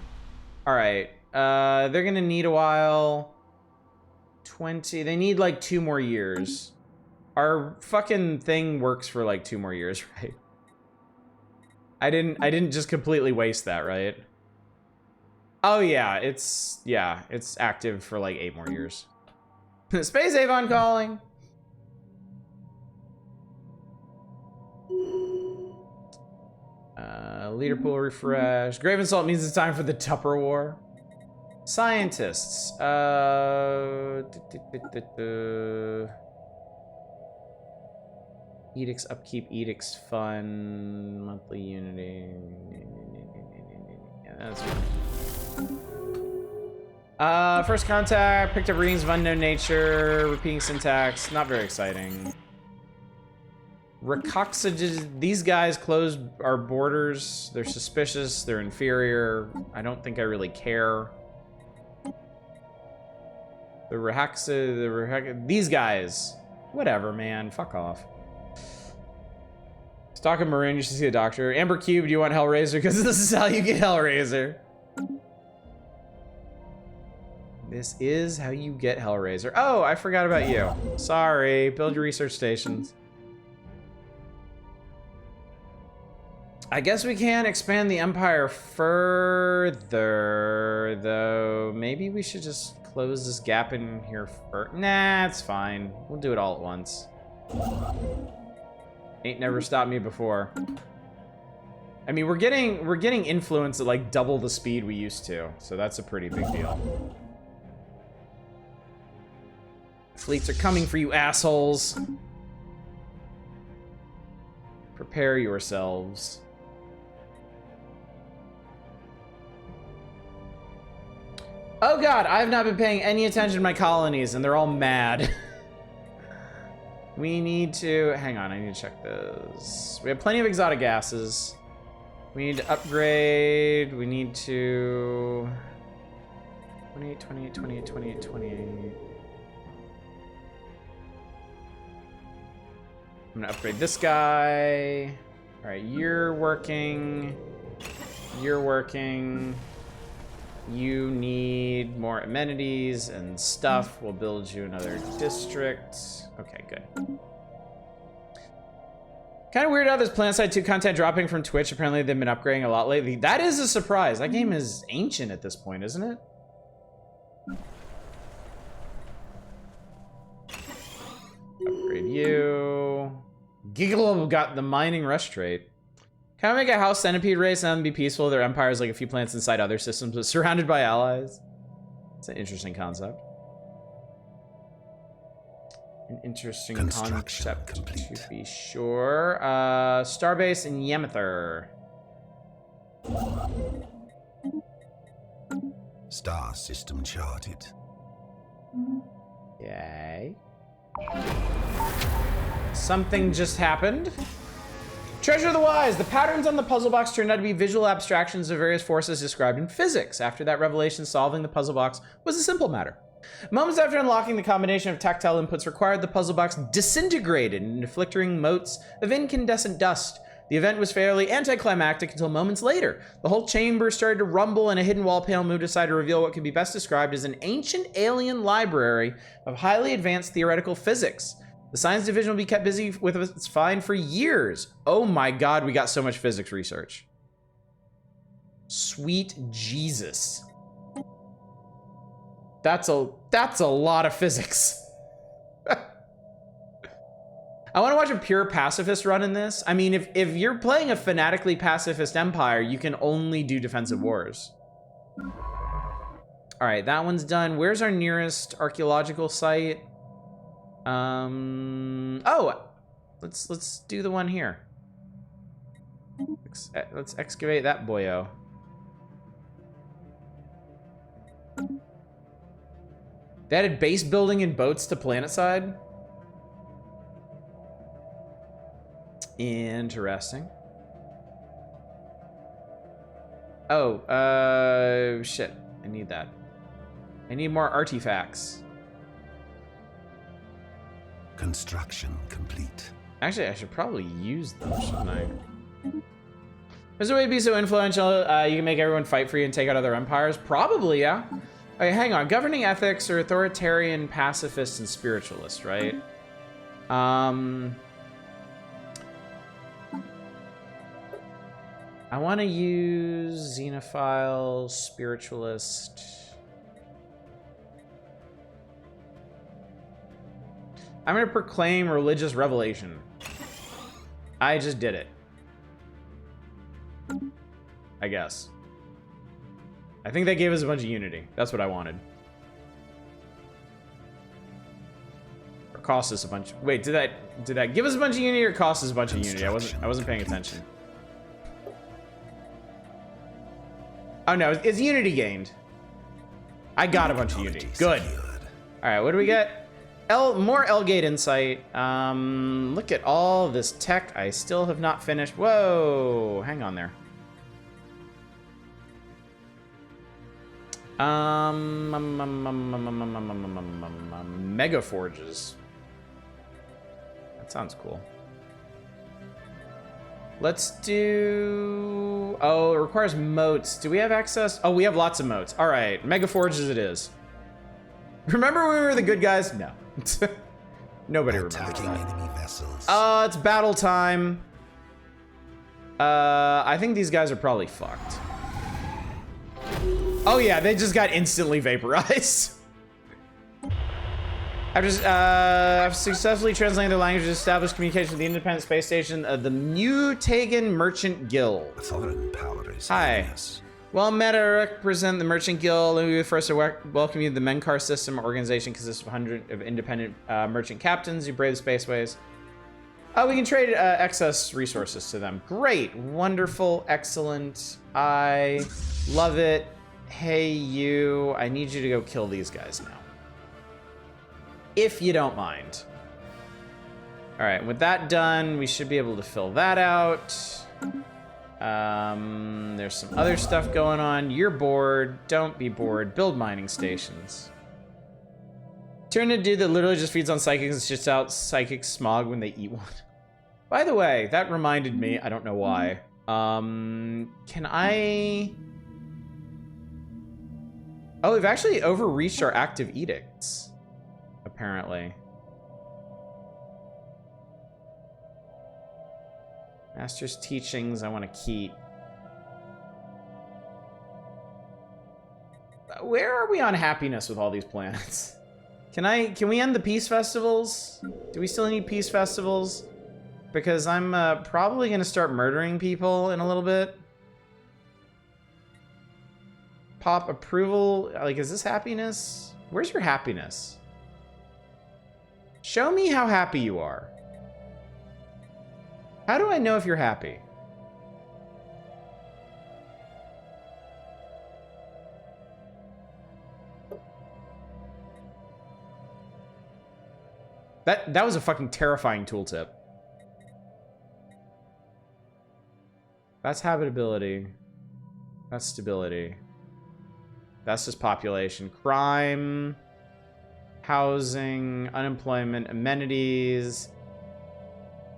All right. They're gonna need a while. 20. They need like 2 more years. Our fucking thing works for like 2 more years, right? I didn't just completely waste that, right? Oh yeah, it's active for like 8 more years. Space Avon calling. Leader pool refresh. Grave insult means it's time for the Tupper War. Scientists. Edicts upkeep, edicts fun, monthly unity. Yeah, that's good. First contact, picked up readings of unknown nature, repeating syntax, not very exciting. Recoxages, these guys close our borders. They're suspicious, they're inferior. I don't think I really care. These guys. Whatever, man, fuck off. Stock of Maroon, you should see a doctor. Amber Cube, do you want Hellraiser? Because this is how you get Hellraiser. This is how you get Hellraiser. Oh, I forgot about you. Sorry, build your research stations. I guess we can expand the Empire further, though. Maybe we should just close this gap in here first. Nah, it's fine. We'll do it all at once. Ain't never stopped me before. I mean, we're getting influence at like double the speed we used to, so that's a pretty big deal. Fleets are coming for you, assholes. Prepare yourselves. Oh god, I have not been paying any attention to my colonies, and they're all mad. We need to... Hang on, I need to check this. We have plenty of exotic gases. We need to upgrade. We need to... 28, 28, 28, 28, 28. I'm gonna upgrade this guy. All right, you're working. You're working. You need more amenities and stuff. We'll build you another district. Okay, good. Kind of weird how there's PlanetSide 2 content dropping from Twitch. Apparently they've been upgrading a lot lately. That is a surprise. That game is ancient at this point, isn't it? Upgrade you. Giggle got the mining rush trait. Can I make a house centipede race and be peaceful? Their empire is like a few planets inside other systems, but surrounded by allies. It's an interesting concept. An interesting concept, complete. To be sure. Starbase in Yemether.
Star system charted.
Yay. Something just happened. Treasure of the Wise. The patterns on the puzzle box turned out to be visual abstractions of various forces described in physics. After that revelation, solving the puzzle box was a simple matter. Moments after unlocking the combination of tactile inputs required, the puzzle box disintegrated into flickering motes of incandescent dust. The event was fairly anticlimactic until moments later. The whole chamber started to rumble and a hidden wall panel moved aside to reveal what could be best described as an ancient alien library of highly advanced theoretical physics. The science division will be kept busy with its find for years. Oh my god, we got so much physics research. Sweet Jesus. That's a lot of physics. I want to watch a pure pacifist run in this. I mean, if you're playing a fanatically pacifist empire, you can only do defensive wars. All right, that one's done. Where's our nearest archaeological site? Oh, let's do the one here. Let's excavate that boyo. They added base building and boats to PlanetSide. Interesting. Oh, shit. I need that. I need more artifacts.
Construction complete.
Actually, I should probably use them, shouldn't I? There's a way to be so influential, you can make everyone fight for you and take out other empires? Probably, yeah. Okay, hang on. Governing ethics are authoritarian, pacifist, and spiritualist, right? I want to use xenophile, spiritualist. I'm going to proclaim religious revelation. I just did it. I guess. I think they gave us a bunch of unity. That's what I wanted. Or cost us a bunch. Wait, did that give us a bunch of unity or cost us a bunch of unity? I wasn't paying attention. Oh no, it's unity gained. I got a bunch of unity. Good. All right, what do we get? More L-Gate insight. Look at all this tech I still have not finished. Whoa, hang on there. Mega forges. That sounds cool. Let's do... Oh, it requires moats. Do we have access? Oh, we have lots of moats. All right, mega forges it is. Remember when we were the good guys? No. Nobody remembers that.
Enemy vessels.
It's battle time. I think these guys are probably fucked. Oh yeah, they just got instantly vaporized. After successfully translating their language to establish communication with the independent space station, the Mutagan Merchant Guild.
A foreign power is
Hi.
leading us.
Well, Matt, I represent the Merchant Guild, and we would first welcome you to the Menkar system. Organization consists of 100 of independent merchant captains who brave the spaceways. We can trade excess resources to them. Great, wonderful, excellent. I love it. Hey, you, I need you to go kill these guys now. If you don't mind. All right, with that done, we should be able to fill that out. There's some other stuff going on. You're bored. Don't be bored. Build mining stations. Turn to a dude that literally just feeds on psychics and shits out psychic smog when they eat one. By the way, that reminded me, I don't know why. Can I... Oh, we've actually overreached our active edicts, apparently. Master's teachings, I want to keep. Where are we on happiness with all these planets? Can we end the peace festivals? Do we still need peace festivals? Because I'm probably gonna start murdering people in a little bit. Pop approval, like, is this happiness? Where's your happiness? Show me how happy you are. How do I know if you're happy? That was a fucking terrifying tooltip. That's habitability. That's stability. That's just population. Crime, housing, unemployment, amenities.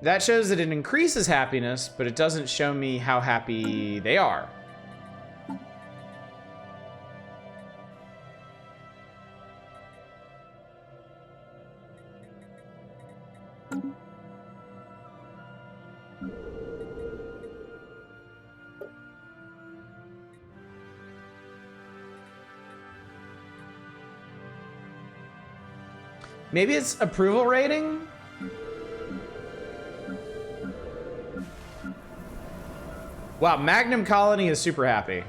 That shows that it increases happiness, but it doesn't show me how happy they are. Maybe it's approval rating? Wow, Magnum Colony is super happy.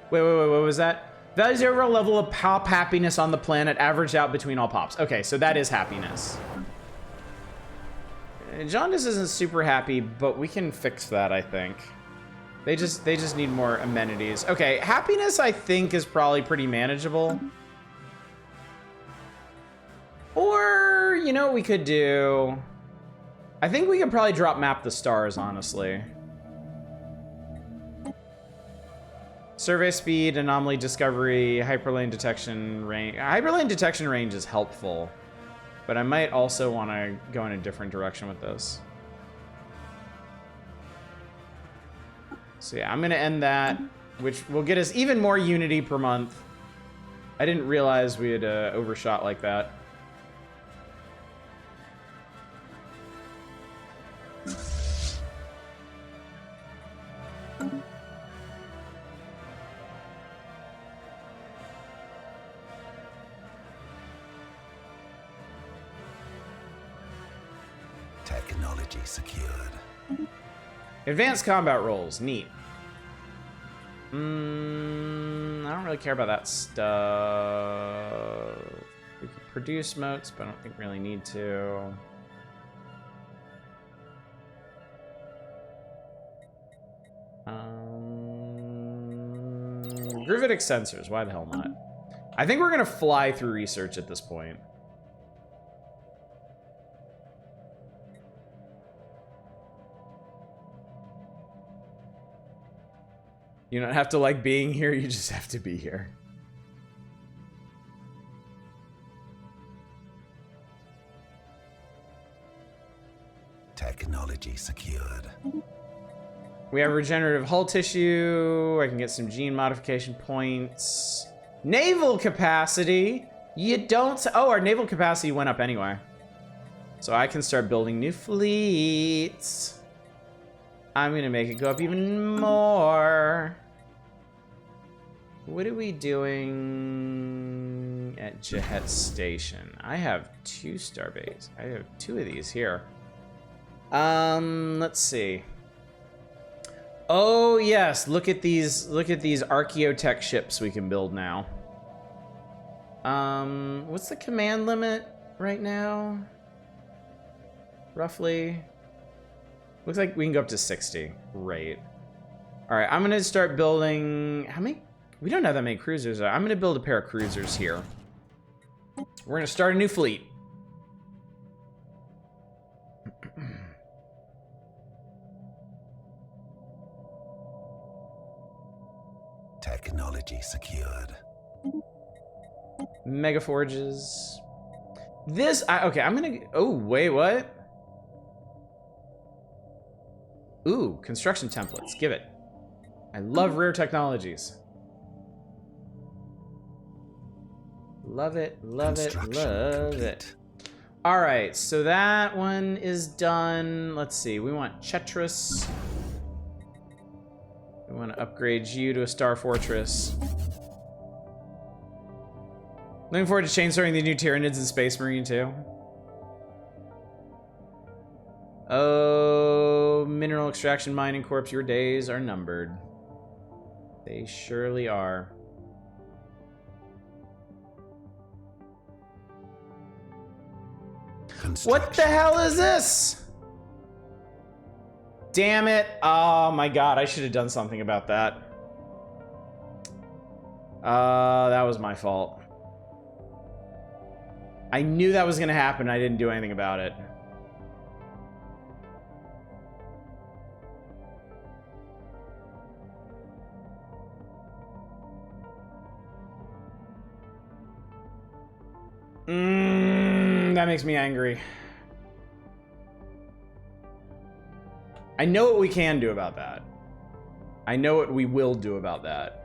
Wait, what was that? That is the overall level of pop happiness on the planet averaged out between all pops. Okay, so that is happiness. Jaundice isn't super happy, but we can fix that, I think. They just need more amenities. Okay, happiness, I think, is probably pretty manageable. Or, you know what we could do? I think we could probably drop map the stars, honestly. Survey speed, anomaly discovery, hyperlane detection range. Hyperlane detection range is helpful, but I might also want to go in a different direction with this. So yeah, I'm going to end that, which will get us even more unity per month. I didn't realize we had overshot like that.
Technology secured.
Advanced combat roles, neat. I don't really care about that stuff. We could produce motes, but I don't think we really need to. Gravitic sensors, why the hell not? I think we're gonna fly through research at this point. You don't have to like being here, you just have to be here.
Technology secured.
We have regenerative hull tissue. I can get some gene modification points. Naval capacity. You don't. Oh, our naval capacity went up anyway. So I can start building new fleets. I'm going to make it go up even more. What are we doing at Jahet Station? I have 2 starbase. I have 2 of these here. Let's see. Oh yes, look at these archaeotech ships we can build now. What's the command limit right now? Roughly. Looks like we can go up to 60. Great. All right, I'm gonna start building. How many? We don't have that many cruisers. I'm gonna build a pair of cruisers here. We're gonna start a new fleet.
Technology secured.
Mega forges. This, okay, I'm gonna, oh, wait, what? Ooh, construction templates, give it. I love rare technologies. Love it, love it, love it. All right, so that one is done. Let's see, we want Chetris. We want to upgrade you to a Star Fortress. Looking forward to chainsawing the new Tyranids in Space Marine too. Oh, Mineral Extraction Mining Corps, your days are numbered. They surely are. What the hell is this? Damn it. Oh my god, I should have done something about that. That was my fault. I knew that was gonna happen, I didn't do anything about it. That makes me angry. I know what we can do about that. I know what we will do about that.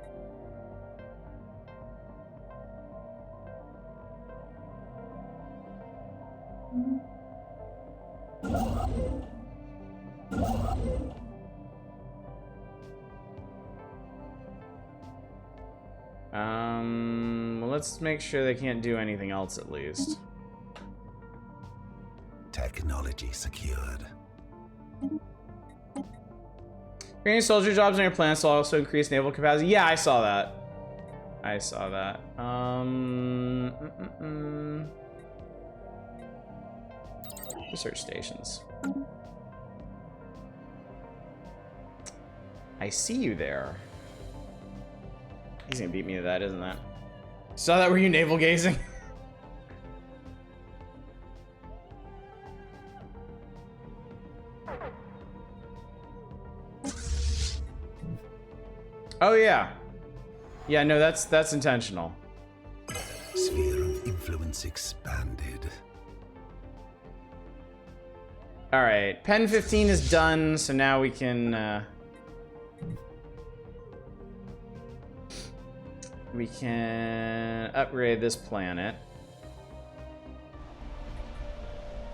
Well, let's make sure they can't do anything else at least.
Technology secured.
Creating soldier jobs on your planets will also increase naval capacity. Yeah, I saw that. I saw that. Research stations. I see you there. He's gonna beat me to that, isn't that? Saw that? Were you navel gazing? Oh yeah. Yeah, no, that's intentional.
Sphere of influence expanded.
All right, Pen 15 is done, so now we can upgrade this planet.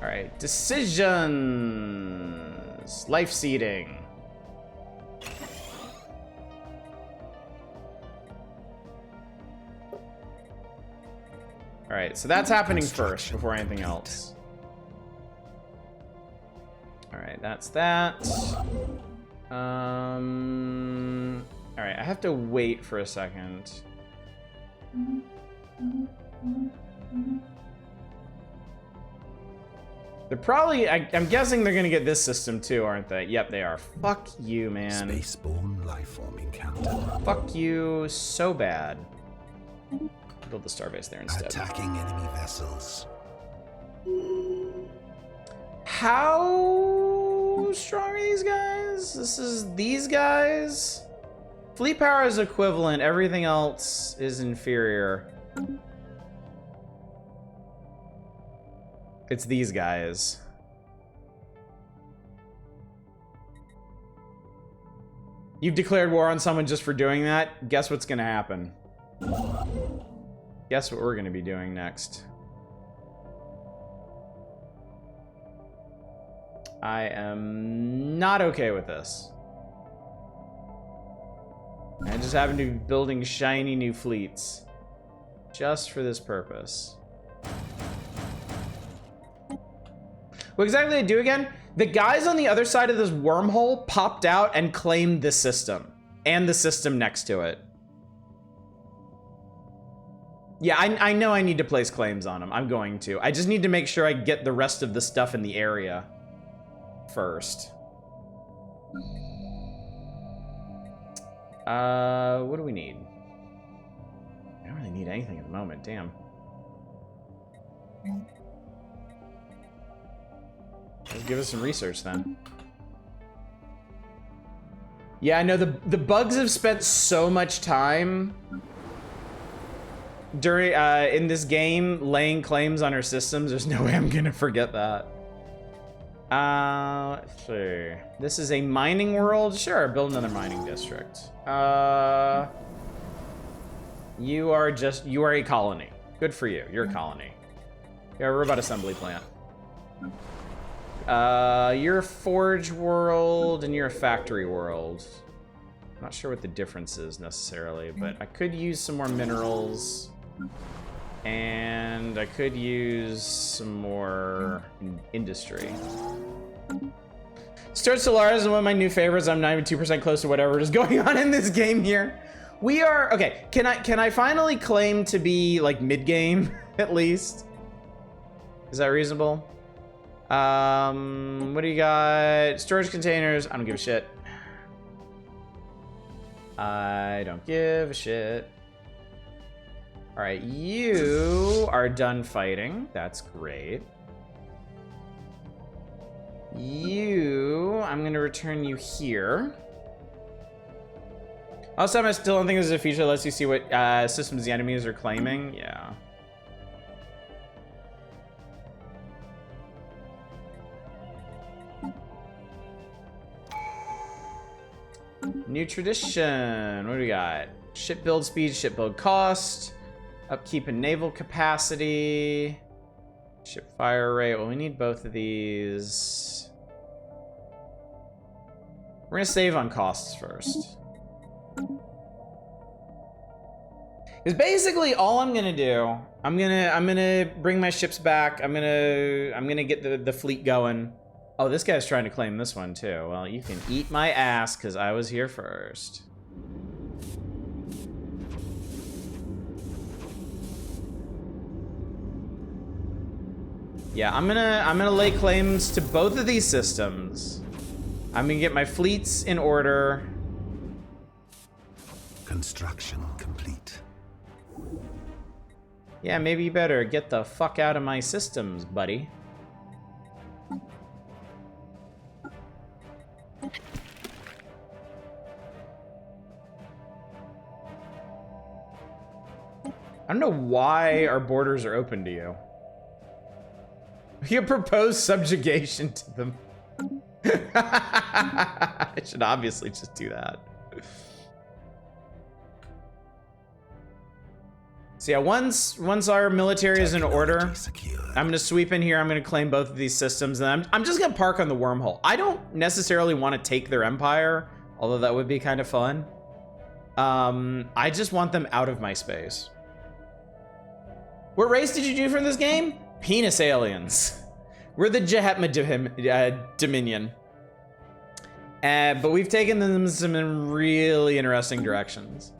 All right, decisions. Life seeding. All right, so that's happening first before anything else. All right, that's that. All right, I have to wait for a second. They're probably, I'm guessing they're gonna get this system too, aren't they? Yep, they are. Fuck you, man.
Spaceborne lifeform encounter.
Fuck you so bad. Build the starbase there instead.
Attacking enemy vessels.
How strong are these guys? This is these guys? Fleet power is equivalent, everything else is inferior. It's these guys. You've declared war on someone just for doing that? Guess what's gonna happen? Guess what we're gonna be doing next? I am not okay with this. I just happen to be building shiny new fleets. Just for this purpose. What exactly did I do again? The guys on the other side of this wormhole popped out and claimed the system. And the system next to it. Yeah, I know I need to place claims on them. I'm going to. I just need to make sure I get the rest of the stuff in the area first. What do we need? I don't really need anything at the moment, damn. Let's give us some research then. Yeah, I know the bugs have spent so much time during in this game laying claims on our systems. There's no way I'm gonna forget that. Let's see. This is a mining world. Sure, build another mining district. You are a colony. Good for you. You're a colony. You're a robot assembly plant. You're a forge world and you're a factory world. I'm not sure what the difference is necessarily, but I could use some more minerals. And I could use some more industry. Stellaris is one of my new favorites. I'm not even 2% close to whatever is going on in this game here. We are, okay, can I finally claim to be like mid-game, at least? Is that reasonable? What do you got? Storage containers, I don't give a shit. I don't give a shit. All right, you are done fighting. That's great. I'm gonna return you here. Also, I still don't think this is a feature that lets you see what systems the enemies are claiming. Yeah. New tradition. What do we got? Ship build speed, ship build cost. Upkeep and naval capacity. Ship fire rate. Well, we need both of these. We're gonna save on costs first. Because basically all I'm gonna do, I'm gonna bring my ships back. I'm gonna get the fleet going. Oh, this guy's trying to claim this one too. Well, you can eat my ass because I was here first. Yeah, I'm gonna lay claims to both of these systems. I'm gonna get my fleets in order.
Construction complete.
Yeah, maybe you better get the fuck out of my systems, buddy. I don't know why our borders are open to you. You propose subjugation to them. I should obviously just do that. So yeah, once our military is in order, I'm gonna sweep in here. I'm gonna claim both of these systems, and I'm just gonna park on the wormhole. I don't necessarily want to take their empire, although that would be kind of fun. I just want them out of my space. What race did you do from this game? Penis aliens. We're the Jehetma Dominion. But we've taken them some in really interesting directions.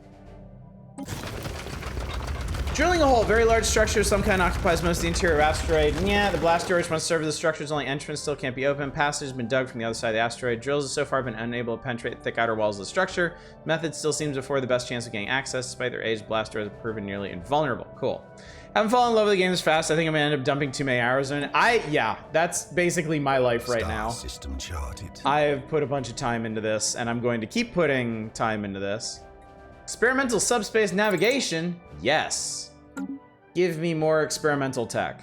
Drilling a hole, very large structure of some kind occupies most of the interior of the asteroid. Yeah, the blast door which must serve as the structure's only entrance still can't be opened. Passage has been dug from the other side of the asteroid. Drills have so far been unable to penetrate the thick outer walls of the structure. Method still seems to afford the best chance of getting access. Despite their age, blast doors have proven nearly invulnerable. Cool. Haven't fallen in love with the game this fast. I think I'm gonna end up dumping too many hours in it. Yeah, that's basically my life right now.
System charted.
I have put a bunch of time into this, and I'm going to keep putting time into this. Experimental subspace navigation? Yes. Give me more experimental tech.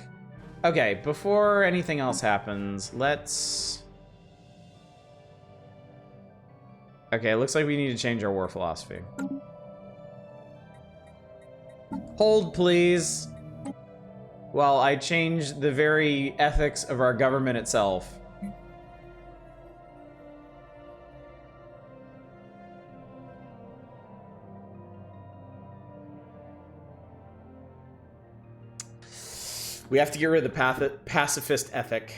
Okay, before anything else happens, let's... Okay, it looks like we need to change our war philosophy. Hold, please. While I change the very ethics of our government itself. We have to get rid of the pacifist ethic.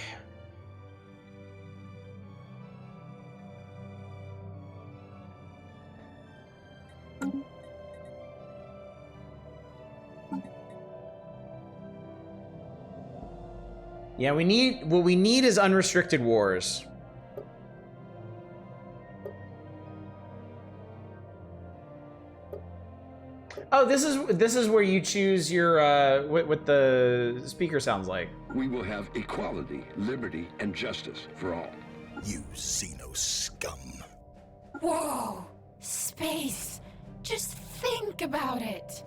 Yeah, what we need is unrestricted wars. Oh, this is where you choose your what the speaker sounds like.
We will have equality, liberty, and justice for all.
You Xeno scum.
Whoa! Space! Just think about it!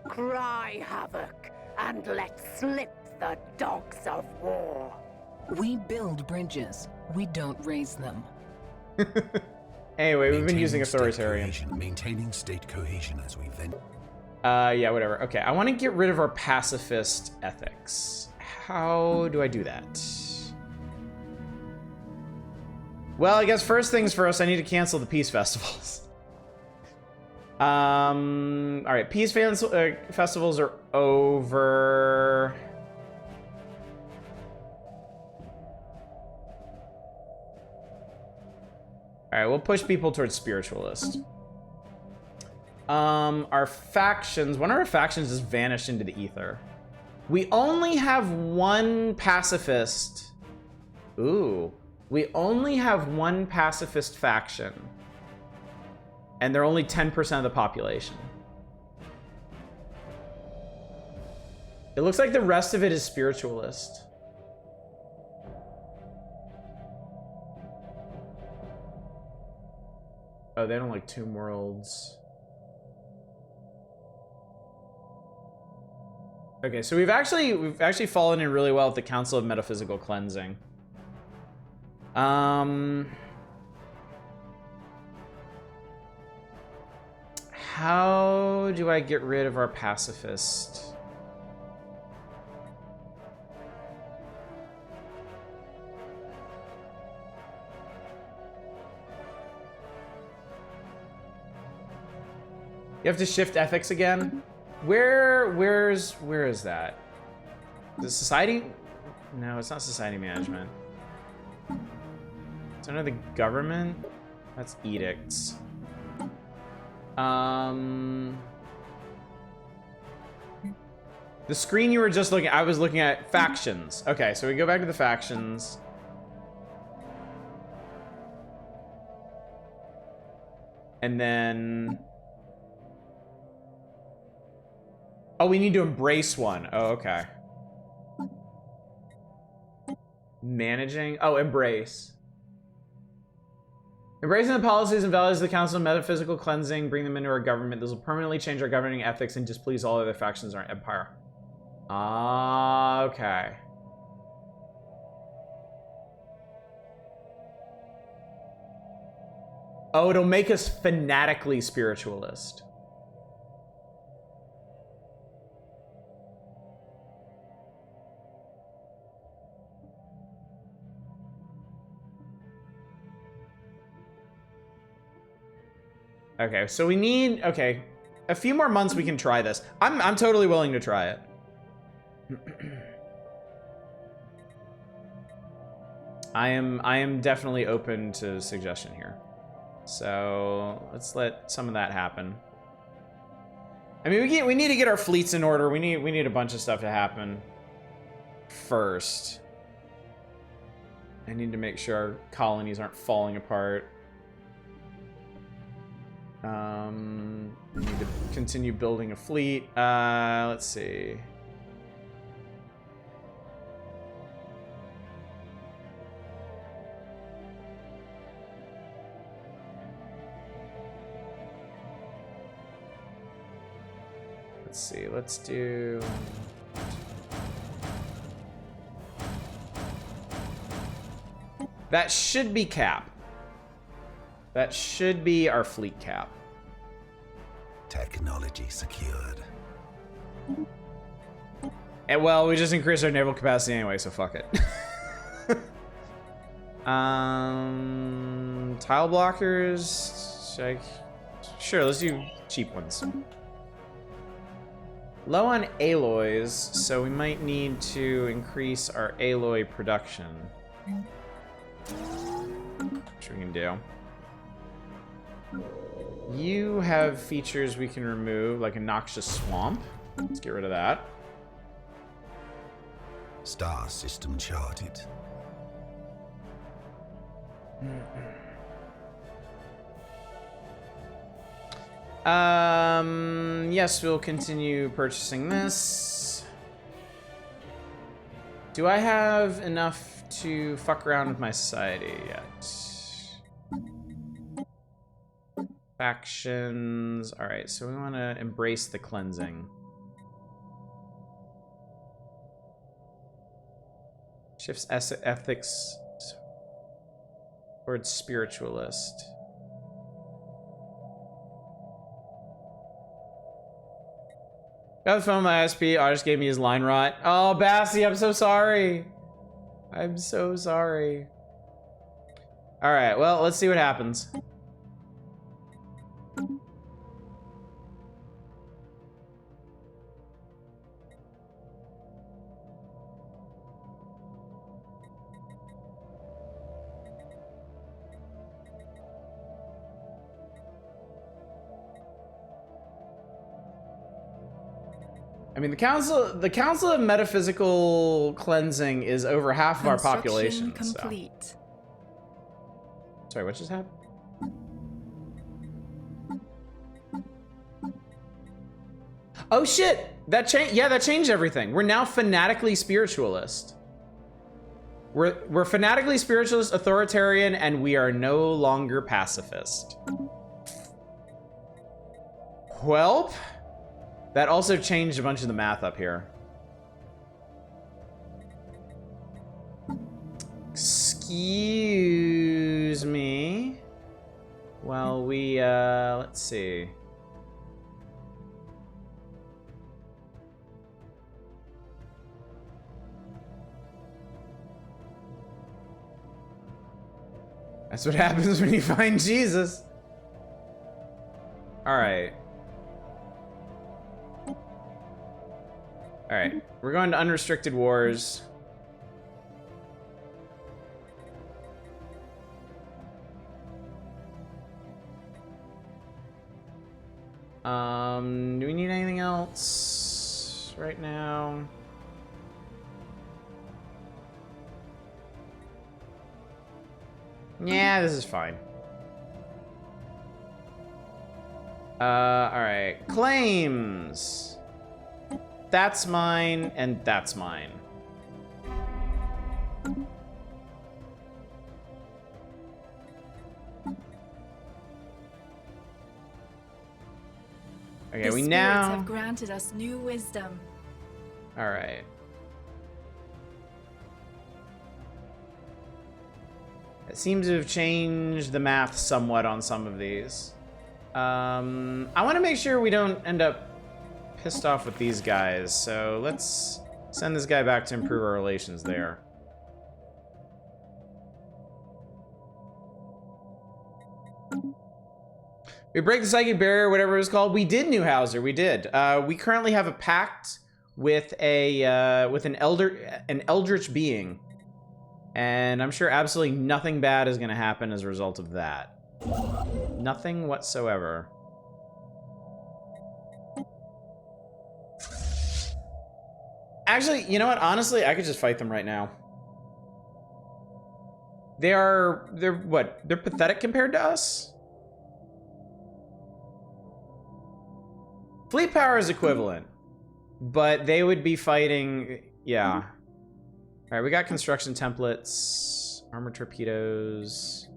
Cry havoc, and let slip the dogs of war.
We build bridges. We don't raise them.
Anyway, we've been using authoritarian.
Maintaining state cohesion as we vent.
Yeah, whatever. Okay, I want to get rid of our pacifist ethics. How do I do that? Well, I guess first things first, I need to cancel the peace festivals. All right, peace festivals are over. All right, we'll push people towards spiritualist. Our factions, one of our factions just vanished into the ether. We only have one pacifist. Ooh, we only have one pacifist faction. And they're only 10% of the population. It looks like the rest of it is spiritualist. Oh, they don't like Tomb Worlds. Okay, so we've actually fallen in really well with the Council of Metaphysical Cleansing. How do I get rid of our pacifist? You have to shift ethics again? Where is that? The society? No, it's not society management. It's under the government? That's edicts. The screen you were just looking at, I was looking at factions. Okay, so we go back to the factions. And then... Oh, we need to embrace one. Oh, okay. Managing? Oh, embrace. Embracing the policies and values of the Council of Metaphysical Cleansing, bring them into our government. This will permanently change our governing ethics and displease all other factions in our empire. Ah, okay. Oh, it'll make us fanatically spiritualist. Okay, so we need, okay, a few more months we can try this. I'm totally willing to try it. I am definitely open to suggestion here. So let's let some of that happen. I mean, we need to get our fleets in order. We need a bunch of stuff to happen first. I need to make sure our colonies aren't falling apart. We need to continue building a fleet. Let's see. Let's see, let's do... That should be cap. That should be our fleet cap.
Technology secured.
And well, we just increased our naval capacity anyway, so fuck it. Tile blockers. Sure, let's do cheap ones. Low on alloys, so we might need to increase our alloy production. Which we can do. You have features we can remove, like a noxious swamp. Let's get rid of that.
Star system charted.
Yes, we'll continue purchasing this. Do I have enough to fuck around with my society yet? Factions. Alright, so we want to embrace the cleansing. Shifts ethics towards spiritualist. Got the phone with my ISP. I just gave me his line rot. Oh, Bassie, I'm so sorry. I'm so sorry. Alright, well, let's see what happens. I mean, the Council of Metaphysical Cleansing is over half of our population.
Complete.
So. Sorry, what just happened? Oh shit! That changed. Yeah, that changed everything. We're now fanatically spiritualist. We're fanatically spiritualist, authoritarian, and we are no longer pacifist. Welp. That also changed a bunch of the math up here. Excuse me. Well, we, let's see. That's what happens when you find Jesus. All right. All right, we're going to unrestricted wars. Do we need anything else right now? Yeah, this is fine. All right, claims. That's mine, and that's mine. Okay, we now
have granted us new wisdom.
All right. It seems to have changed the math somewhat on some of these. I want to make sure we don't end up pissed off with these guys, so let's send this guy back to improve our relations there. We break the psychic barrier, whatever it was called. We did, Newhauser. We did. We currently have a pact with an eldritch being, And I'm sure absolutely nothing bad is going to happen as a result of that. Nothing whatsoever. Actually, you know what? Honestly, I could just fight them right now. They're what? They're pathetic compared to us? Fleet power is equivalent, but they would be fighting, yeah. All right, we got construction templates, armor torpedoes.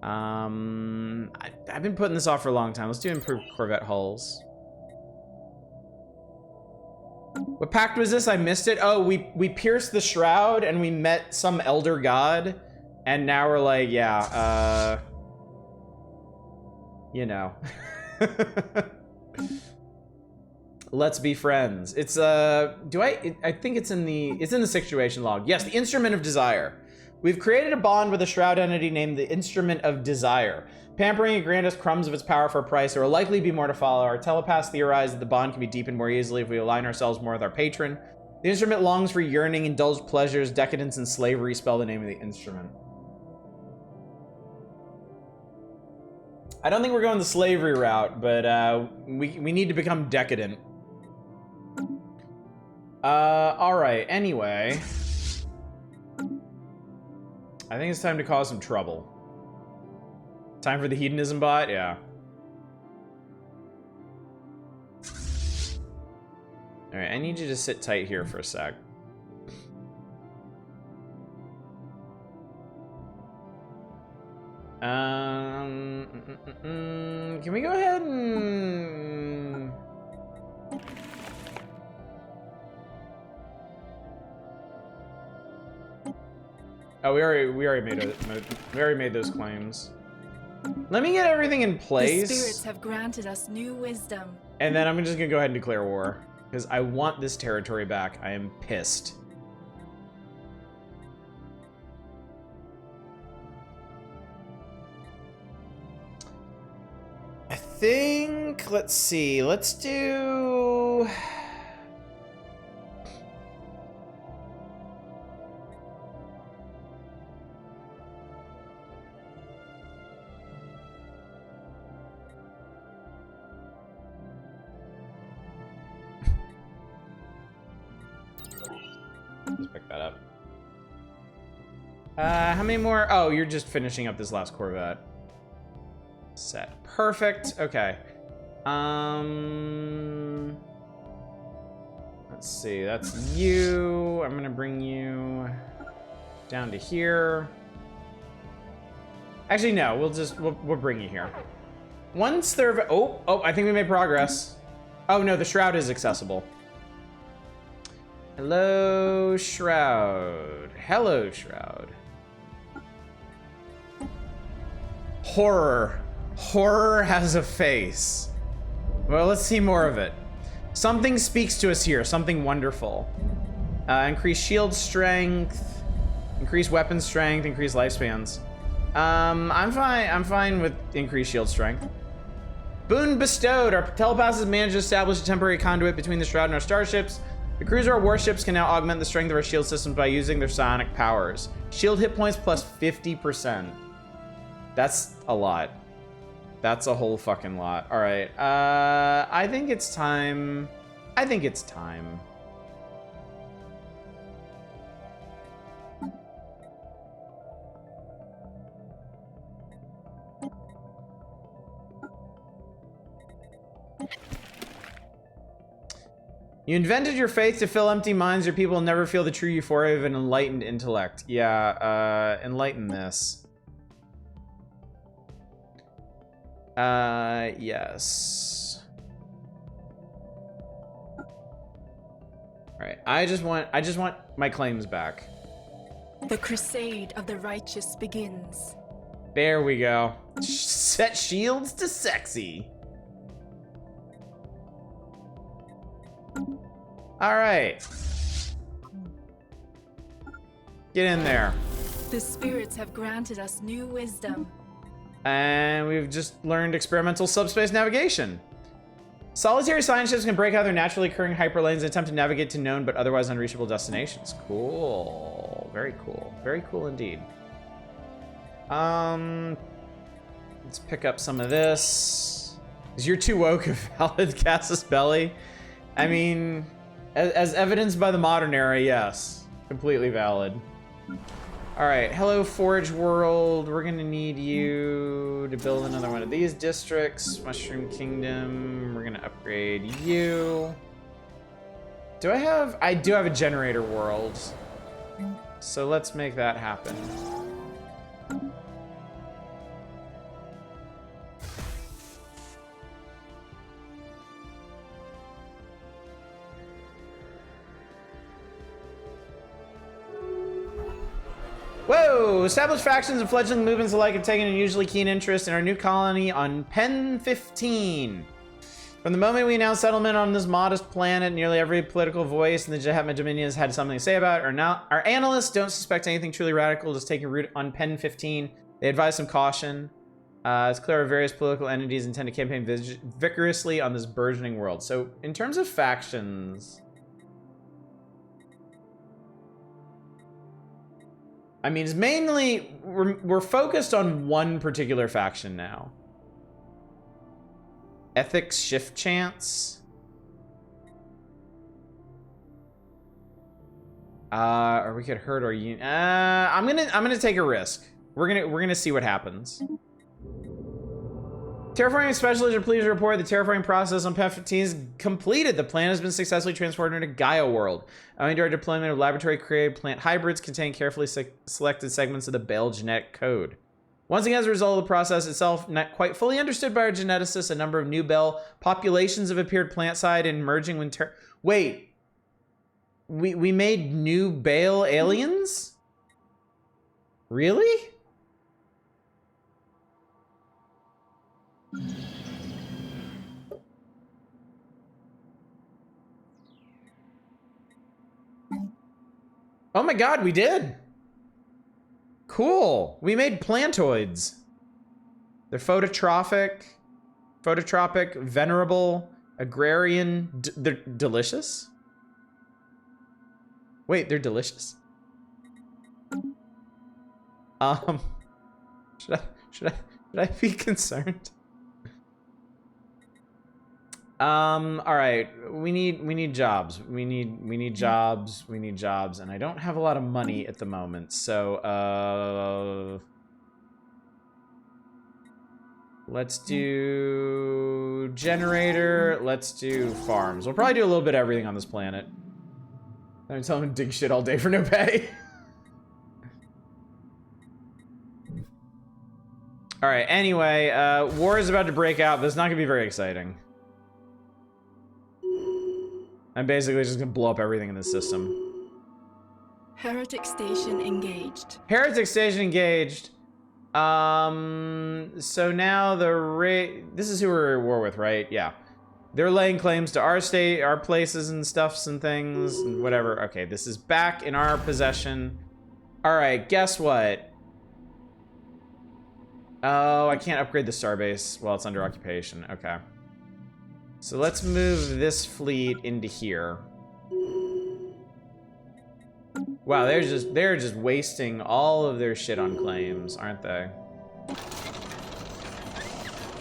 I've been putting this off for a long time. Let's do improved Corvette hulls. What pact was this? I missed it. Oh, we pierced the shroud and we met some elder god, and now we're like, yeah, you know. Let's be friends. It's I think it's in the situation log. Yes, the Instrument of Desire. We've created a bond with a shroud entity named the Instrument of Desire. Pampering and grant us crumbs of its power for a price. There will likely be more to follow. Our telepaths theorize that the bond can be deepened more easily if we align ourselves more with our patron. The instrument longs for yearning, indulged pleasures, decadence, and slavery. Spell the name of the instrument. I don't think we're going the slavery route, but we need to become decadent. All right. Anyway, I think it's time to cause some trouble. Time for the hedonism bot? Yeah. All right, I need you to sit tight here for a sec. Can we go ahead and... Oh, we already made those claims. Let me get everything in place.
The spirits have granted us new wisdom.
And then I'm just gonna go ahead and declare war. Because I want this territory back. I am pissed. I think, let's see, let's do... Let's pick that up. How many more? Oh, you're just finishing up this last Corvette. Set. Perfect. Okay. Let's see. That's you. I'm gonna bring you down to here. Actually, no. We'll bring you here. Once they're... Oh, I think we made progress. Oh, no. The shroud is accessible. Hello, Shroud. Hello, Shroud. Horror. Horror has a face. Well, let's see more of it. Something speaks to us here. Something wonderful. Increase shield strength. Increase weapon strength. Increase lifespans. I'm fine with increased shield strength. Boon bestowed. Our telepaths has managed to establish a temporary conduit between the Shroud and our starships. The cruiser or warships can now augment the strength of our shield systems by using their psionic powers. Shield hit points plus 50%. That's a lot. That's a whole fucking lot. All right. I think it's time. You invented your faith to fill empty minds. Your people will never feel the true euphoria of an enlightened intellect. Yeah, enlighten this. Yes. All right. I just want my claims back.
The crusade of the righteous begins.
There we go. Set shields to sexy. All right. Get in there.
The spirits have granted us new wisdom.
And we've just learned experimental subspace navigation. Solitary science ships can break out their naturally occurring hyperlanes and attempt to navigate to known but otherwise unreachable destinations. Cool. Very cool. Very cool indeed. Let's pick up some of this. Is you're too woke a valid casus belli? I mean, as evidenced by the modern era, yes. Completely valid. Alright, hello Forge World. We're gonna need you to build another one of these districts. Mushroom Kingdom. We're gonna upgrade you. I do have a generator world. So let's make that happen. Whoa! Established factions and fledgling movements alike have taken an unusually keen interest in our new colony on Pen 15. From the moment we announced settlement on this modest planet, nearly every political voice in the Jahatma Dominion has had something to say about it. Our analysts don't suspect anything truly radical is taking root on Pen 15. They advise some caution. It's clear various political entities intend to campaign vigorously on this burgeoning world. So, in terms of factions... I mean, it's mainly... We're focused on one particular faction now. Ethics shift chance. Or we could hurt our unit. I'm gonna take a risk. We're gonna see what happens. Terraforming specialists are pleased to report the terraforming process on Pen 15 is completed. The plant has been successfully transformed into Gaia World. Owing to our deployment of laboratory-created plant hybrids containing carefully selected segments of the Bale genetic code. Once again, as a result of the process itself, not quite fully understood by our geneticists, a number of new Bale populations have appeared plant-side and merging when Wait. We made new Bale aliens? Really? Oh my god, we did! Cool! We made plantoids. They're phototropic, venerable, agrarian. They're delicious? Wait, they're delicious? Should I be concerned? All right, we need jobs. We need jobs, and I don't have a lot of money at the moment, so, let's do generator, let's do farms. We'll probably do a little bit of everything on this planet. I'm telling them to dig shit all day for no pay. All right, anyway, war is about to break out, but it's not gonna be very exciting. I'm basically just gonna blow up everything in the system.
Heretic station engaged.
Heretic station engaged. So now this is who we're at war with, right? Yeah. They're laying claims to our state, our places and stuffs and things and whatever. Okay, this is back in our possession. All right, guess what? Oh, I can't upgrade the starbase while it's under occupation. Okay. So let's move this fleet into here. Wow, they're just wasting all of their shit on claims, aren't they?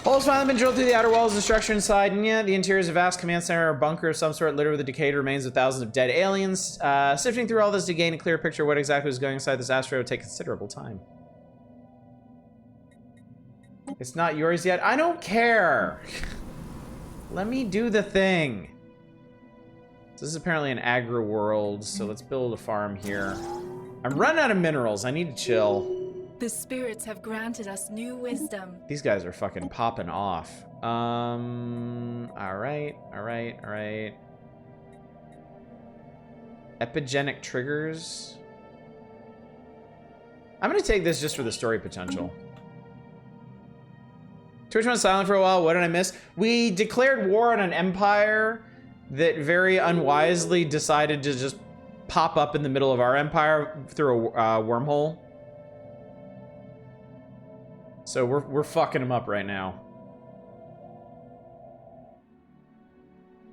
Holes finally been drilled through the outer walls of the structure inside, and yeah, the interior is a vast command center or bunker of some sort littered with the decayed remains of thousands of dead aliens. Sifting through all this to gain a clear picture of what exactly is going inside this asteroid would take considerable time. It's not yours yet? I don't care! Let me do the thing. This is apparently an agri world, so let's build a farm here. I'm running out of minerals. I need to chill.
The spirits have granted us new wisdom.
These guys are fucking popping off. Alright. Epigenic triggers. I'm gonna take this just for the story potential. Twitch went silent for a while. What did I miss? We declared war on an empire that very unwisely decided to just pop up in the middle of our empire through a wormhole. So we're fucking them up right now.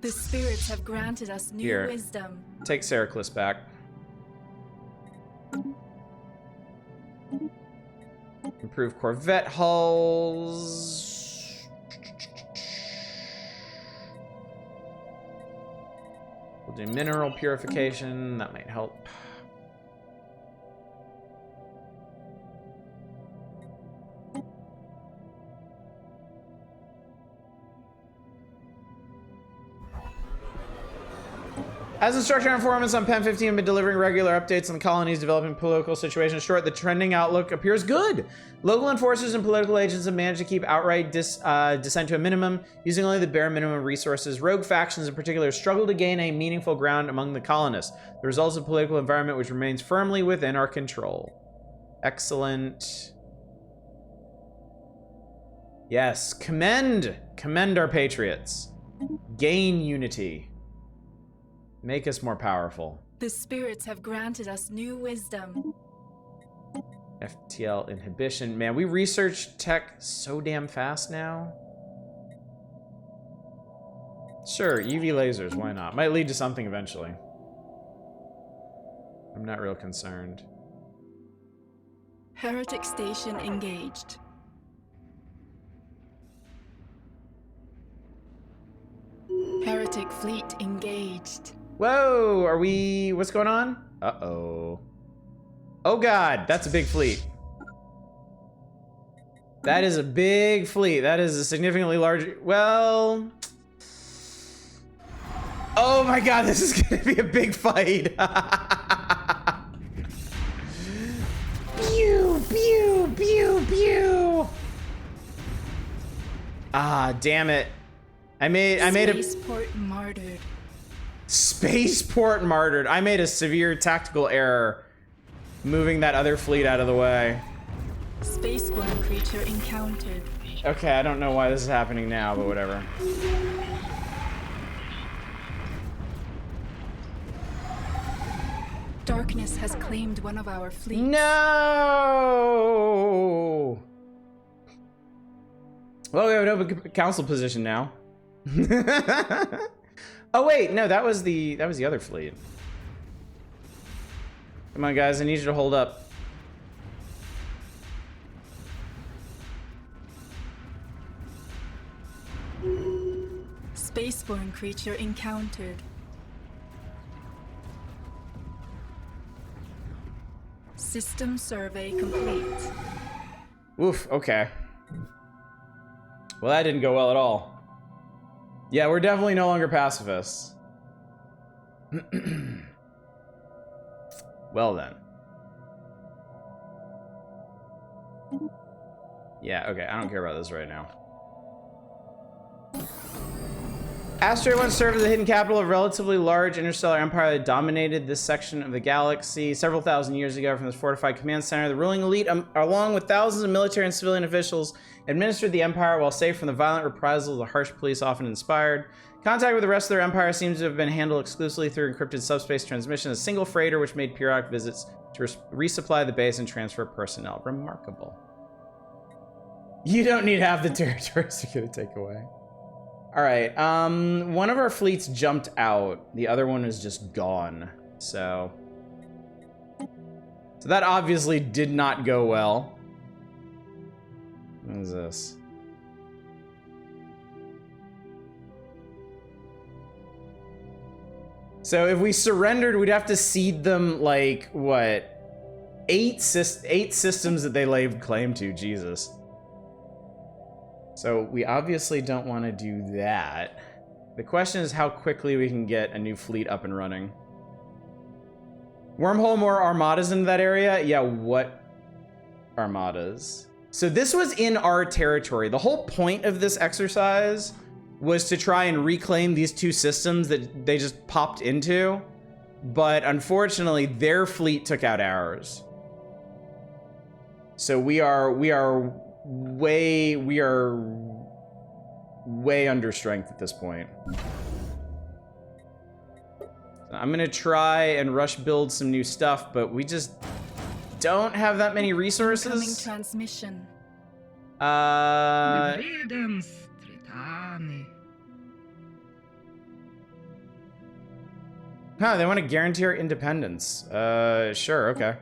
The spirits have granted us new wisdom.
Take Seraclis back. Improve corvette hulls. We'll do mineral purification. That might help. As instructor and informants on Pen 15 have been delivering regular updates on the colony's developing political situation. Short, the trending outlook appears good. Local enforcers and political agents have managed to keep outright dissent to a minimum, using only the bare minimum resources. Rogue factions in particular struggle to gain a meaningful ground among the colonists. The results of a political environment which remains firmly within our control. Excellent. Yes, commend our patriots. Gain unity. Make us more powerful.
The spirits have granted us new wisdom.
FTL inhibition. Man, we research tech so damn fast now. Sure, UV lasers, why not? Might lead to something eventually. I'm not real concerned.
Heretic station engaged. Heretic fleet engaged.
Whoa, are we... What's going on? Uh-oh. Oh god, that's a big fleet. That is a big fleet. That is a significantly larger... Well... Oh my god, this is gonna be a big fight. Pew, pew, pew, pew. Ah, damn it. I made a...
Spaceport martyred.
Spaceport martyred. I made a severe tactical error moving that other fleet out of the way.
Spaceborne creature encountered.
Okay, I don't know why this is happening now, but whatever.
Darkness has claimed one of our fleets.
No! Well, we have an open council position now. Oh wait, no, that was the other fleet. Come on, guys, I need you to hold up.
Spaceborne creature encountered. System survey complete.
Oof, okay. Well, that didn't go well at all. Yeah, we're definitely no longer pacifists. Well then. Yeah, okay, I don't care about this right now. Asteroid once served as the hidden capital of a relatively large interstellar empire that dominated this section of the galaxy. Several thousand years ago, from this fortified command center, the ruling elite, along with thousands of military and civilian officials, administered the empire while safe from the violent reprisals the harsh police often inspired. Contact with the rest of their empire seems to have been handled exclusively through encrypted subspace transmission, a single freighter which made periodic visits to resupply the base and transfer personnel. Remarkable. You don't need half the territories to get a takeaway. All right, one of our fleets jumped out. The other one is just gone. So that obviously did not go well. What is this? So if we surrendered, we'd have to cede them, like, what? Eight systems that they laid claim to, Jesus. So we obviously don't want to do that. The question is how quickly we can get a new fleet up and running. Wormhole more armadas into that area? Yeah, what armadas? So this was in our territory. The whole point of this exercise was to try and reclaim these two systems that they just popped into. But unfortunately, their fleet took out ours. So we are way under strength at this point. I'm gonna try and rush build some new stuff, but we just don't have that many resources.
Incoming transmission.
Huh, they want to guarantee our independence. Sure, okay.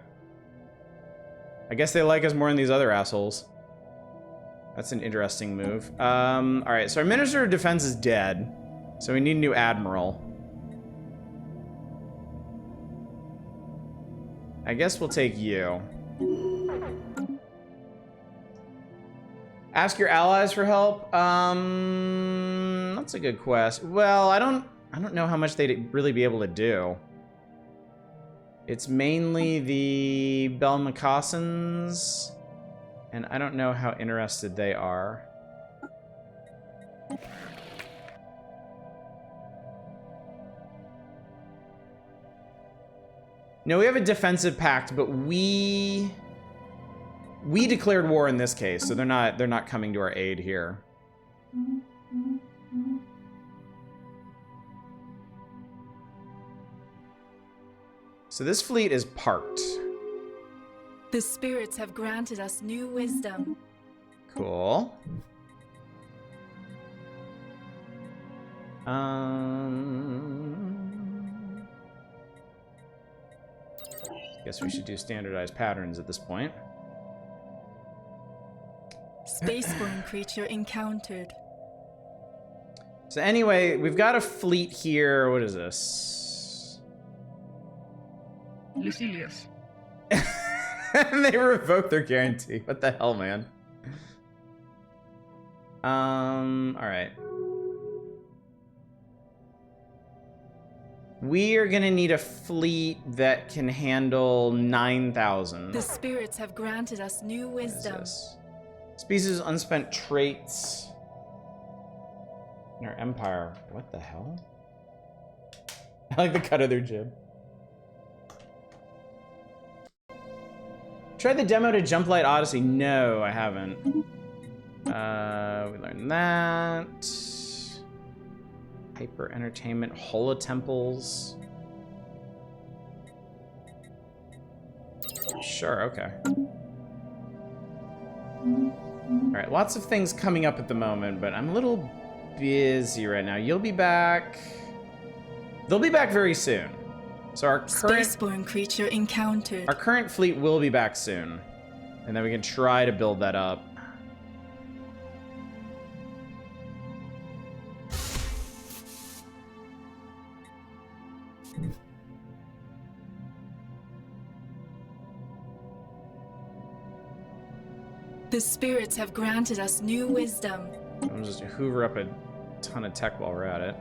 I guess they like us more than these other assholes. That's an interesting move. Alright, so our Minister of Defense is dead. So we need a new Admiral. I guess we'll take you. Ask your allies for help? That's a good quest. Well, I don't know how much they'd really be able to do. It's mainly the Belmacassins, and I don't know how interested they are. No, we have a defensive pact, but we declared war in this case, so they're not coming to our aid here. So this fleet is parked.
The spirits have granted us new wisdom.
Cool. Guess we should do standardized patterns at this point.
Spaceborne creature encountered.
So anyway, we've got a fleet here. What is this?
Lucilius.
And they revoke their guarantee. What the hell, man? Alright. We are gonna need a fleet that can handle 9,000.
The spirits have granted us new wisdom.
Species unspent traits in our empire. What the hell? I like the cut of their jib. Tried the demo to Jump Light Odyssey. No, I haven't. We learned that. Hyper Entertainment, Holotemples. Sure, okay. Alright, lots of things coming up at the moment, but I'm a little busy right now. You'll be back. They'll be back very soon. So our current
Spaceborne creature encountered.
Our current fleet will be back soon. And then we can try to build that up.
The spirits have granted us new wisdom.
I'm gonna just hoover up a ton of tech while we're at it.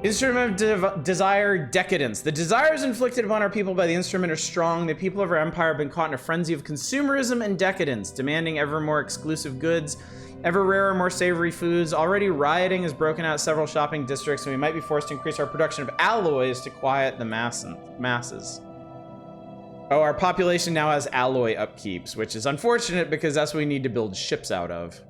Instrument of Desire, Decadence. The desires inflicted upon our people by the instrument are strong. The people of our empire have been caught in a frenzy of consumerism and decadence, demanding ever more exclusive goods, ever rarer, more savory foods. Already rioting has broken out several shopping districts, and we might be forced to increase our production of alloys to quiet the masses. Oh, our population now has alloy upkeeps, which is unfortunate because that's what we need to build ships out of.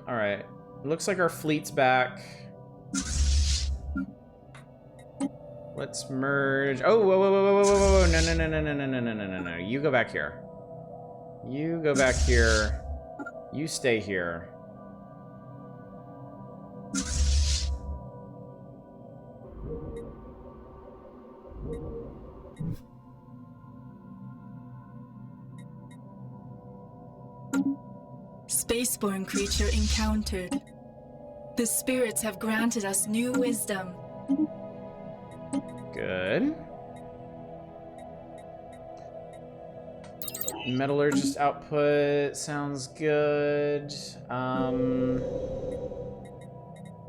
Alright. Looks like our fleet's back. Let's merge. Oh, whoa, whoa, whoa, whoa, whoa, whoa, whoa. No, no, no, no, no, no, no, no, no, no, no. You go back here. You go back here. You stay here.
Spaceborne creature encountered. The spirits have granted us new wisdom.
Good. Metallurgist output sounds good.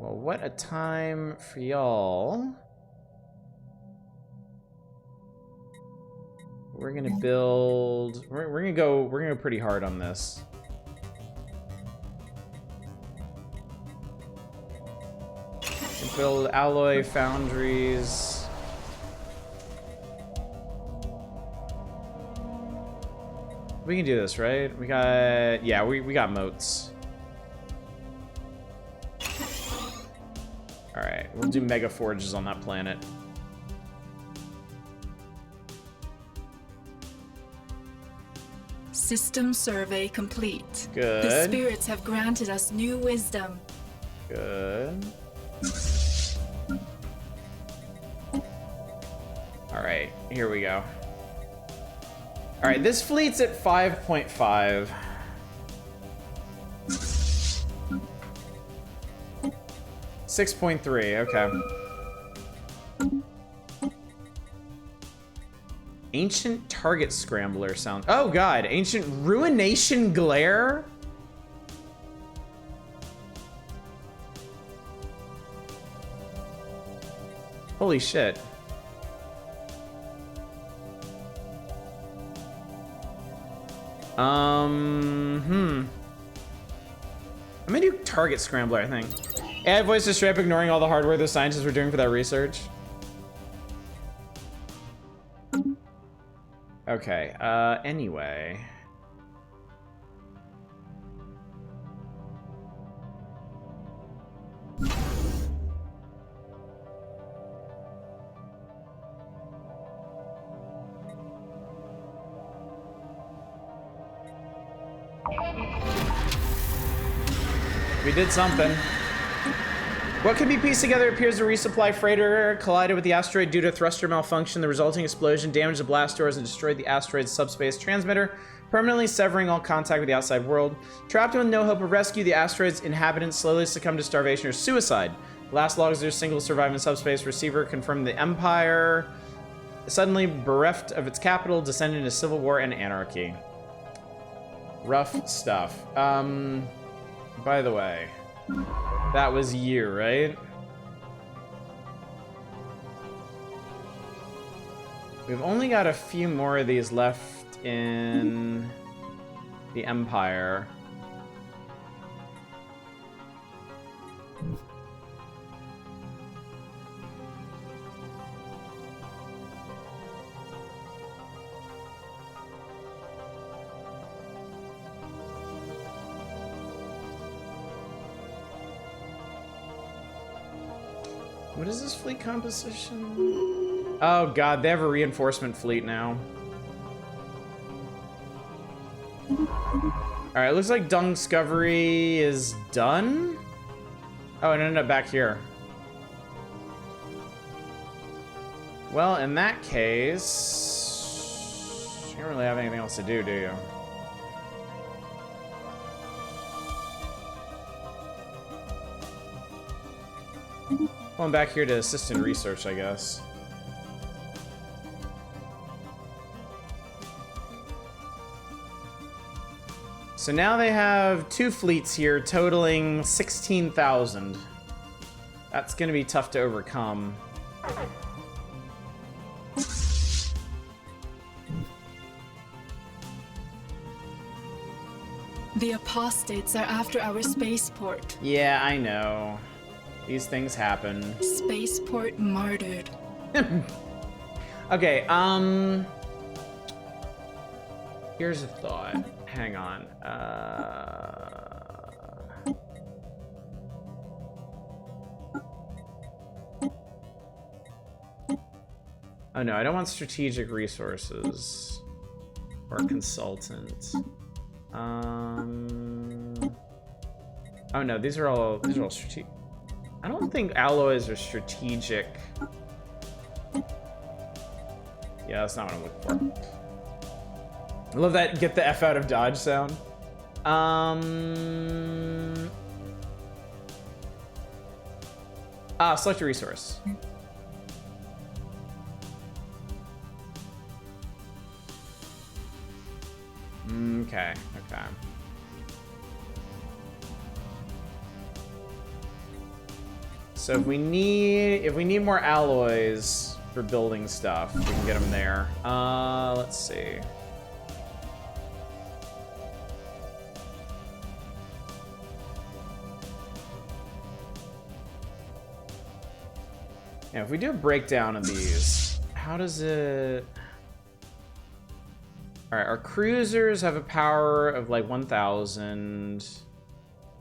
Well, what a time for y'all. We're gonna build. We're gonna go pretty hard on this. Build alloy foundries. We can do this, right? We got, yeah, we got moats. do mega forges on that planet.
System survey complete.
Good.
The spirits have granted us new wisdom.
Good. Alright, here we go. Alright, this fleet's at 5.5. $6.3, okay. Ancient target scrambler sound. Oh god, ancient ruination glare? Holy shit. I'm gonna do target scrambler, I think. AI voice is straight up ignoring all the hard work the scientists were doing for that research. Okay, anyway. We did something. What can be pieced together appears a resupply freighter collided with the asteroid due to thruster malfunction. The resulting explosion damaged the blast doors and destroyed the asteroid's subspace transmitter, permanently severing all contact with the outside world. Trapped with no hope of rescue, the asteroid's inhabitants slowly succumb to starvation or suicide. Last logs of their single surviving subspace receiver confirmed the Empire, suddenly bereft of its capital, descended into civil war and anarchy. Rough stuff. By the way, that was you, right? We've only got a few more of these left in the Empire. What is this fleet composition? Oh god, they have a reinforcement fleet now. Alright, looks like Discovery is done. Oh, it ended up back here. Well, in that case, you don't really have anything else to do you? Going back here to assistant research, I guess. So now they have 2 fleets here, totaling 16,000. That's gonna be tough to overcome.
The apostates are after our spaceport.
Yeah, I know. These things happen.
Spaceport martyred.
Okay, here's a thought. Hang on. Oh no, I don't want strategic resources or consultant. Oh no, these are all strategic. I don't think alloys are strategic. Yeah, that's not what I'm looking for. I love that get the F out of Dodge sound. Select a resource. Okay, okay. So if we need more alloys for building stuff, we can get them there. Let's see. Yeah, if we do a breakdown of these, how does it... Alright, our cruisers have a power of like 1,000.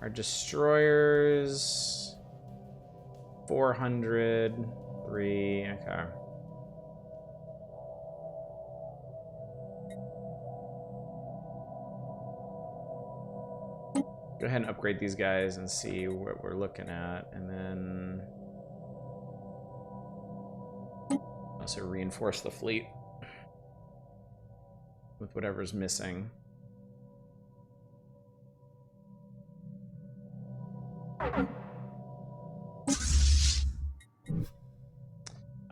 Our destroyers... 400, 3, okay. Go ahead and upgrade these guys and see what we're looking at, and then also reinforce the fleet with whatever's missing.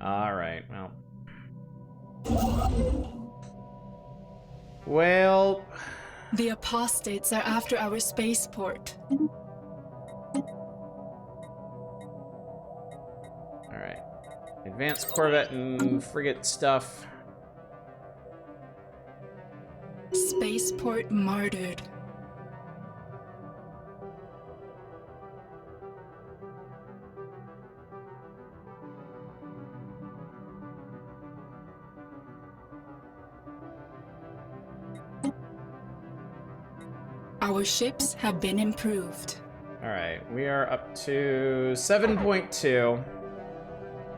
All right, well,
The apostates are after our spaceport.
all right. Advanced corvette and frigate stuff.
Spaceport martyred. Our ships have been improved.
All right, we are up to 7.2.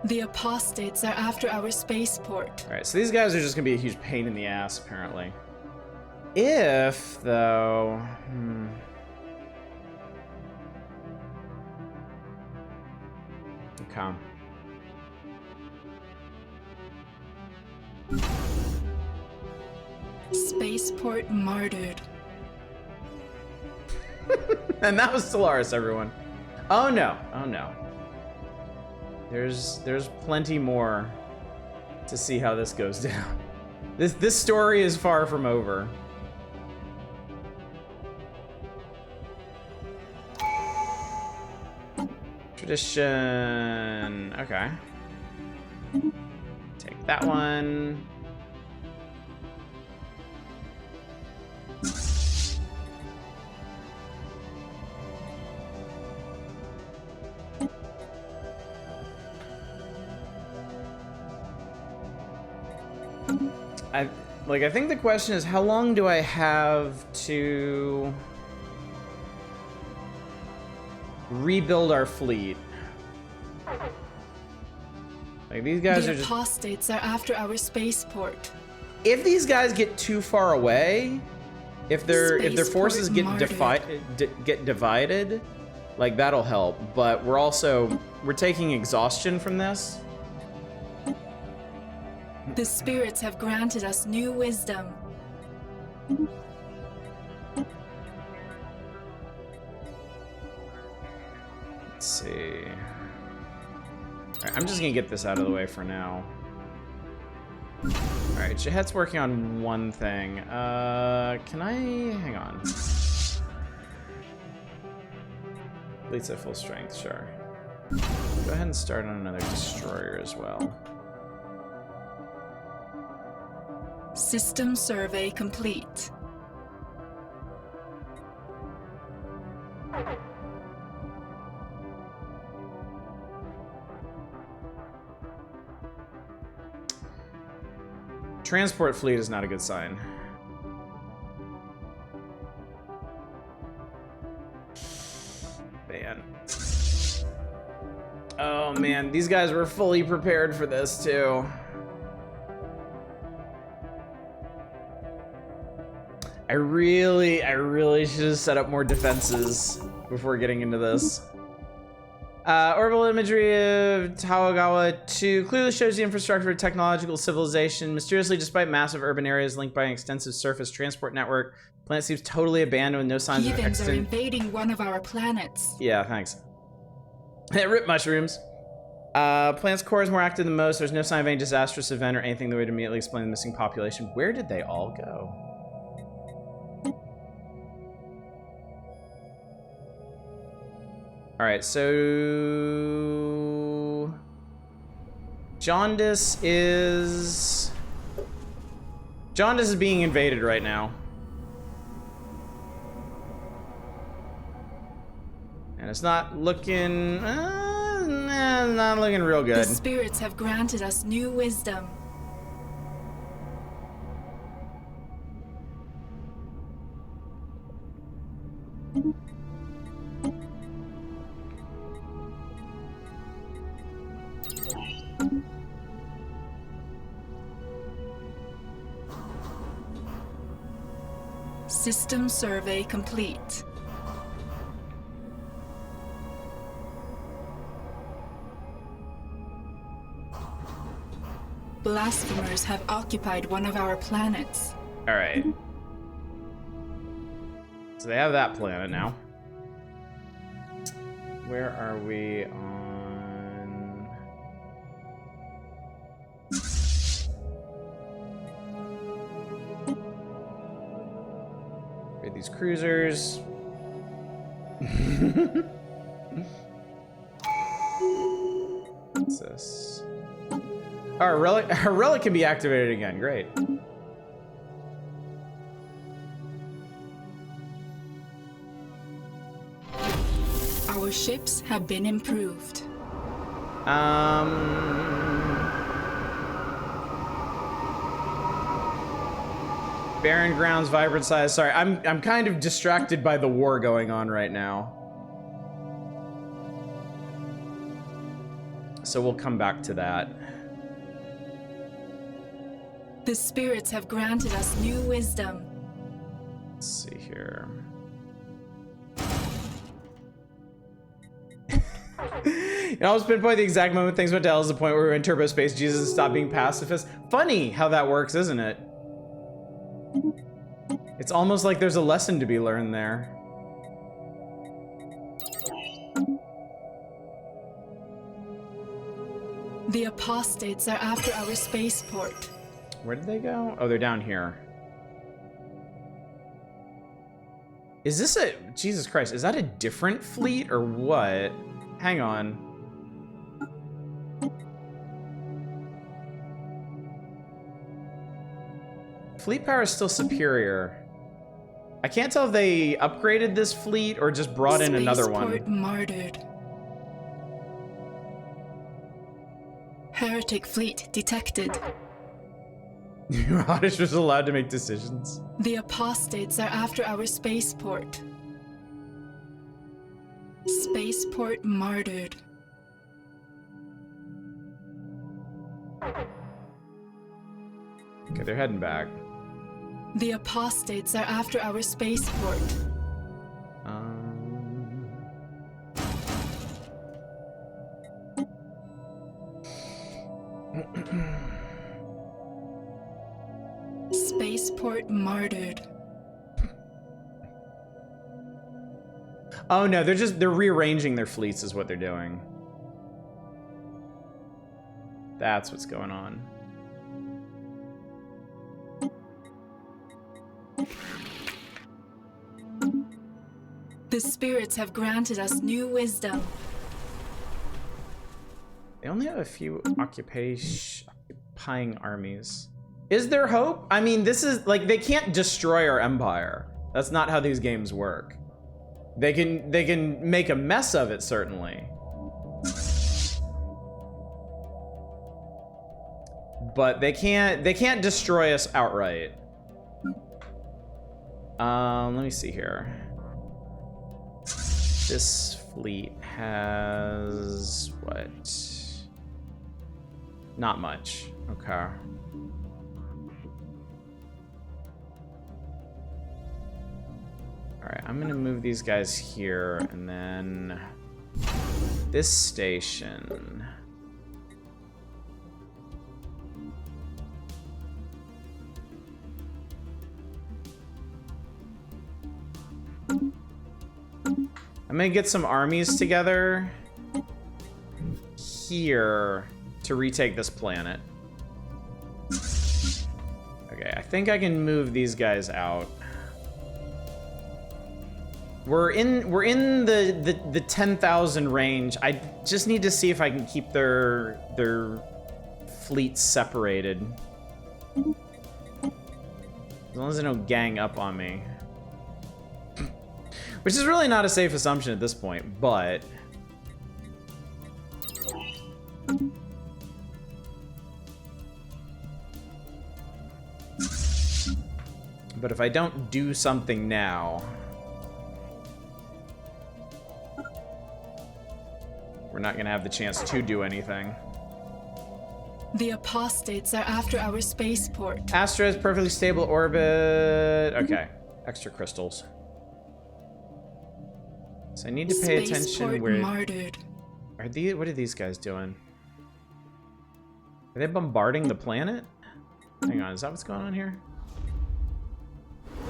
The apostates are after our spaceport.
All right, so these guys are just gonna be a huge pain in the ass, apparently. If, though... Okay.
Spaceport martyred.
And that was Stellaris, everyone. Oh no, oh no. There's plenty more to see how this goes down. This story is far from over. Tradition. Okay. Take that one. I think the question is, how long do I have to rebuild our fleet? Like, these guys are
The
just...
apostates are after our spaceport.
If these guys get too far away, if their forces get divided, like, that'll help. But we're taking exhaustion from this.
The spirits have granted us new wisdom.
Let's see. Alright, I'm just gonna get this out of the way for now. Alright, Shahet's working on one thing. Can I... hang on. Fleet's at full strength, sure. Go ahead and start on another destroyer as well.
System survey complete.
Transport fleet is not a good sign. Man. Oh man, these guys were fully prepared for this too. I really should have set up more defenses before getting into this. Orbital imagery of Tawagawa 2 clearly shows the infrastructure of technological civilization. Mysteriously, despite massive urban areas linked by an extensive surface transport network, the planet seems totally abandoned with no signs of
Heathens are
extant...
invading one of our planets.
Yeah, thanks. Rip mushrooms. Planet's core is more active than most. There's no sign of any disastrous event or anything that would immediately explain the missing population. Where did they all go? Alright, so... Jaundice is being invaded right now. And it's not looking... not looking real good.
The spirits have granted us new wisdom. System survey complete. Blasphemers have occupied one of our planets.
All right. So they have that planet now. Where are we on? Read these cruisers. What's this? Oh, her relic can be activated again. Great.
Our ships have been improved.
Barren grounds, vibrant size. Sorry, I'm kind of distracted by the war going on right now. So we'll come back to that.
The spirits have granted us new wisdom.
Let's see here. You always pinpoint the exact moment things went to hell is the point where we're in turbo space. Jesus stopped being pacifist. Funny how that works, isn't it? It's almost like there's a lesson to be learned there.
The apostates are after our spaceport.
Where did they go? Oh, they're down here. Is this a... Jesus Christ, is that a different fleet or what? Hang on. Fleet power is still superior. I can't tell if they upgraded this fleet or just brought in another one.
Spaceport martyred. Heretic fleet detected.
Radish was allowed to make decisions.
The apostates are after our spaceport. Spaceport martyred.
Okay, they're heading back.
The apostates are after our spaceport. Spaceport martyred.
Oh no, they're rearranging their fleets is what they're doing. That's what's going on.
The spirits have granted us new wisdom.
They only have a few occupying armies. Is there hope? I mean, this is like they can't destroy our empire. That's not how these games work. They can make a mess of it, certainly. But they can't destroy us outright. Let me see here. This fleet has what? Not much. Okay. All right, I'm gonna move these guys here, and then this station. I'm gonna get some armies together here to retake this planet. Okay, I think I can move these guys out. We're in the 10,000 range. I just need to see if I can keep their fleets separated. As long as they don't gang up on me. Which is really not a safe assumption at this point, but... But if I don't do something now... we're not gonna have the chance to do anything.
The apostates are after our spaceport.
Astra is perfectly stable orbit. Okay. Extra crystals. So I need to pay attention
Spaceport
where...
martyred.
What are these guys doing? Are they bombarding the planet? Hang on, is that what's going on here?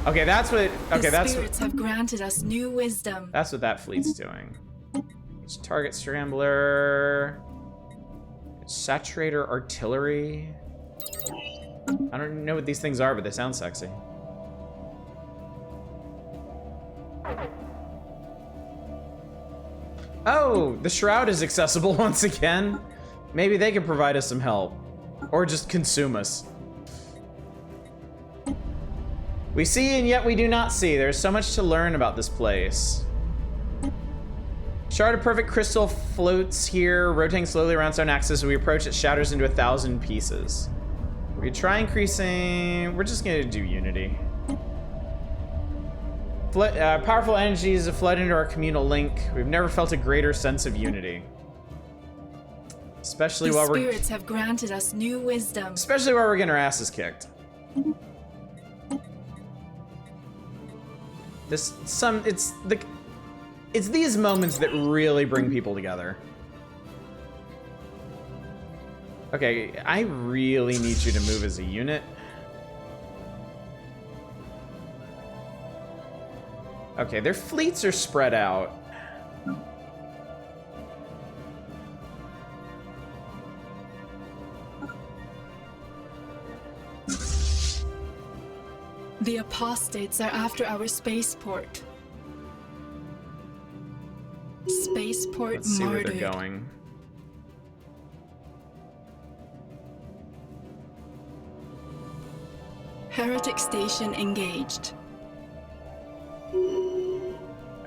Okay, that's what... Okay,
the
that's
spirits have granted us new wisdom.
That's what that fleet's doing. It's target scrambler. It's saturator artillery. I don't know what these things are, but they sound sexy. Oh, the shroud is accessible once again. Maybe they can provide us some help. Or just consume us. We see and yet we do not see. There's so much to learn about this place. Shard of perfect crystal floats here, rotating slowly around its own axis. As we approach, it shatters into 1,000 pieces. We try increasing... We're just gonna do unity. Powerful energies have flooded into our communal link. We've never felt a greater sense of unity. Especially while
the spirits have granted us new wisdom.
Especially while we're getting our asses kicked. It's these moments that really bring people together. Okay, I really need you to move as a unit. Okay, their fleets are spread out.
The apostates are after our spaceport. Spaceport
Let's see
martyred.
where they're going.
Heretic station engaged.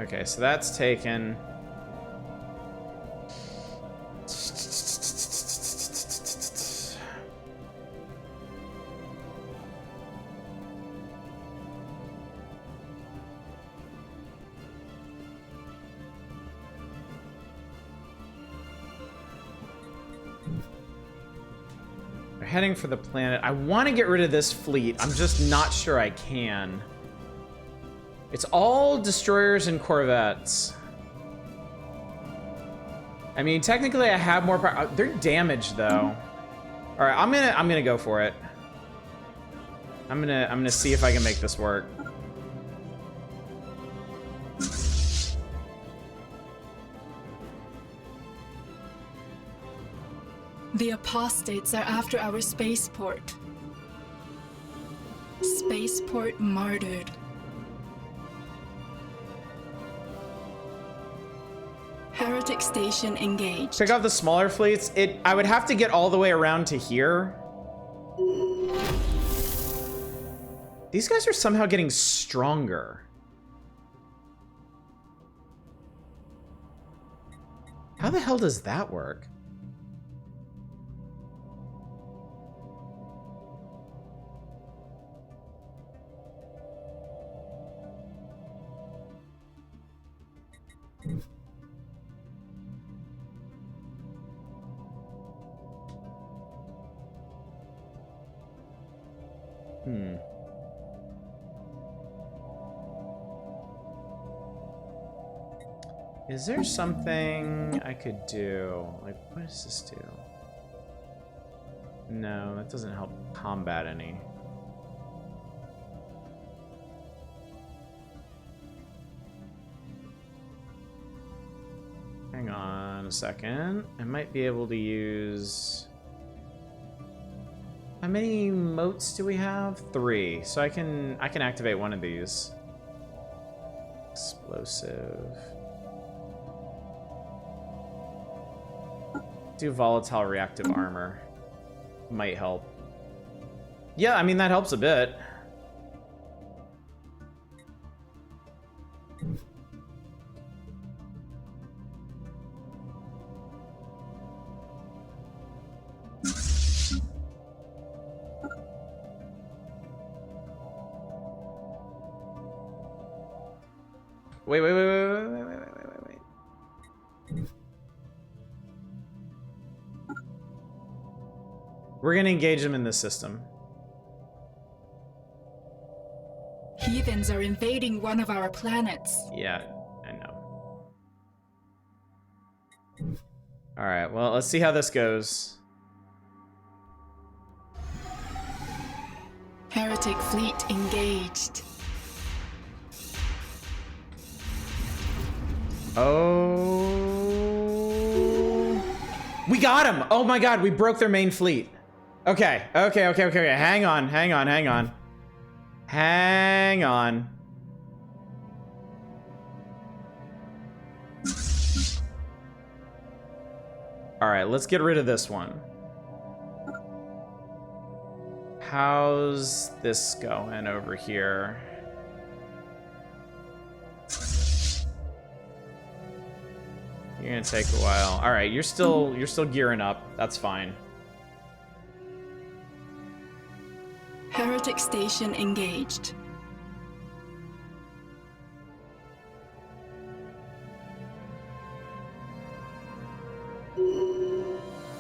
Okay, so that's taken. We're heading for the planet. I want to get rid of this fleet. I'm just not sure I can. It's all destroyers and corvettes. I mean, technically I have more power. They're damaged though. All right, I'm gonna go for it. I'm gonna see if I can make this work.
The apostates are after our spaceport. Spaceport martyred. Heretic station engaged.
Pick off the smaller fleets. I would have to get all the way around to here. These guys are somehow getting stronger. How the hell does that work? Is there something I could do? Like, what does this do? No, that doesn't help combat any. Hang on a second. I might be able to use... How many motes do we have? 3. So I can activate one of these. Explosive. Do volatile reactive armor. Might help. Yeah, I mean that helps a bit. Wait. We're gonna engage them in this system.
heathens are invading one of our planets.
Yeah, I know. Alright, well, let's see how this goes.
Heretic fleet engaged.
Oh. We got him! Oh my god, we broke their main fleet. Okay. Hang on. Hang on. Alright, let's get rid of this one. How's this going over here? You're gonna take a while. Alright, you're still gearing up. That's fine.
Heretic station engaged.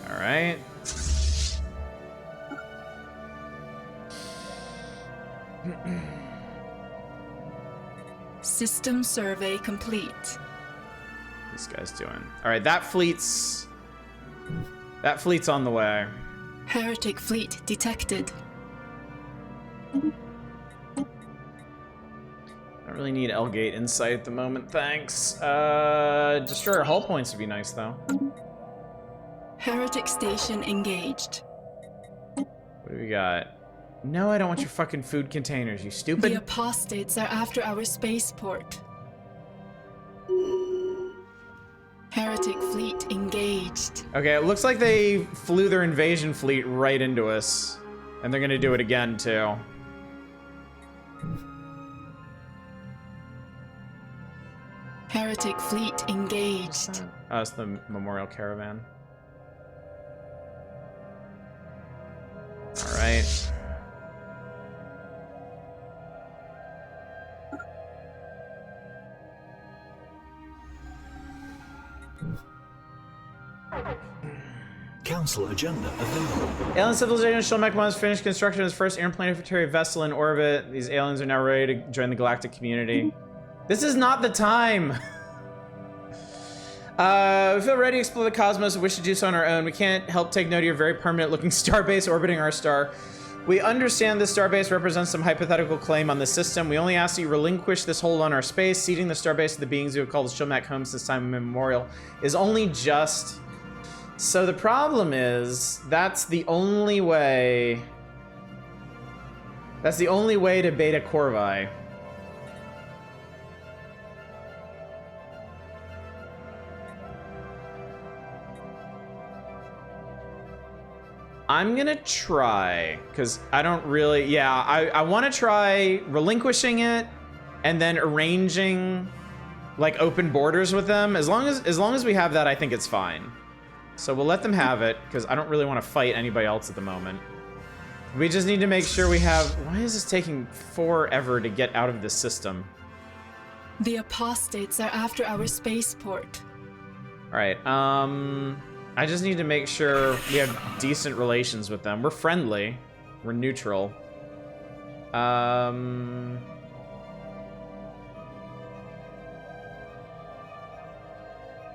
Alright.
System survey complete.
This guy's doing. Alright, that fleet's on the way.
Heretic fleet detected.
I don't really need L-Gate insight at the moment, thanks. Destroyer hull points would be nice, though.
Heretic station engaged.
What do we got? No, I don't want your fucking food containers, you stupid.
The apostates are after our spaceport. Heretic fleet engaged.
Okay, it looks like they flew their invasion fleet right into us. And they're gonna do it again, too.
Heretic fleet engaged.
Oh, it's the Memorial Caravan. Alright.
Council agenda available.
Alien civilization Shulmek has finished construction of its first interplanetary vessel in orbit. These aliens are now ready to join the galactic community. This is not the time! We feel ready to explore the cosmos and wish to do so on our own. We can't help take note of your very permanent looking starbase orbiting our star. We understand this starbase represents some hypothetical claim on the system. We only ask that you relinquish this hold on our space. Ceding the starbase to the beings who have called Shulmek home since time immemorial is only just. So the problem is, that's the only way to Beta Corvi. I'm gonna try, because I don't really, yeah, I want to try relinquishing it and then arranging like open borders with them. As long as we have that, I think it's fine. So we'll let them have it, because I don't really want to fight anybody else at the moment. We just need to make sure we have... Why is this taking forever to get out of this system?
The apostates are after our spaceport.
Alright, I just need to make sure we have decent relations with them. We're friendly. We're neutral.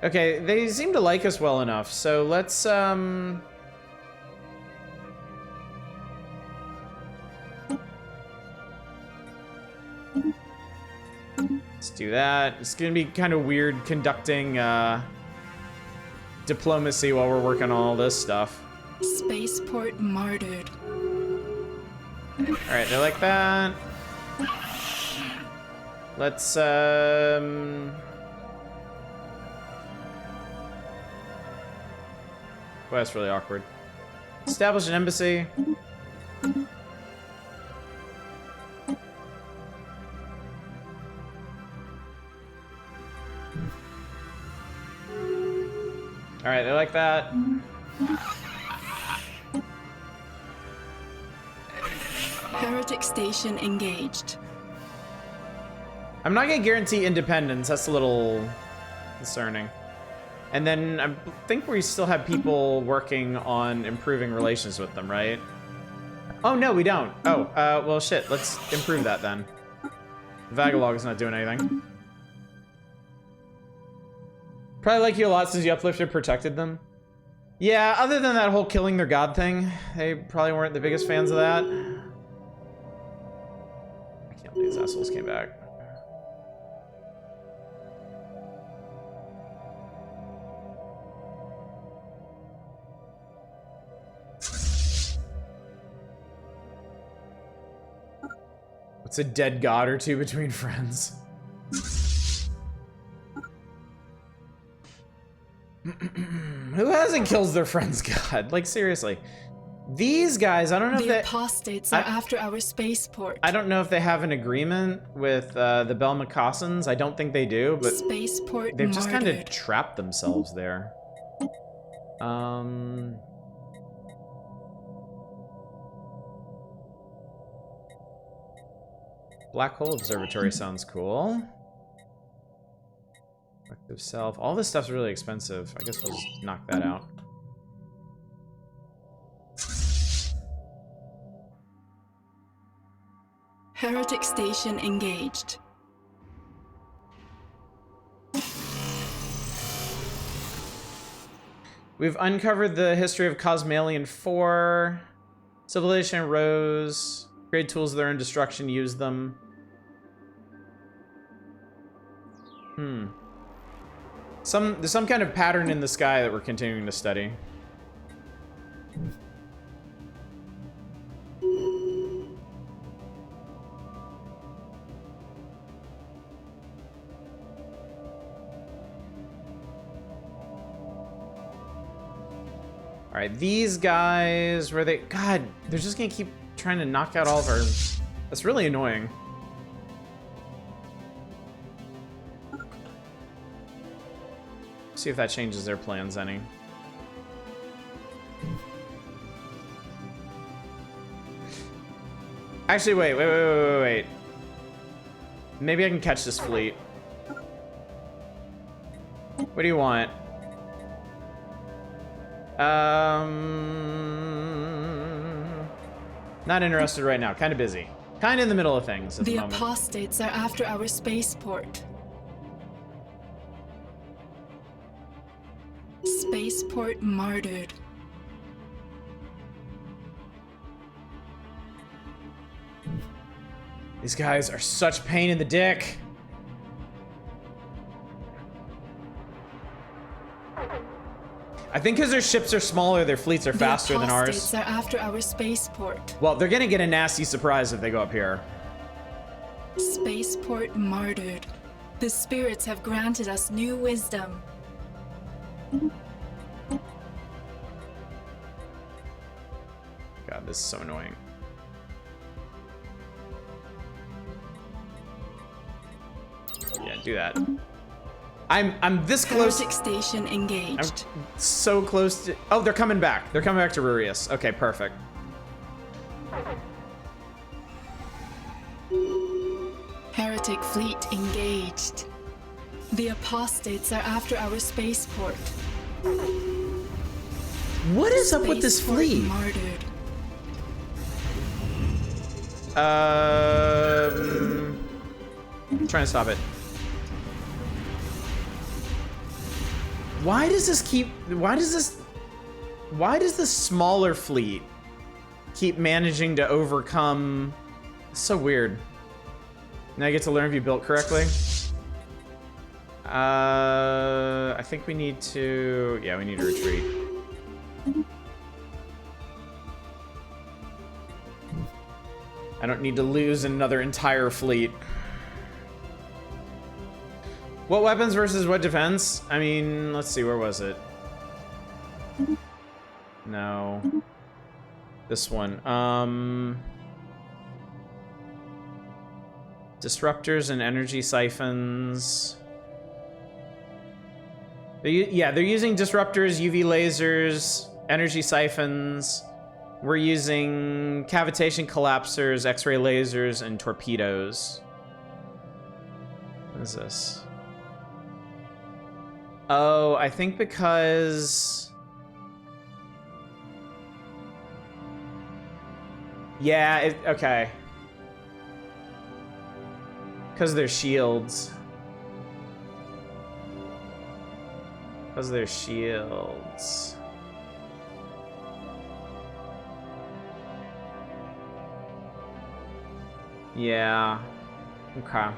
Okay, they seem to like us well enough, so let's, let's do that. It's gonna be kind of weird conducting, diplomacy while we're working on all this stuff.
Spaceport martyred.
Alright, they like that. Let's, Well, that's really awkward. Establish an embassy. Alright, they like that.
Heretic station engaged.
I'm not gonna guarantee independence, that's a little concerning. And then I think we still have people working on improving relations with them, right? Oh, no, we don't. Oh, well, shit. Let's improve that then. Vagalog is not doing anything. Probably like you a lot since you uplifted protected them. Yeah, other than that whole killing their god thing, they probably weren't the biggest fans of that. I can't believe these assholes came back. What's a dead god or two between friends? Who hasn't killed their friend's god? Like, seriously. These guys, I don't know if they...
The apostates are after our spaceport.
I don't know if they have an agreement with the Belmacassans. I don't think they do, but...
Spaceport
they've just kind of
martyred.
trapped themselves there. Black Hole Observatory sounds cool. Collective Self. All this stuff's really expensive. I guess we'll just knock that out.
Heretic station engaged.
We've uncovered the history of Cosmalian 4. Civilization rose. Great tools that are in destruction, use them. There's some kind of pattern in the sky that we're continuing to study. Alright, these guys, where they... God, they're just gonna keep trying to knock out all of our... That's really annoying. See if that changes their plans any. Actually, wait. Maybe I can catch this fleet. What do you want? Not interested right now. Kind of busy. Kind of in the middle of things at the moment.
The apostates are after our spaceport. Spaceport martyred.
These guys are such pain in the dick. I think because their ships are smaller, their fleets are faster than ours.
The apostates are after our spaceport.
Well, they're gonna get a nasty surprise if they go up here.
Spaceport martyred. The spirits have granted us new wisdom.
God, this is so annoying. Yeah, do that. I'm this close.
Heretic station engaged.
I'm so close to... Oh, they're coming back. They're coming back to Rurius. Okay, perfect.
Heretic fleet engaged. The apostates are after our spaceport.
What is up with this
Spaceport
fleet?
martyred.
I'm trying to stop it. Why does this smaller fleet keep managing to overcome? It's so weird. Now I get to learn if you built correctly. I think we need to, yeah, we need to retreat. I don't need to lose another entire fleet. What weapons versus what defense? I mean, let's see, where was it? No. This one. Disruptors and energy siphons. They're using disruptors, UV lasers, energy siphons. We're using cavitation collapsers, X-ray lasers, and torpedoes. What is this? Oh, I think because... Yeah, okay. Because they're shields. Because they're shields. Yeah. Okay.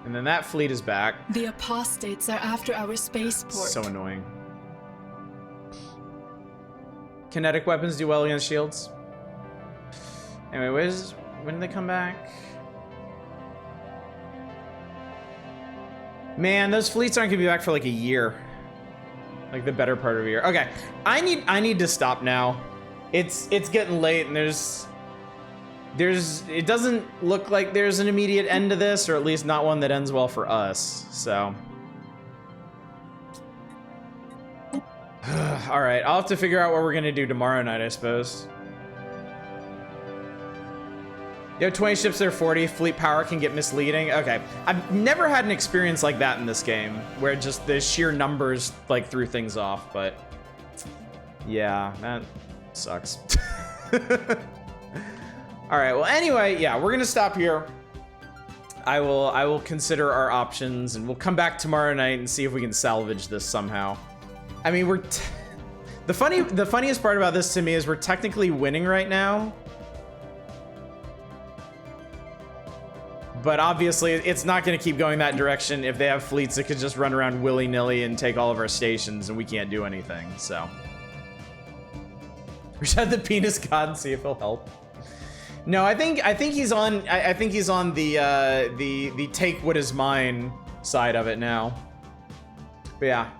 And then that fleet is back.
The apostates are after our spaceport.
So annoying. Kinetic weapons do well against shields. Anyway, when do they come back? Man, those fleets aren't gonna be back for like a year. Like the better part of a year. Okay, I need to stop now. It's getting late and it doesn't look like there's an immediate end to this, or at least not one that ends well for us, so. All right, I'll have to figure out what we're gonna do tomorrow night, I suppose. You have 20 ships, there 40, fleet power can get misleading. Okay, I've never had an experience like that in this game, where just the sheer numbers like threw things off, but yeah, that sucks. All right, well anyway, yeah, we're gonna stop here. I will consider our options, and we'll come back tomorrow night and see if we can salvage this somehow. I mean, the funniest part about this to me is we're technically winning right now. But obviously, it's not going to keep going that direction if they have fleets that could just run around willy-nilly and take all of our stations, and we can't do anything, so. We should have the penis god and see if he'll help. No, I think he's on. I think he's on the take what is mine side of it now. But yeah.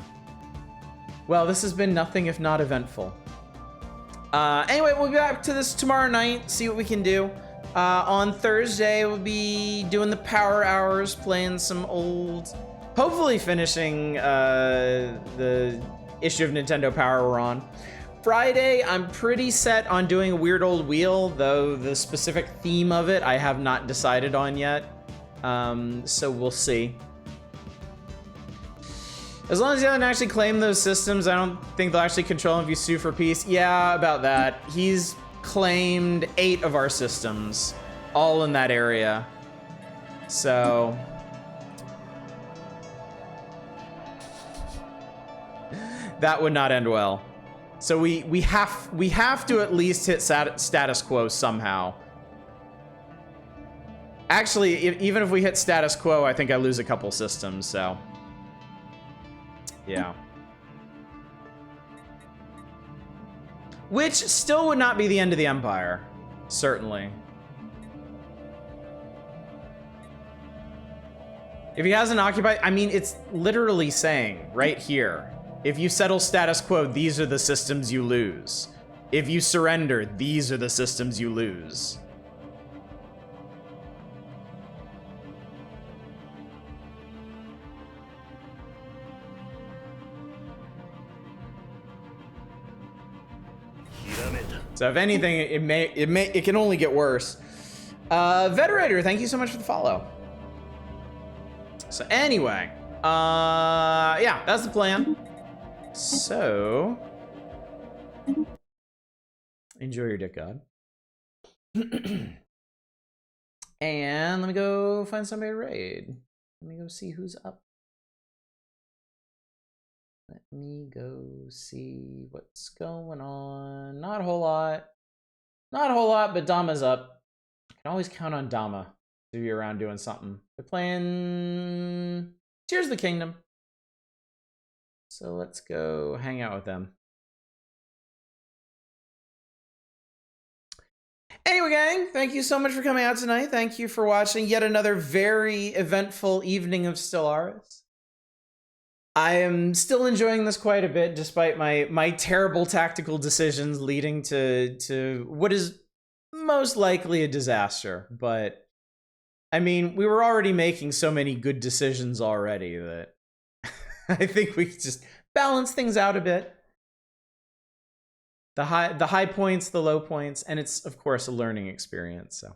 Well, this has been nothing if not eventful. Anyway, we'll be back to this tomorrow night. See what we can do. On Thursday, we'll be doing the power hours, playing some old, hopefully finishing the issue of Nintendo Power we're on. Friday, I'm pretty set on doing a weird old wheel, though the specific theme of it I have not decided on yet. So we'll see. As long as he doesn't actually claim those systems, I don't think they'll actually control him if you sue for peace. Yeah, about that. He's claimed 8 of our systems, all in that area. So that would not end well. So we have to at least hit status quo somehow. Actually, even if we hit status quo, I think I lose a couple systems, so yeah. Which still would not be the end of the Empire, certainly. If he hasn't occupied, I mean, it's literally saying right here, if you settle status quo, these are the systems you lose. If you surrender, these are the systems you lose. So if anything, it can only get worse. Veterator, thank you so much for the follow. So anyway, yeah, that's the plan. So enjoy your dick god. And let me go find somebody to raid. Let me go see who's up. Let me go see what's going on. Not a whole lot. Not a whole lot, but Dama's up. I can always count on Dama to be around doing something. They're playing Tears of the Kingdom. So let's go hang out with them. Anyway, gang, thank you so much for coming out tonight. Thank you for watching yet another very eventful evening of Stellaris. I am still enjoying this quite a bit, despite my terrible tactical decisions leading to what is most likely a disaster. But I mean, we were already making so many good decisions already that I think we could just balance things out a bit. The high points, the low points, and it's of course a learning experience. So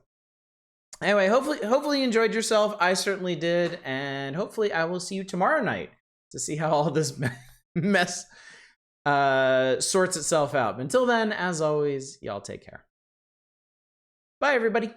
anyway, hopefully you enjoyed yourself. I certainly did, and hopefully I will see you tomorrow night to see how all this mess sorts itself out. But until then, as always, y'all take care. Bye, everybody.